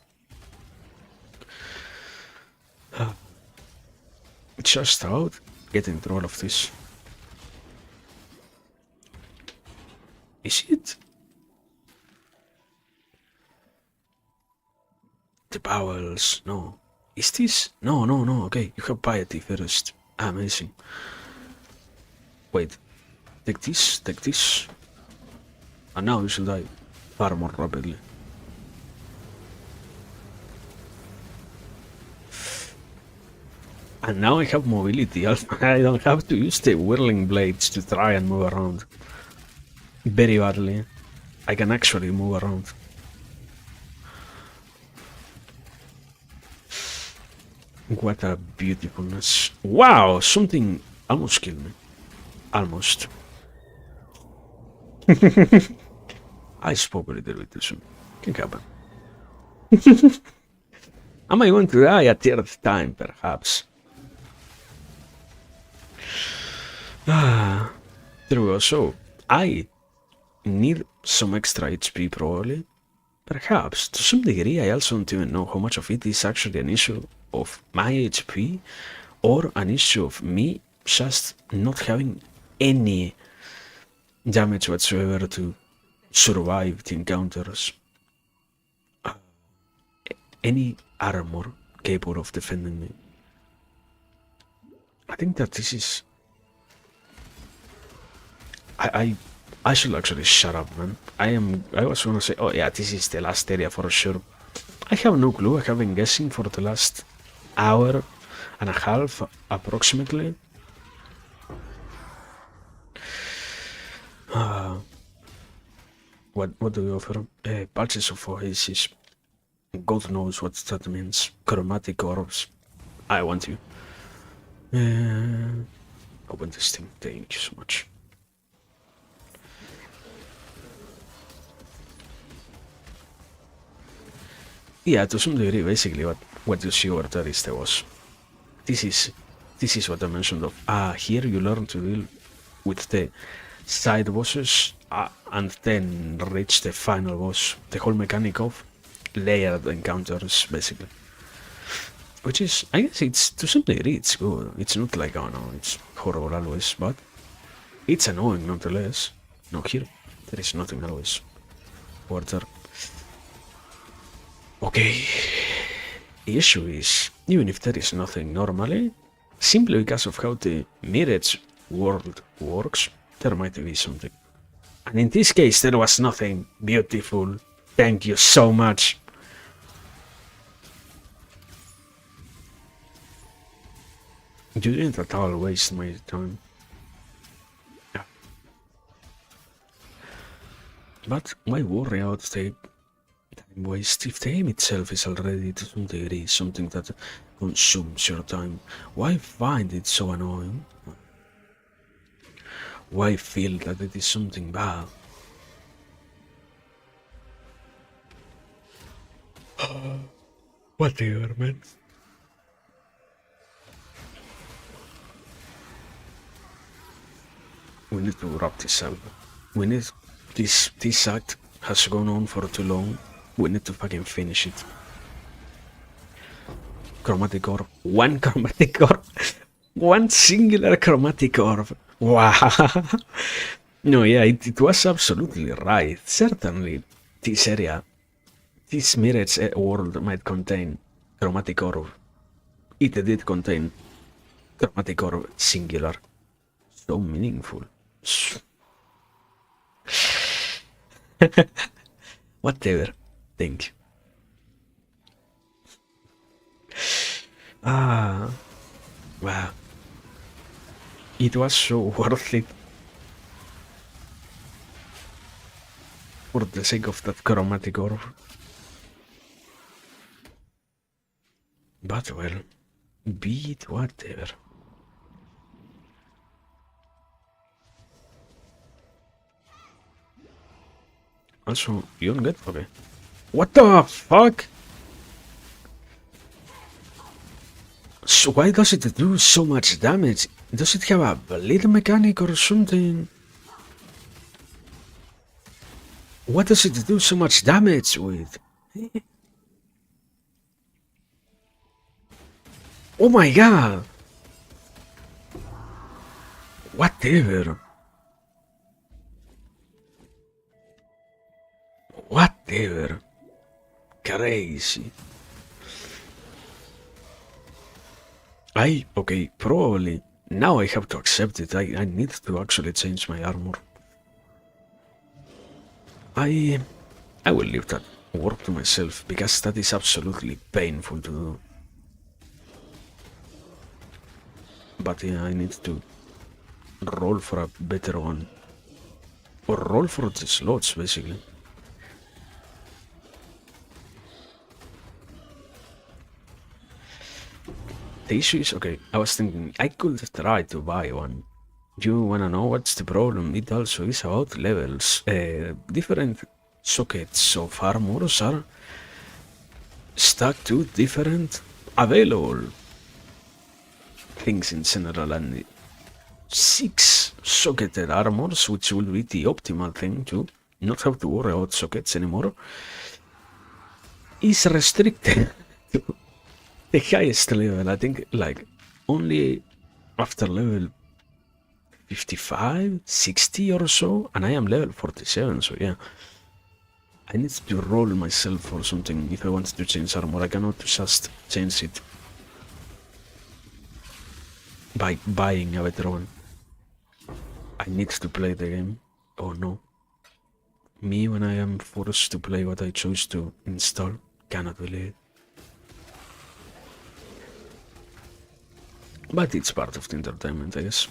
Just about getting through all of this. Is it? The bowels, no. Is this? No, okay, you have piety first. Amazing. Wait, take this. And now you should die far more rapidly. And now I have mobility, I don't have to use the whirling blades to try and move around. Very badly. I can actually move around. What a beautifulness. Wow, something almost killed me. Almost. I spoke a little bit too soon. Can happen. Am I going to die a third time, perhaps? There we go. So, I need some extra HP, probably. Perhaps, to some degree, I also don't even know how much of it is actually an issue of my HP or an issue of me just not having any damage whatsoever to survive the encounters. Any armor capable of defending me. I think that this is... I should actually shut up, man. I was gonna say, oh yeah, this is the last area for sure. I have no clue. I have been guessing for the last hour and a half, approximately. What do we offer? Patches of oasis. God knows what that means. Chromatic orbs. I want you. Open this thing. Thank you so much. Yeah, to some degree, basically, what you see over there is the boss. This is what I mentioned of. Here you learn to deal with the side bosses and then reach the final boss. The whole mechanic of layered encounters, basically. Which is, I guess it's, to some degree, it's good. It's not like, oh no, it's horrible always, but it's annoying nonetheless. No, here, there is nothing always. Water. Okay. The issue is, even if there is nothing normally, simply because of how the mirage world works, there might be something. And in this case, there was nothing. Beautiful. Thank you so much. You didn't at all waste my time. Yeah. But why worry about the time waste if the game itself is already to some degree something that consumes your time? Why find it so annoying? Why feel that it is something bad? Whatever, man. We need to wrap this up. We need... This act has gone on for too long. We need to fucking finish it. Chromatic orb. One chromatic orb. One singular chromatic orb. Wow. No, yeah, it was absolutely right. Certainly, this area, this mirage world might contain chromatic orb. It did contain chromatic orb singular. So meaningful. Whatever. Thank you. Ah, wow. It was so worth it. For the sake of that chromatic orb. But well, be it whatever. Also, you don't get okay. What the fuck? So why does it do so much damage? Does it have a bleed mechanic or something? What does it do so much damage with? Oh my god! Whatever. Whatever. Crazy. Okay, probably. Now I have to accept it. I need to actually change my armor. I will leave that work to myself, because that is absolutely painful to do. But yeah, I need to roll for a better one. Or roll for the slots, basically. The issue is, okay, I was thinking I could try to buy one. You wanna know what's the problem? It also is about levels. Different sockets of armors are stuck to different available things in general, and 6 socketed armors, which will be the optimal thing to not have to worry about sockets anymore, is restricted to the highest level. I think like only after level 55, 60 or so, and I am level 47, so yeah. I need to roll myself for something if I want to change armor. I cannot just change it by buying a better one. I need to play the game. Oh no. Me when I am forced to play what I chose to install. Cannot believe it. But it's part of the entertainment, I guess.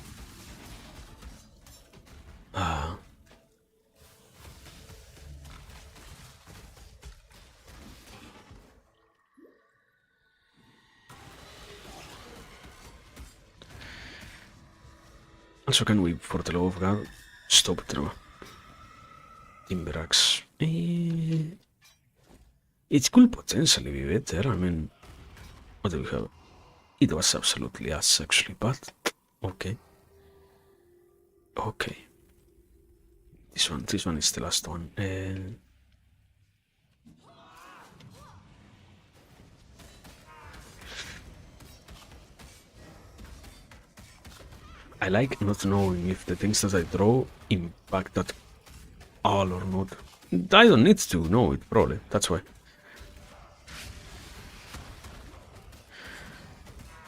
Also, can we, for the love of God, stop through Timber Axe? It could potentially be better. I mean, what do we have? It was absolutely ass, actually, but okay. Okay. This one is the last one. I like not knowing if the things that I draw impact that all or not. I don't need to know it, probably. That's why.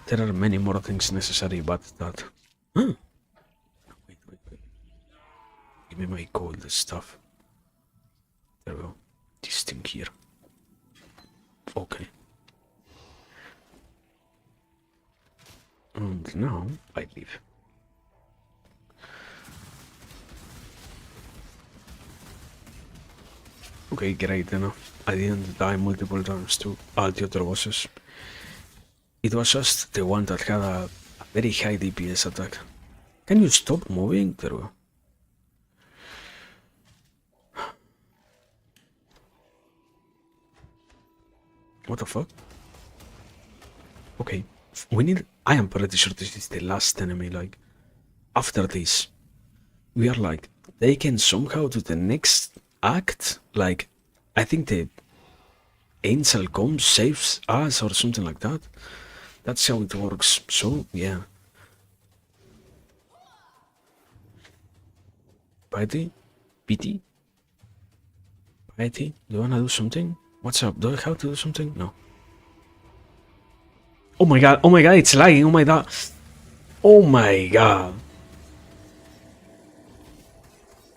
There are many more things necessary, but that... Huh? Wait. Give me my gold stuff. There we go. This thing here. Okay. And now I leave. Okay, great enough. I didn't die multiple times to all the other bosses. It was just the one that had a very high DPS attack. Can you stop moving? There we go. What the fuck? Okay, we need... I am pretty sure this is the last enemy, like... After this, we are like taken somehow to the next act. Like, I think the angel comes, saves us, or something like that. That's how it works. So, yeah. Piety? Pity? Piety? Do you wanna do something? What's up? Do I have to do something? No. Oh my god, it's lagging, oh my god. Oh my god.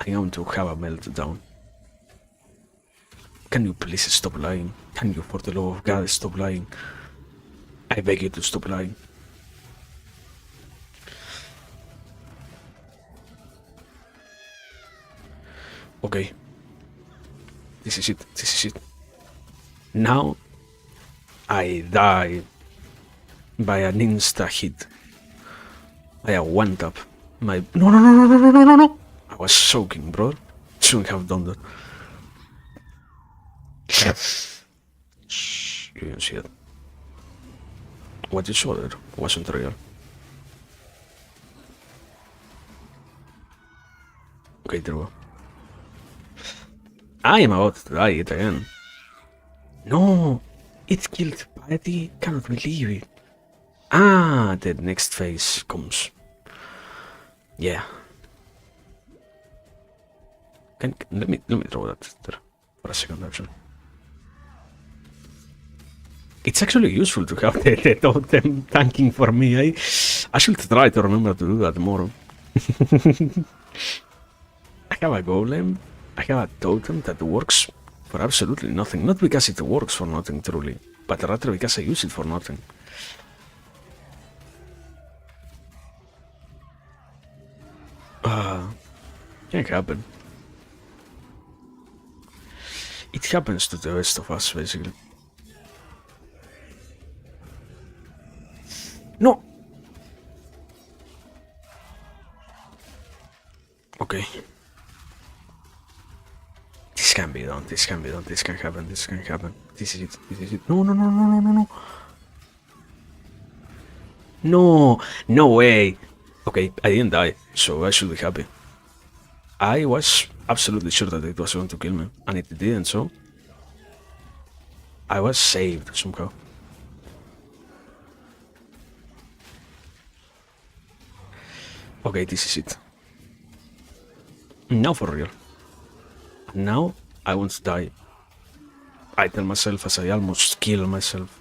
I'm going to have a meltdown. Can you please stop lying? Can you, for the love of God, stop lying? I beg you to stop lying. Okay. This is it. This is it. Now I die by an insta hit. I have one tap. My no. I was soaking, bro. Shouldn't have done that. Shh, you didn't see it. What you saw there wasn't real. Okay, there we go. I am about to die it again. No! It killed Patty. Cannot believe it. Ah, the next phase comes. Yeah. Let me throw that there for a second actually. It's actually useful to have the totem tanking for me. I should try to remember to do that more. I have a golem. I have a totem that works for absolutely nothing. Not because it works for nothing truly, but rather because I use it for nothing. Can't happen. It happens to the rest of us, basically. No! Okay. This can be done, this can be done, this can happen, this can happen. This is it, this is it. No. No, no way. Okay, I didn't die, so I should be happy. I was absolutely sure that it was going to kill me, and it didn't, so I was saved somehow. Okay, this is it. Now for real. Now I want to die. I tell myself as I almost kill myself.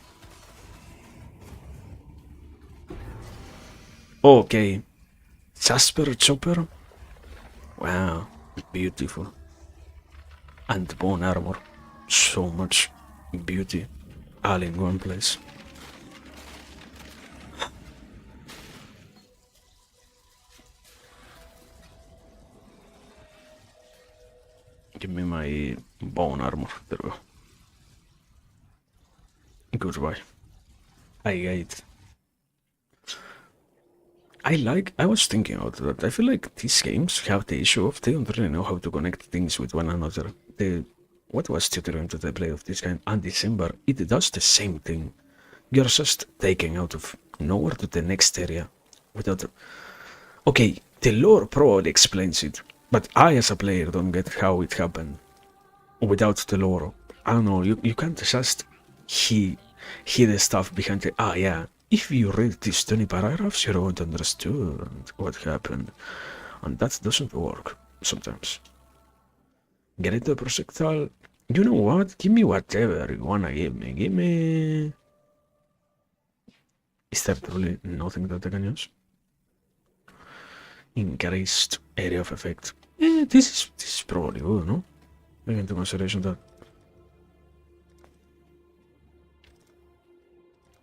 Okay. Jasper Chopper? Wow, beautiful. And bone armor. So much beauty. All in one place. Give me my bone armor. There we go. Goodbye. I ate. I was thinking about that. I feel like these games have the issue of they don't really know how to connect things with one another. What was Tutor going to play of this game? And December, it does the same thing. You're just taken out of nowhere to the next area without. Okay, the lore probably explains it, but I as a player don't get how it happened without the lore. I don't know, you can't just hear the stuff behind the. Ah, yeah. If you read these 20 paragraphs, you're going to understand what happened. And that doesn't work sometimes. Get it the projectile? You know what? Give me whatever you wanna give me. Give me. Is there truly nothing that I can use? Increased area of effect. This is probably good, no? Take into consideration that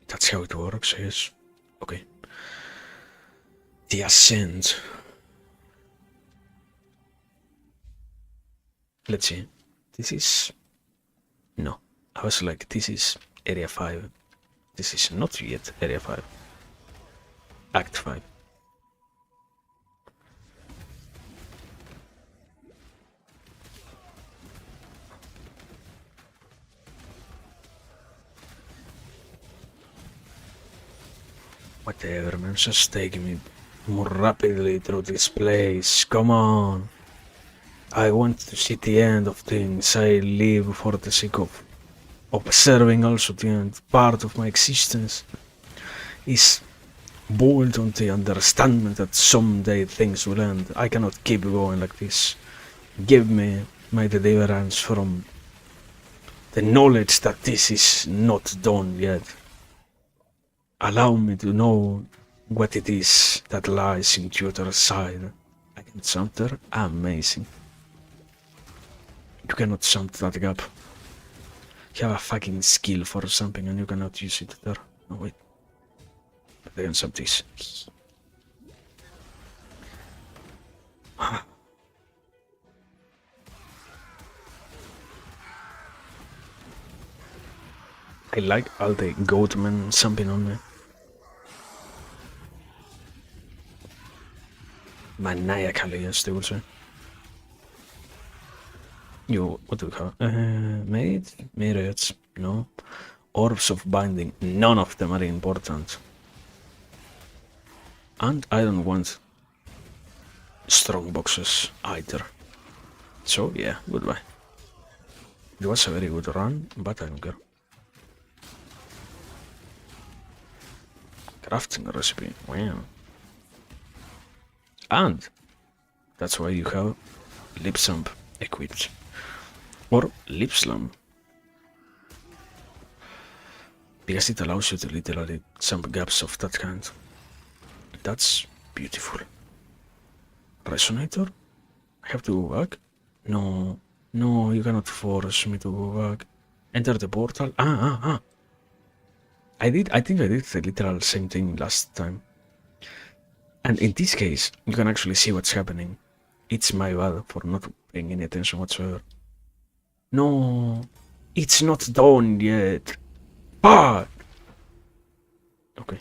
that's how it works, yes. Okay. The Ascent. Let's see. This is. No. I was like, this is Area 5. This is not yet Area 5. Act 5. Whatever, man, just take me more rapidly through this place. Come on. I want to see the end of things. I live for the sake of observing also the end. Part of my existence is boiled on the understanding that someday things will end. I cannot keep going like this. Give me my deliverance from the knowledge that this is not done yet. Allow me to know what it is that lies in the other side. I can jump there? Amazing. You cannot jump that gap. You have a fucking skill for something and you cannot use it there. No, wait. But I can jump this. I like all the goatmen jumping on me. Maniacally, yes, they would say. What do we have? Mirage, no. Orbs of binding, none of them are important. And I don't want strong boxes either. So yeah, goodbye. It was a very good run, but I don't care. Crafting recipe, wow. And that's why you have lip slam equipped. Or lip slam. Because it allows you to literally jump gaps of that kind. That's beautiful. Resonator? I have to go back? No, you cannot force me to go back. Enter the portal? I think I did the literal same thing last time. And in this case, you can actually see what's happening. It's my bad for not paying any attention whatsoever. No, it's not done yet. Fuck! Okay.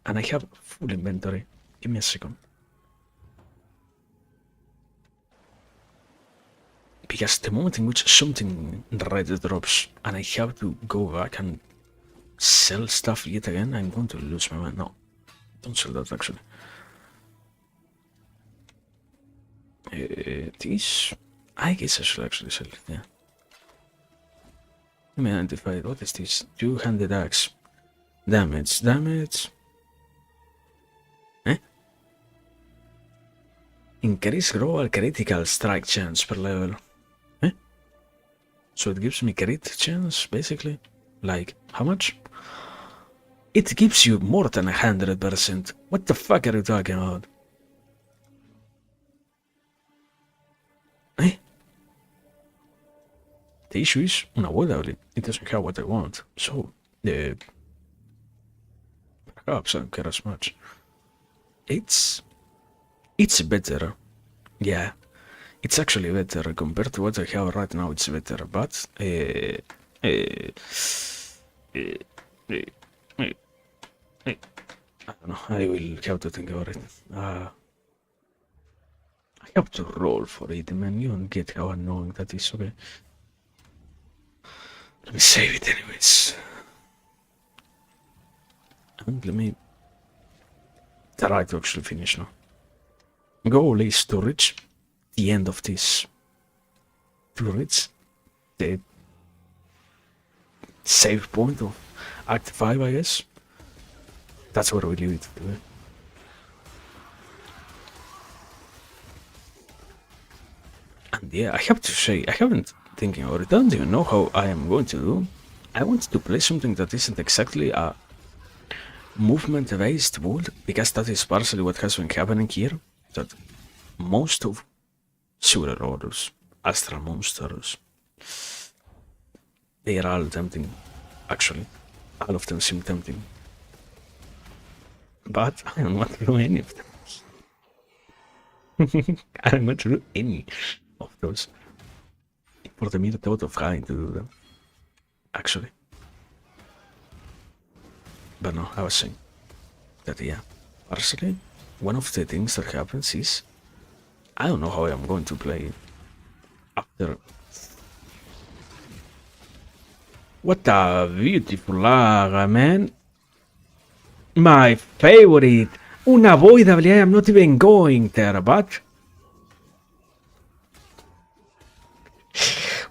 And I have full inventory. Give me a second. Because the moment in which something red drops and I have to go back and sell stuff yet again, I'm going to lose my mind. No, don't sell that actually. This, I guess I should actually sell it, yeah. Let me identify it. What is this? Two-handed axe. Damage. Increase global critical strike chance per level. So it gives me crit chance, basically. Like, how much? It gives you more than 100%. What the fuck are you talking about? The issue is, unavoidably, it doesn't have what I want. So, perhaps I don't care as much. It's better. Yeah. It's actually better compared to what I have right now. It's better, but I don't know. I will have to think about it. I have to roll for it, man. You don't get how annoying that is. Okay. Let me save it anyways. And let me try to actually finish now. Goal is to reach the end of this. To reach the save point of Act 5, I guess. That's where we leave it today. And yeah, I have to say, I haven't thinking about it. I don't even know how I am going to do. I want to play something that isn't exactly a movement-based build, because that is partially what has been happening here. That most of Super Orders, Astral Monsters, they are all tempting, actually. All of them seem tempting. But I don't want to do any of them. I don't want to do any of those. For the mere thought of trying to do them. Actually. But no, I was saying that, yeah, partially, one of the things that happens is, I don't know how I'm going to play after. What a beautiful lava, man. My favorite. Unavoidably, I am not even going there, but...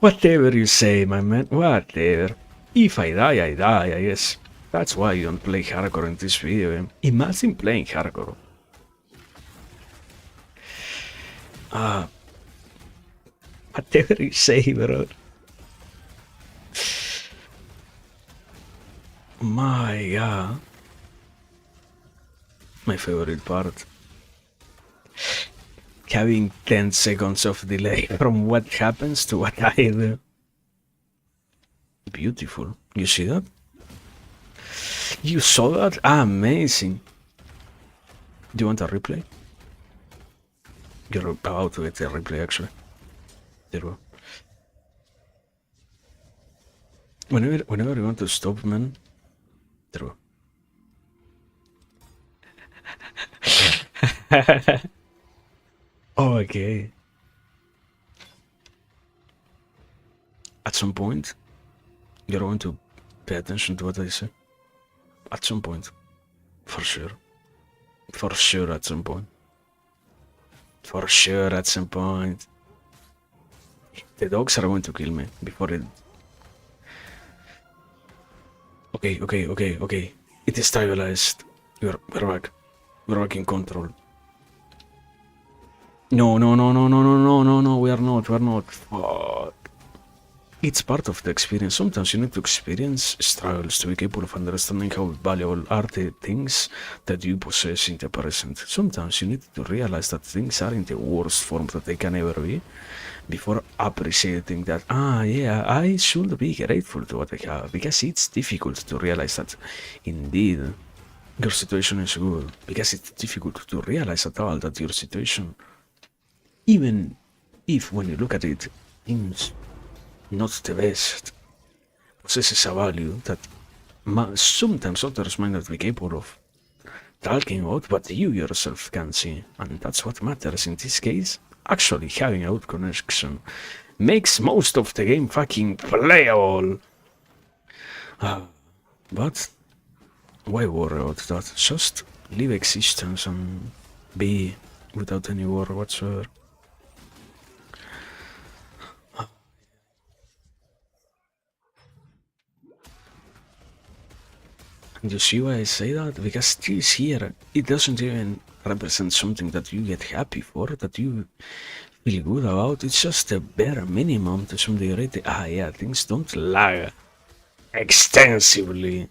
Whatever you say, my man, whatever. If I die, I die, I guess. That's why you don't play hardcore in this video game. Imagine playing hardcore. Whatever you say, bro. My god. My favorite part. Having 10 seconds of delay from what happens to what I do. Beautiful. You see that? You saw that? Amazing. Do you want a replay? You're about to get a replay, actually. There we go. Whenever you want to stop, man. There we go. Oh, okay. At some point, you're going to pay attention to what I say. At some point. For sure. For sure at some point. For sure at some point. The dogs are going to kill me before it... Okay. It is stabilized. We're back. We're back in control. No, we are not. Fuck. It's part of the experience. Sometimes you need to experience struggles to be capable of understanding how valuable are the things that you possess in the present. Sometimes you need to realize that things are in the worst form that they can ever be before appreciating that, yeah, I should be grateful to what I have, because it's difficult to realize that indeed your situation is good, because it's difficult to realize at all that your situation, even if when you look at it, seems not the best, possesses a value that sometimes others might not be capable of talking about, but you yourself can see, and that's what matters in this case. Actually, having a good connection makes most of the game fucking playable. But why worry about that? Just live existence and be without any worry whatsoever. And you see why I say that? Because this here, it doesn't even represent something that you get happy for, that you feel good about. It's just a bare minimum to some degree. Yeah, things don't lag extensively.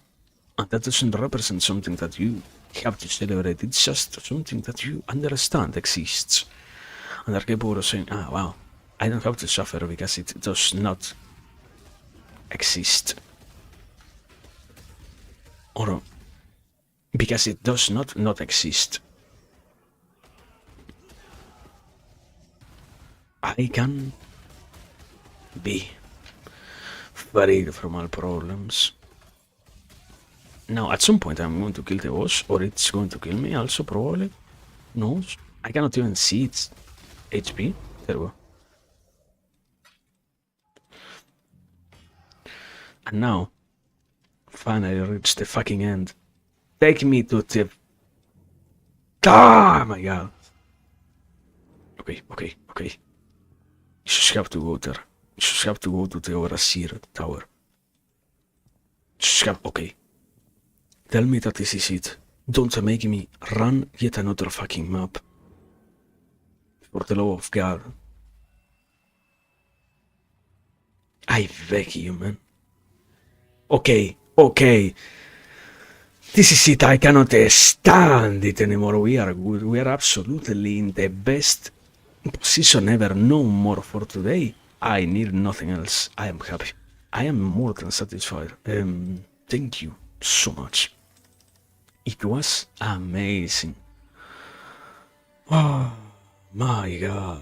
And that doesn't represent something that you have to celebrate. It's just something that you understand exists. And are capable of saying, wow, I don't have to suffer because it does not exist. Or because it does not exist. I can be freed from all problems. Now, at some point I'm going to kill the boss, or it's going to kill me also, probably. No, I cannot even see its HP. There we go. And now, finally reached the fucking end. Take me to the... Ah, my god. Okay. You just have to go there. You just have to go to the Overseer Tower. Just have... Okay. Tell me that this is it. Don't make me run yet another fucking map. For the love of God. I beg you, man. Okay. This is it. I cannot stand it anymore. We are good. We are absolutely in the best position ever. No more for today. I need nothing else. I am happy. I am more than satisfied. Thank you so much. It was amazing. Oh, my god.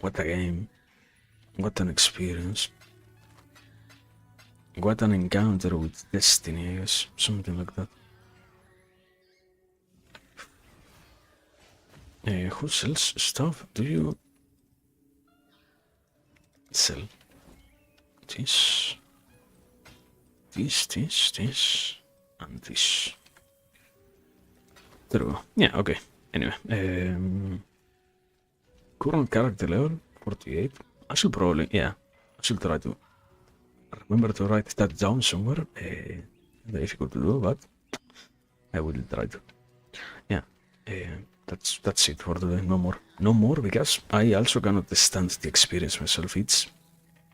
What a game. What an experience. What an encounter with destiny, I guess. Something like that. Who sells stuff? Do you sell this? and this. There we go. Yeah, okay. Anyway, current character level 48. I should probably, yeah, I should try to remember to write that down somewhere. Difficult to do, but I will try to. Yeah, that's it for today. No more, because I also cannot stand the experience myself. It's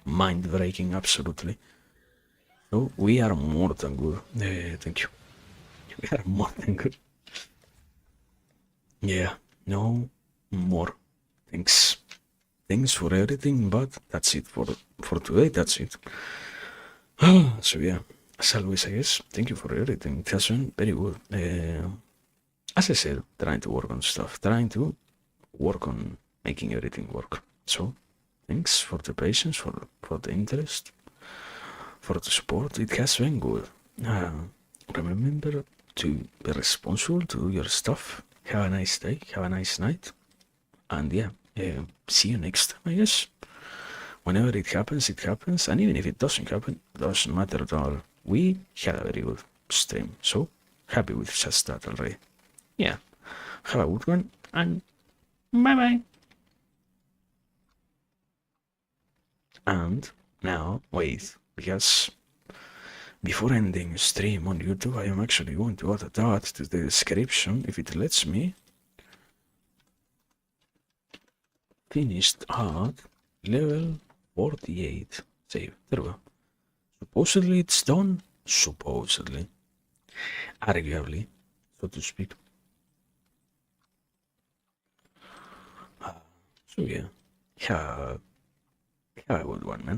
mind breaking, absolutely. So we are more than good. Thank you. We are more than good. Yeah, no more. Thanks. Thanks for everything, but that's it for today. That's it. So yeah, as always, I guess. Thank you for everything. It has been very good. As I said, trying to work on stuff, trying to work on making everything work. So thanks for the patience, for the interest, for the support. It has been good. Remember to be responsible, to do your stuff. Have a nice day. Have a nice night. And yeah, see you next time, I guess. Whenever it happens, it happens. And even if it doesn't happen, it doesn't matter at all. We had a very good stream. So happy with just that already. Yeah. Have a good one. And bye bye. And now, wait, because before ending stream on YouTube, I am actually going to add that to the description, if it lets me. Finished at level 48. Save. There we go. Supposedly it's done. Supposedly. Arguably, so to speak. So yeah. Have a good one, man.